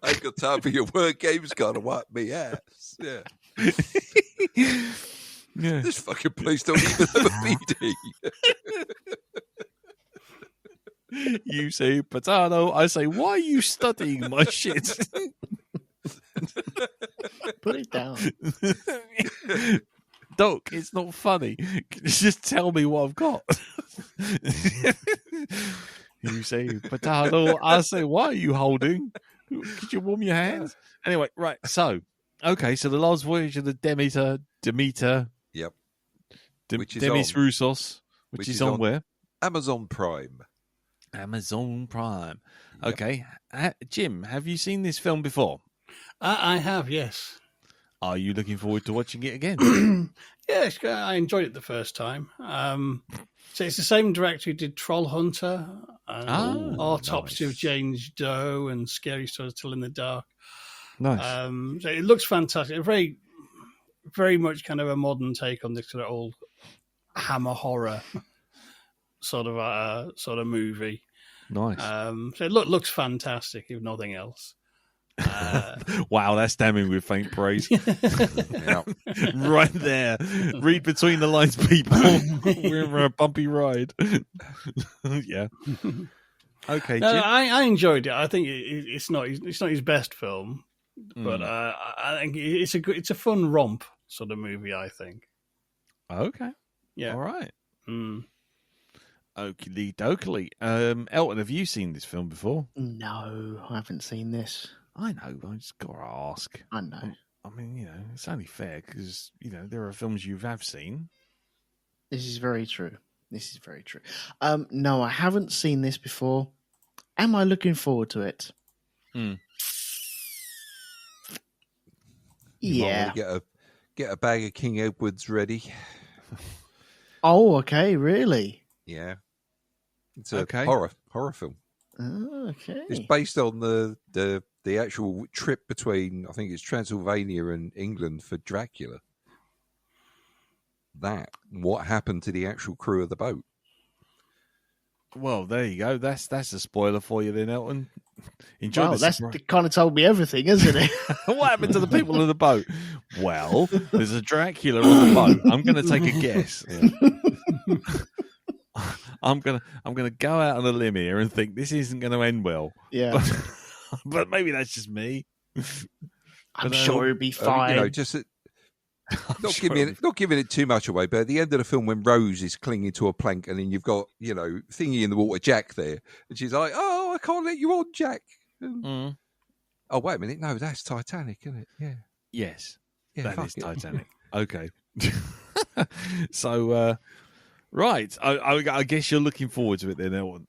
I ain't got time for your word games, gotta wipe me ass. Yeah. Yeah. This fucking place don't even have a BD. You say potato. I say, why are you studying my shit? Put it down. Doc, it's not funny. Just tell me what I've got. You say potato. I say, why are you holding? Could you warm your hands? Anyway, right. So, okay. So the last voyage of the Demeter. Yep. Demis Roussos, which is on where? Amazon Prime. Amazon Prime. Okay. Jim, have you seen this film before? I have, yes. Are you looking forward to watching it again? Yes, I enjoyed it the first time. So it's the same director who did Troll Hunter, and Autopsy of James Doe, and Scary Stories to Tell in the Dark. Nice. So it looks fantastic. Very, very much kind of a modern take on this sort of old Hammer horror sort of movie. Nice. So it looks fantastic, if nothing else. Wow, that's damning with faint praise. Yeah. Right there. Read between the lines, people. We're in for a bumpy ride. Yeah. Okay, No, Jim. I enjoyed it. I think it's not his best film, but I think it's a fun romp sort of movie. I think. Okay. Yeah. All right. Mm. Okie dokie. Elton, have you seen this film before? No, I haven't seen this. I know. I just got to ask. I know. I mean, it's only fair because, there are films you have seen. This is very true. No, I haven't seen this before. Am I looking forward to it? You Yeah. might want to get a bag of King Edward's ready. Oh, okay. Really? Yeah. It's a Okay. horror film. Oh, okay. It's based on the actual trip between, I think it's Transylvania and England for Dracula. What happened to the actual crew of the boat? Well, there you go. That's a spoiler for you then, Elton. Enjoy Wow, the that's surprise. kind of told me everything, isn't it? What happened to the people on the boat? Well, there's a Dracula on the boat. I'm going to take a guess. I'm gonna go out on a limb here and think this isn't going to end well. Yeah. But maybe that's just me. I'm sure it'll be fine. Not giving it too much away, but at the end of the film, when Rose is clinging to a plank, and then you've got Thingy in the water, Jack there, and she's like, "Oh, I can't let you on, Jack." Oh, wait a minute, no, that's Titanic, isn't it? Yeah. Yes, Yeah, that is it. Titanic. Okay. So, right, I guess you're looking forward to it then, Elton.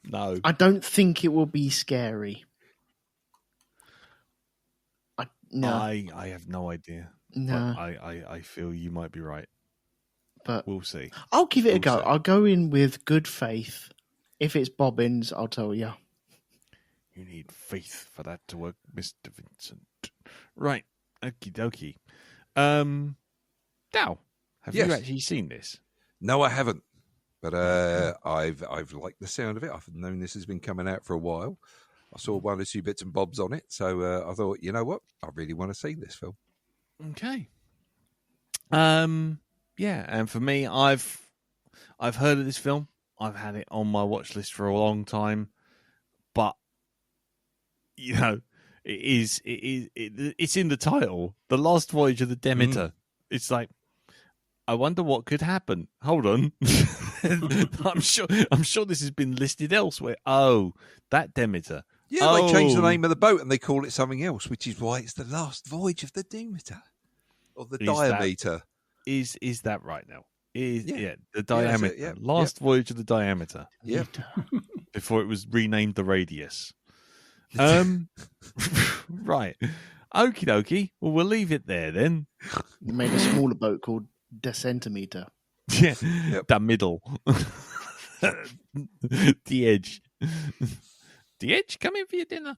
No, I don't think it will be scary. No, I have no idea. no. But I feel you might be right. But We'll see. I'll give it a go. see. I'll go in with good faith. If it's bobbins, I'll tell you. You need faith for that to work, Mr. Vincent. Right. Okie dokie. Dow, have you Yes. actually seen this? No, I haven't. But I've liked the sound of it. I've known this has been coming out for a while. I saw one or two bits and bobs on it, so I thought, you know what, I really want to see this film. Okay. Yeah, and for me, I've heard of this film. I've had it on my watch list for a long time, but it's in the title, The Last Voyage of the Demeter. It's like, I wonder what could happen. Hold on. I'm sure this has been listed elsewhere. Oh, that Demeter. Yeah, they changed the name of the boat and they call it something else, which is why it's The Last Voyage of the Demeter. Or the diameter. Is that right now? The Yeah, diameter. that's it, yeah. Last Voyage of the Diameter. Yeah. Before it was renamed the Radius. Right. Okie dokie. Well, we'll leave it there then. They made a smaller boat called the Centimeter. Yeah. Yep. The middle. The edge. The edge, come in for your dinner.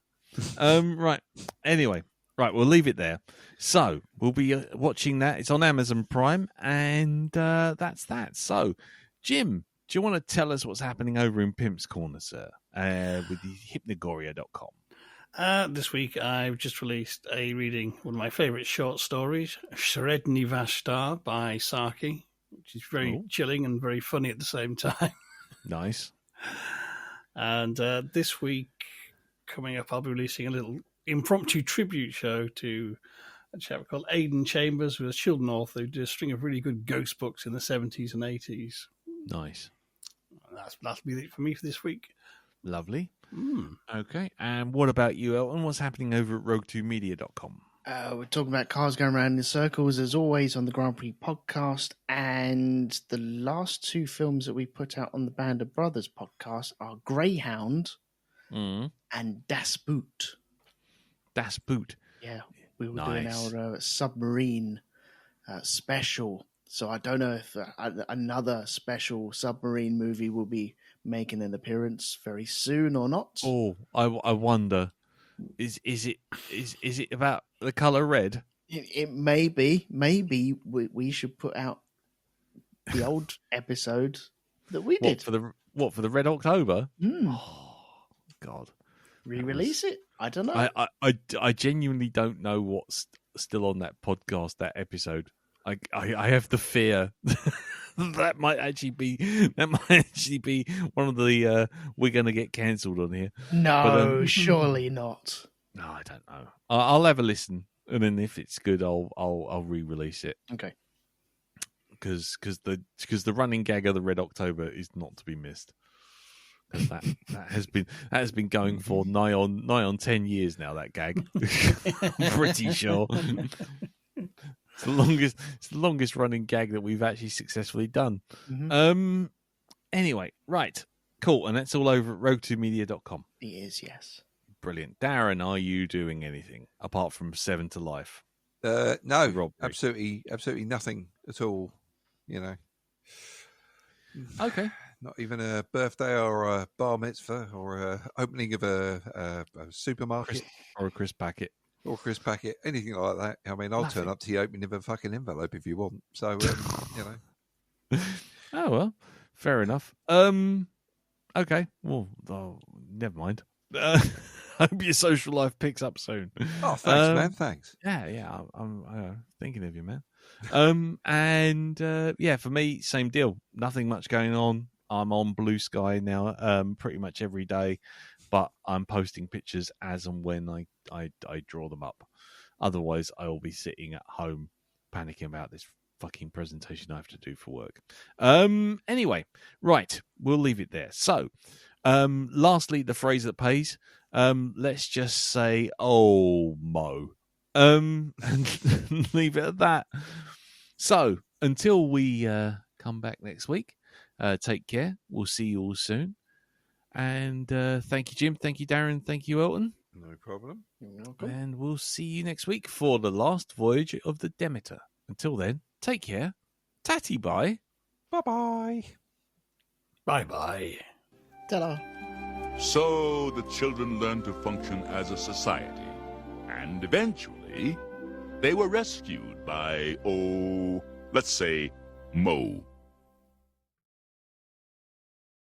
Right. Anyway. Right, we'll leave it there. So, we'll be watching that. It's on Amazon Prime, and that's that. So, Jim, do you want to tell us what's happening over in Pimp's Corner, sir, with the hypnagoria.com? This week, I've just released a reading, one of my favourite short stories, Sredni Vashtar by Saki, which is very chilling and very funny at the same time. Nice. And this week, coming up, I'll be releasing a little impromptu tribute show to a chap called Aidan Chambers, who was a children's author who did a string of really good ghost books in the 70s and 80s. Nice. That'll be it for me for this week. Lovely. Okay. And what about you, Elton? What's happening over at rogue2media.com? We're talking about cars going around in circles, as always, on the Grand Prix podcast. And the last two films that we put out on the Band of Brothers podcast are Greyhound and Das Boot. Das Boot. Yeah, we were Nice. doing our submarine special. So I don't know if another special submarine movie will be making an appearance very soon or not. Oh, I wonder. Is it about the color red? It may be. Maybe we should put out the old episode that we did. For the Red October? Mm. Oh, God. Re-release it? I don't know. I genuinely don't know what's still on that podcast, that episode. I have the fear that might actually be one of the we're going to get cancelled on here. No, But, surely not. No, I don't know. I'll have a listen, and then if it's good, I'll re-release it. Okay. Because the running gag of the Red October is not to be missed. Because that has been going for nigh on 10 years now. That gag, I'm pretty sure. It's the longest running gag that we've actually successfully done. Mm-hmm. Anyway, right, cool, and that's all over at rogue2media.com. It is, yes. Brilliant. Darren, are you doing anything apart from 7 to Life? No, Robbery. absolutely nothing at all. You know. Okay. Not even a birthday or a bar mitzvah or a opening of a supermarket Or a crisp packet. or a crisp packet, anything like that. I mean, I'll turn up to the opening of a fucking envelope if you want. So, you know. Oh, well, fair enough. Okay. Well, never mind. Hope your social life picks up soon. Oh, thanks, man. Thanks. Yeah. I'm thinking of you, man. And for me, same deal. Nothing much going on. I'm on Blue Sky now, pretty much every day, but I'm posting pictures as and when I draw them up. Otherwise, I will be sitting at home panicking about this fucking presentation I have to do for work. Anyway, right, we'll leave it there. So, lastly, the phrase that pays. Let's just say, "Oh, Mo," and leave it at that. So, until we come back next week, take care. We'll see you all soon. And thank you, Jim. Thank you, Darren. Thank you, Elton. No problem. You're welcome. And we'll see you next week for the last voyage of the Demeter. Until then, take care. Tatty bye. Bye-bye. Bye-bye. Ta-da. So the children learned to function as a society, and eventually they were rescued by, let's say, Mo.